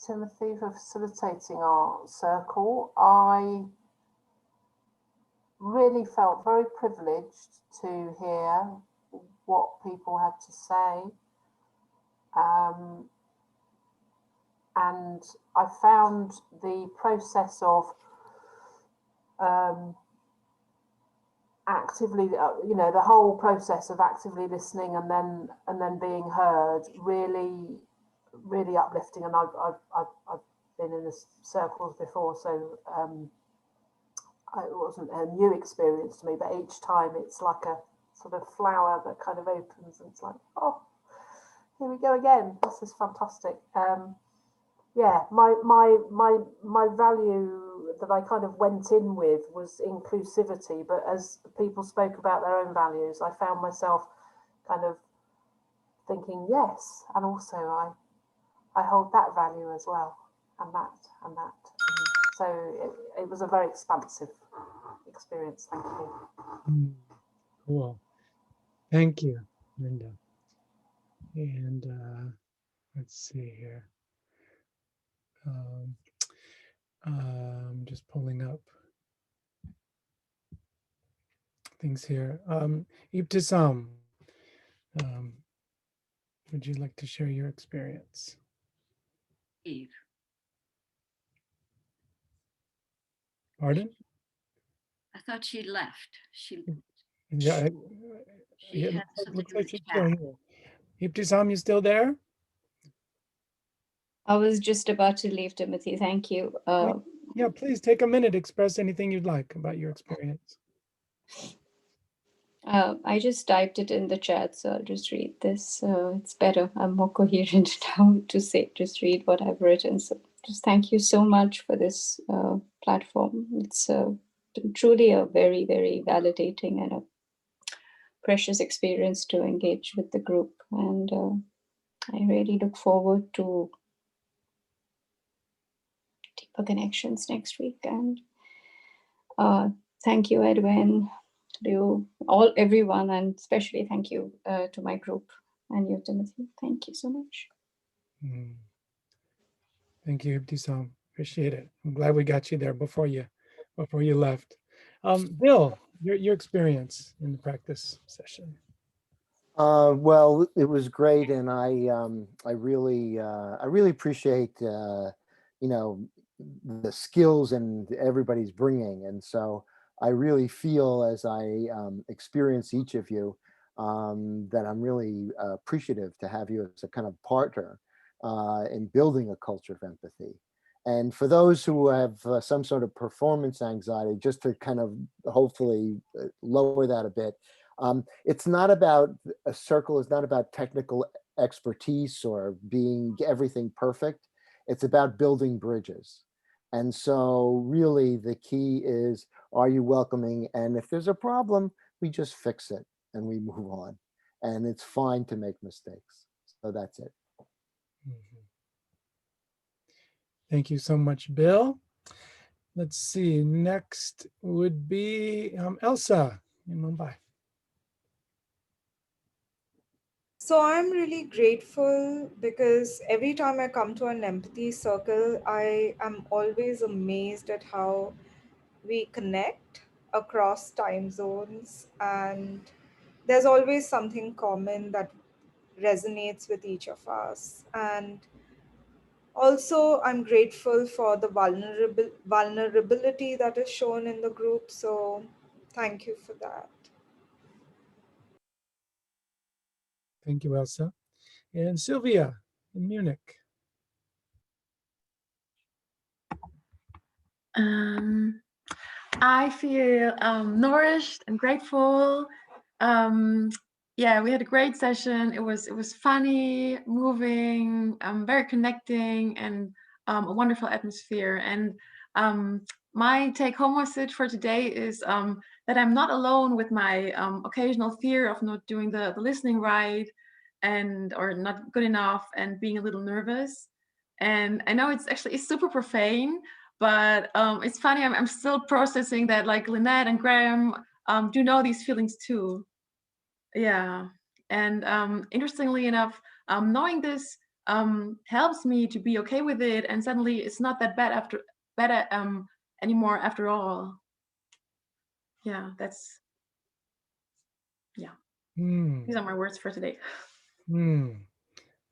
Timothy, for facilitating our circle. I really felt very privileged to hear what people had to say. And I found the process of actively, the whole process of actively listening and then being heard really, really uplifting. And I've been in the circles before, so it wasn't a new experience to me, but each time it's like a sort of flower that kind of opens and it's like, oh, here we go again. This is fantastic. Yeah, my value that I kind of went in with was inclusivity, but as people spoke about their own values, I found myself kind of thinking yes, and also I hold that value as well, and that. And so it was a very expansive experience. Thank you. Cool. Thank you, Linda. And let's see here. I'm just pulling up things here. Ibtisam, would you like to share your experience? Eve. Pardon? I thought she left. Yeah, looks like she's still here. Ibtisam, you still there? I was just about to leave, Timothy. Thank you. Yeah, please take a minute, express anything you'd like about your experience. I just typed it in the chat, so I'll just read this. It's better. I'm more coherent now to say, just read what I've written. So just thank you so much for this platform. It's been truly a very, very validating and a precious experience to engage with the group. And I really look forward to deeper connections next week. And thank you, Edwin, to everyone, and especially thank you to my group and you, Timothy. Thank you so much. Thank you, Ibtisam. Appreciate it. I'm glad we got you there before you left. Bill, your experience in the practice session. Well, it was great, and I really appreciate you know, the skills and everybody's bringing, and so I really feel as I experience each of you that I'm really appreciative to have you as a kind of partner in building a culture of empathy. And for those who have some sort of performance anxiety, just to kind of hopefully lower that a bit, it's not about, a circle is not about technical expertise or being everything perfect. It's about building bridges. And so really the key is, are you welcoming? And if there's a problem, we just fix it and we move on. And it's fine to make mistakes. So that's it. Thank you so much, Bill. Let's see, next would be Elsa in Mumbai. So I'm really grateful because every time I come to an empathy circle, I am always amazed at how we connect across time zones, and there's always something common that resonates with each of us. And also, I'm grateful for the vulnerability that is shown in the group. So thank you for that. Thank you, Elsa. And Sylvia in Munich. I feel nourished and grateful. Yeah, we had a great session. It was funny, moving, very connecting, and a wonderful atmosphere. And my take-home message for today is that I'm not alone with my occasional fear of not doing the listening right, or not good enough, and being a little nervous. And I know it's super profane, but it's funny, I'm still processing that, like Lynette and Graham do know these feelings too. Yeah, and interestingly enough, knowing this helps me to be okay with it, and suddenly it's not that bad anymore after all. Yeah, these are my words for today.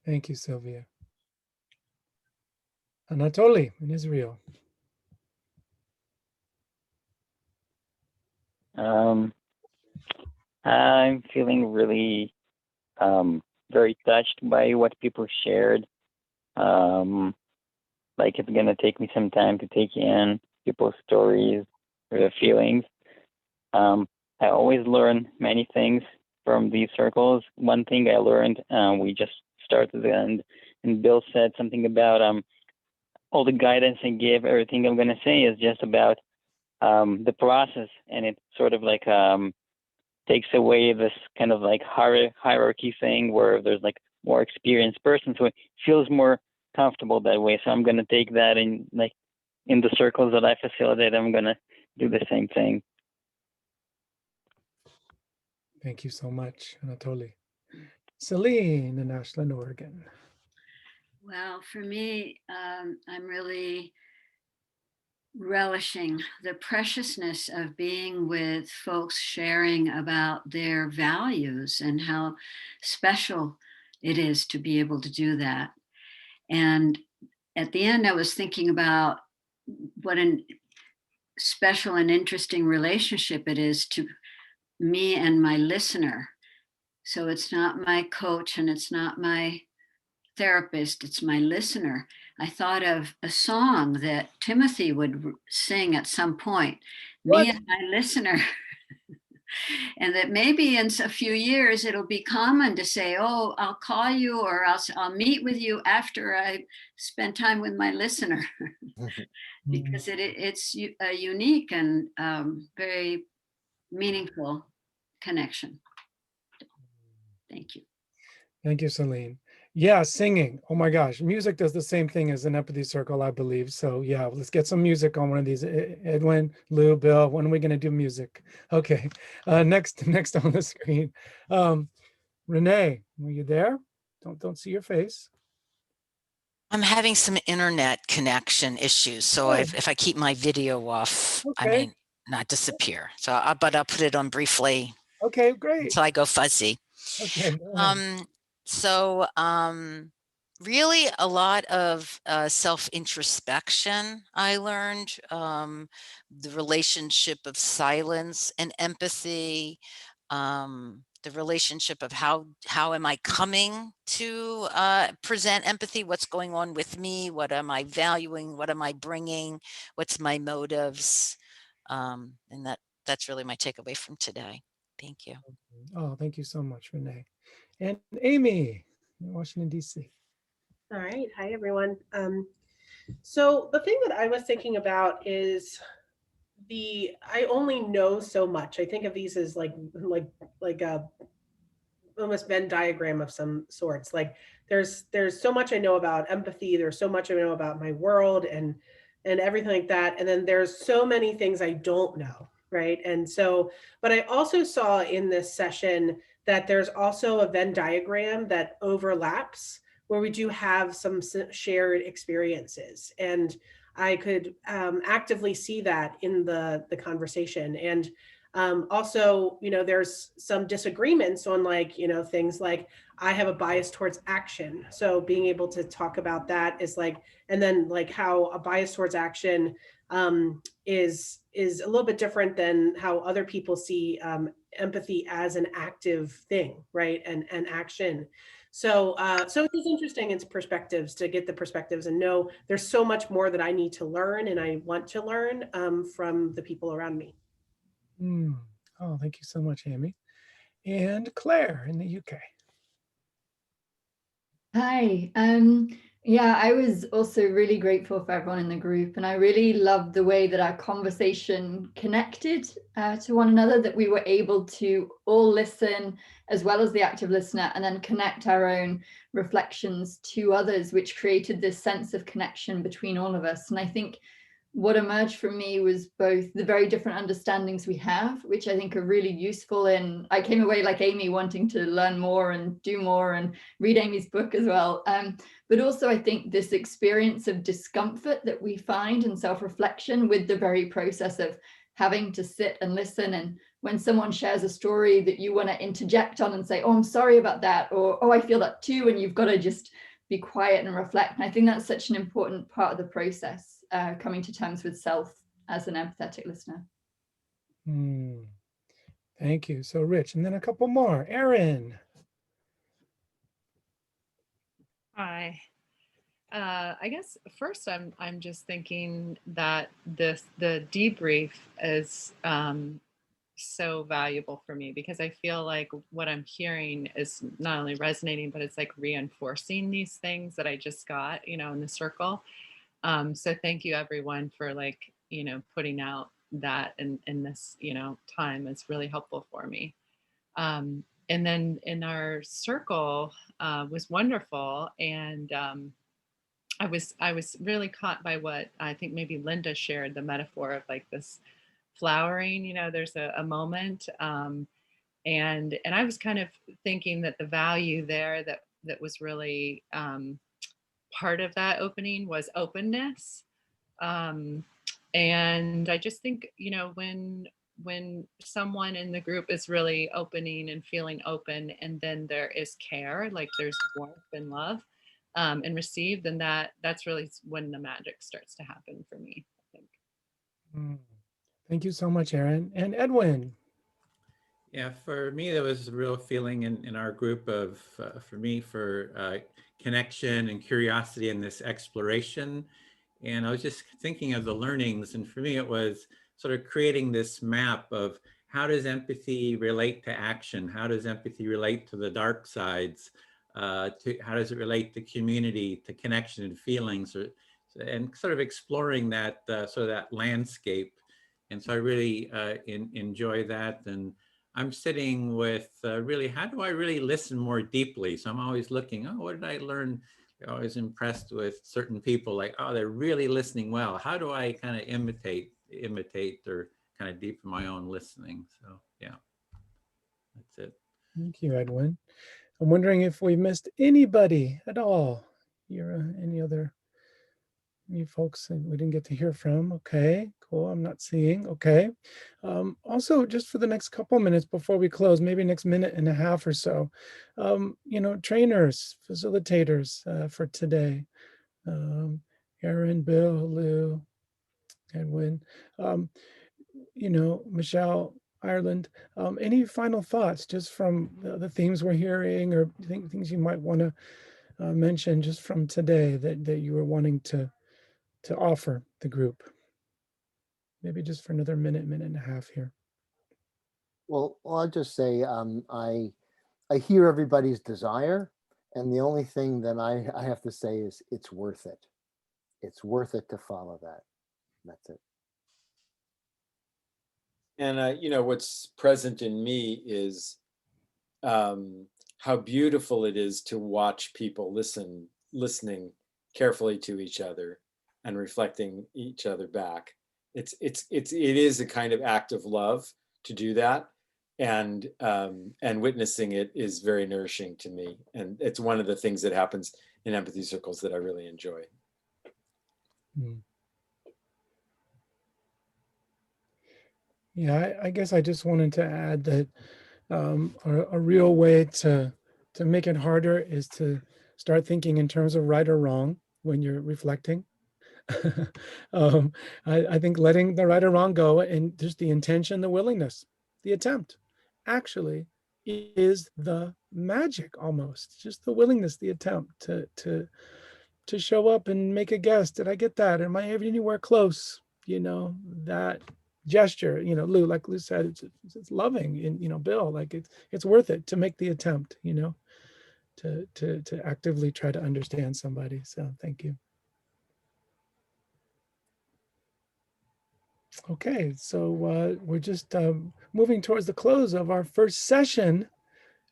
Thank you, Sylvia. Anatoly in Israel. I'm feeling really very touched by what people shared. Like it's gonna take me some time to take in people's stories or their feelings. I always learn many things from these circles. One thing I learned, we just started and Bill said something about all the guidance I give, everything I'm gonna say is just about the process, and it sort of like takes away this kind of like hierarchy thing where there's like more experienced person, so it feels more comfortable that way. So I'm gonna take that in the circles that I facilitate. I'm gonna do the same thing. Thank you so much, Anatoly. Celine in Ashland, Oregon. Well, for me, I'm really relishing the preciousness of being with folks sharing about their values and how special it is to be able to do that. And at the end, I was thinking about what a special and interesting relationship it is to me and my listener. So it's not my coach and it's not my therapist, it's my listener. I thought of a song that Timothy would sing at some point. Me and my listener And that maybe in a few years it'll be common to say, oh, I'll call you, or I'll meet with you after I spend time with my listener. Because it's a unique and very meaningful connection. Thank you. Thank you, Celine. Yeah, singing. Oh my gosh, music does the same thing as an empathy circle, I believe. So yeah, let's get some music on one of these. Edwin, Lou, Bill, when are we going to do music? Okay, next on the screen. Renee, are you there? Don't see your face. I'm having some internet connection issues, so if I keep my video off, I may not disappear. So, but I'll put it on briefly. Okay, great. Until I go fuzzy. Okay. Really a lot of self-introspection I learned, the relationship of silence and empathy, the relationship of how am I coming to present empathy, what's going on with me, what am I valuing, what am I bringing, what's my motives, and that's really my takeaway from today. Thank you. Oh, thank you so much, Renee. And Amy in Washington, D.C. All right. Hi, everyone. So the thing that I was thinking about is I only know so much. I think of these as like a almost Venn diagram of some sorts. Like there's so much I know about empathy. There's so much I know about my world and everything like that. And then there's so many things I don't know. Right. And so, but I also saw in this session that there's also a Venn diagram that overlaps where we do have some shared experiences. And I could actively see that in the conversation. And also, there's some disagreements on things like I have a bias towards action. So being able to talk about that is and then how a bias towards action is a little bit different than how other people see empathy as an active thing, right? And action. So so it is interesting in perspectives to get the perspectives and know there's so much more that I need to learn and I want to learn from the people around me. Oh, thank you so much, Amy. And Claire in the UK. Hi. Yeah, I was also really grateful for everyone in the group, and I really loved the way that our conversation connected to one another, that we were able to all listen as well as the active listener, and then connect our own reflections to others, which created this sense of connection between all of us. And I think what emerged from me was both the very different understandings we have, which I think are really useful. And I came away like Amy, wanting to learn more and do more and read Amy's book as well. But also I think this experience of discomfort that we find in self-reflection with the very process of having to sit and listen. And when someone shares a story that you want to interject on and say, oh, I'm sorry about that, or, oh, I feel that too, and you've got to just be quiet and reflect. And I think that's such an important part of the process. Coming to terms with self as an empathetic listener. Thank you. So Rich, and then a couple more. Erin. Hi. I guess first I'm just thinking that the debrief is so valuable for me, because I feel like what I'm hearing is not only resonating, but it's like reinforcing these things that I just got, in the circle. So thank you everyone for putting out that in this, time. It's really helpful for me. And then in our circle was wonderful. And I was really caught by what I think maybe Linda shared, the metaphor of this flowering, there's a moment. And I was kind of thinking that the value there that was really part of that opening was openness. And I just think, when someone in the group is really opening and feeling open, and then there is care, there's warmth and love and received, then that's really when the magic starts to happen for me, I think. Thank you so much, Erin. And Edwin. Yeah, for me, there was a real feeling in our group of, for me, connection and curiosity and this exploration. And I was just thinking of the learnings. And for me, it was sort of creating this map of how does empathy relate to action? How does empathy relate to the dark sides? How does it relate to community, to connection and feelings, and sort of exploring that sort of that landscape. And so I really enjoy that. And I'm sitting with really, how do I really listen more deeply? So I'm always looking, oh, what did I learn? I'm always impressed with certain people, like, oh, they're really listening well. How do I kind of imitate or kind of deepen my own listening? So yeah, that's it. Thank you, Edwin. I'm wondering if we missed anybody at all. Any folks that we didn't get to hear from? Okay, cool. I'm not seeing. Okay. Also, just for the next couple minutes before we close, maybe next minute and a half or so, trainers, facilitators for today. Aaron, Bill, Lou, Edwin, Michelle, Ireland. Any final thoughts just from the themes we're hearing, or things you might want to mention just from today that you were wanting to offer the group? Maybe just for another minute and a half here. Well, I'll just say I hear everybody's desire, and the only thing that I have to say is it's worth it. It's worth it to follow that. That's it. And what's present in me is how beautiful it is to watch people listening carefully to each other and reflecting each other back. It is a kind of act of love to do that, and witnessing it is very nourishing to me. And it's one of the things that happens in empathy circles that I really enjoy. Yeah, I guess I just wanted to add that a real way to make it harder is to start thinking in terms of right or wrong when you're reflecting. I think letting the right or wrong go, and just the intention, the willingness, the attempt actually is the magic, almost. Just the willingness, the attempt to show up and make a guess. Did I get that? Am I anywhere close? That gesture, Lou, like Lou said, it's loving, and Bill, like it's worth it to make the attempt, to actively try to understand somebody. So thank you. Okay, so we're just moving towards the close of our first session.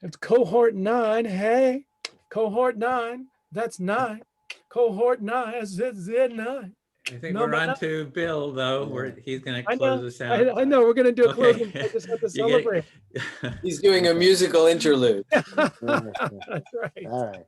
It's cohort 9. Hey, cohort 9. That's 9. Cohort 9. That's 9. I think we're on to Bill, though. He's going to close us out. I know. We're going to do a Okay. closing. I just have to celebrate. He's doing a musical interlude. That's right. All right.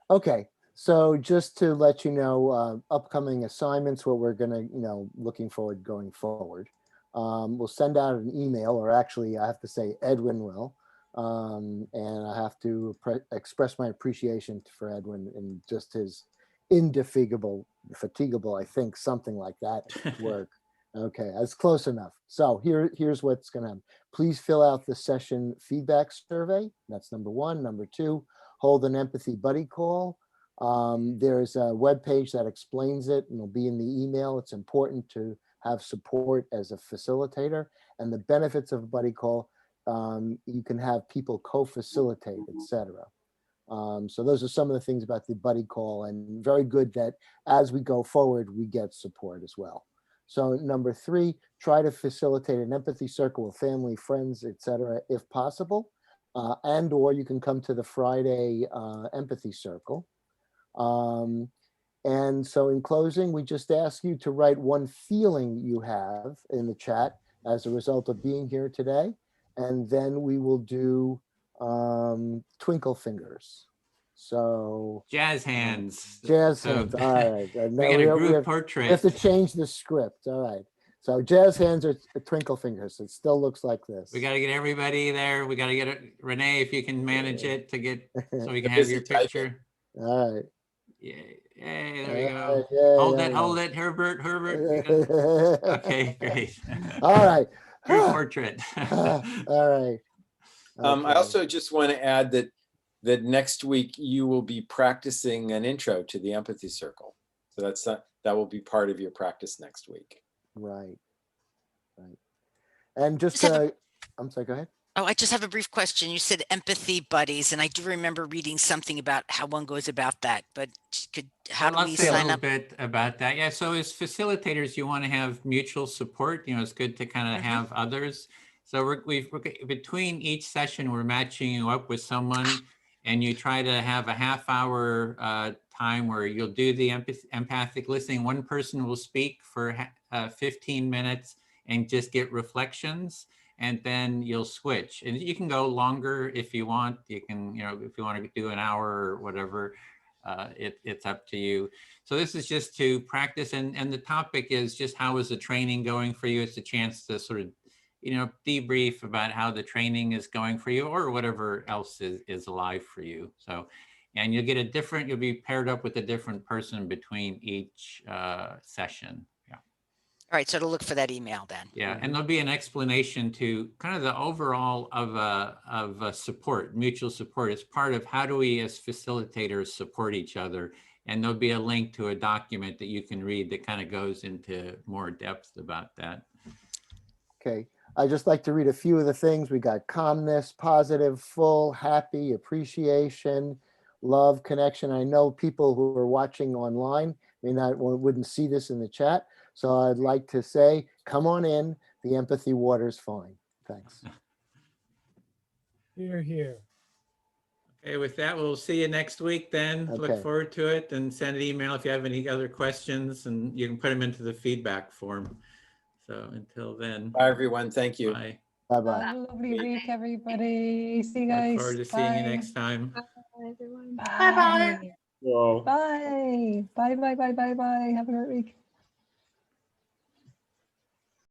Okay. So just to let you know, upcoming assignments, what we're going to, looking forward going forward. We'll send out an email, or actually I have to say Edwin will. And I have to express my appreciation for Edwin and just his indefatigable, I think, something like that work. Okay, that's close enough. So here's what's going to happen. Please fill out the session feedback survey. That's number 1. Number 2, hold an empathy buddy call. There's a webpage that explains it, and it'll be in the email. It's important to have support as a facilitator, and the benefits of a buddy call. You can have people co-facilitate, etc. So those are some of the things about the buddy call, and very good that as we go forward, we get support as well. So number 3, try to facilitate an empathy circle with family, friends, etc., if possible, and or you can come to the Friday empathy circle. And so in closing, we just ask you to write one feeling you have in the chat as a result of being here today. And then we will do twinkle fingers. So jazz hands. Jazz hands. All right. We got a group portrait. We have to change the script. All right. So jazz hands are twinkle fingers. It still looks like this. We got to get everybody there. We got to get it. Renee, if you can manage it to get so we can have your picture. All right. Yeah. Hey, there we go. Hold it, Herbert. Okay, great. All right. Group portrait. All right. Okay. I also just want to add that next week you will be practicing an intro to the empathy circle. So that will be part of your practice next week. Right. And just, I'm sorry, go ahead. Oh, I just have a brief question. You said empathy buddies, and I do remember reading something about how one goes about that, but how do I'll we say a sign little up? bit about that. Yeah, so as facilitators, you want to have mutual support. You know, it's good to kind of have others. So between each session, we're matching you up with someone, and you try to have a half-hour time where you'll do the empathic listening. One person will speak for 15 minutes and just get reflections, and then you'll switch. And you can go longer if you want. You can, you know, if you want to do an hour or whatever, it's up to you. So this is just to practice, and the topic is just how is the training going for you? It's a chance to sort of, you know, debrief about how the training is going for you, or whatever else is alive for you. So, and you'll get a different, you'll be paired up with a different person between each session. Yeah. All right, so to look for that email then. Yeah, and there'll be an explanation to kind of the overall of support, mutual support. It's part of how do we as facilitators support each other. And there'll be a link to a document that you can read that kind of goes into more depth about that. Okay, I'd just like to read a few of the things. We got calmness, positive, full, happy, appreciation, love, connection. I know people who are watching online wouldn't see this in the chat. So I'd like to say, come on in, the empathy water's fine. Thanks. Here, here. Okay, with that, we'll see you next week then. Okay. Look forward to it, and send an email if you have any other questions, and you can put them into the feedback form. So until then. Bye, everyone. Thank you. Bye. Bye-bye. Have a lovely week, everybody. See you guys. Look forward to seeing you next time. Bye, everyone. Bye-bye. Bye. Bye. Bye. Bye. Bye. Bye. Bye. Have a great week.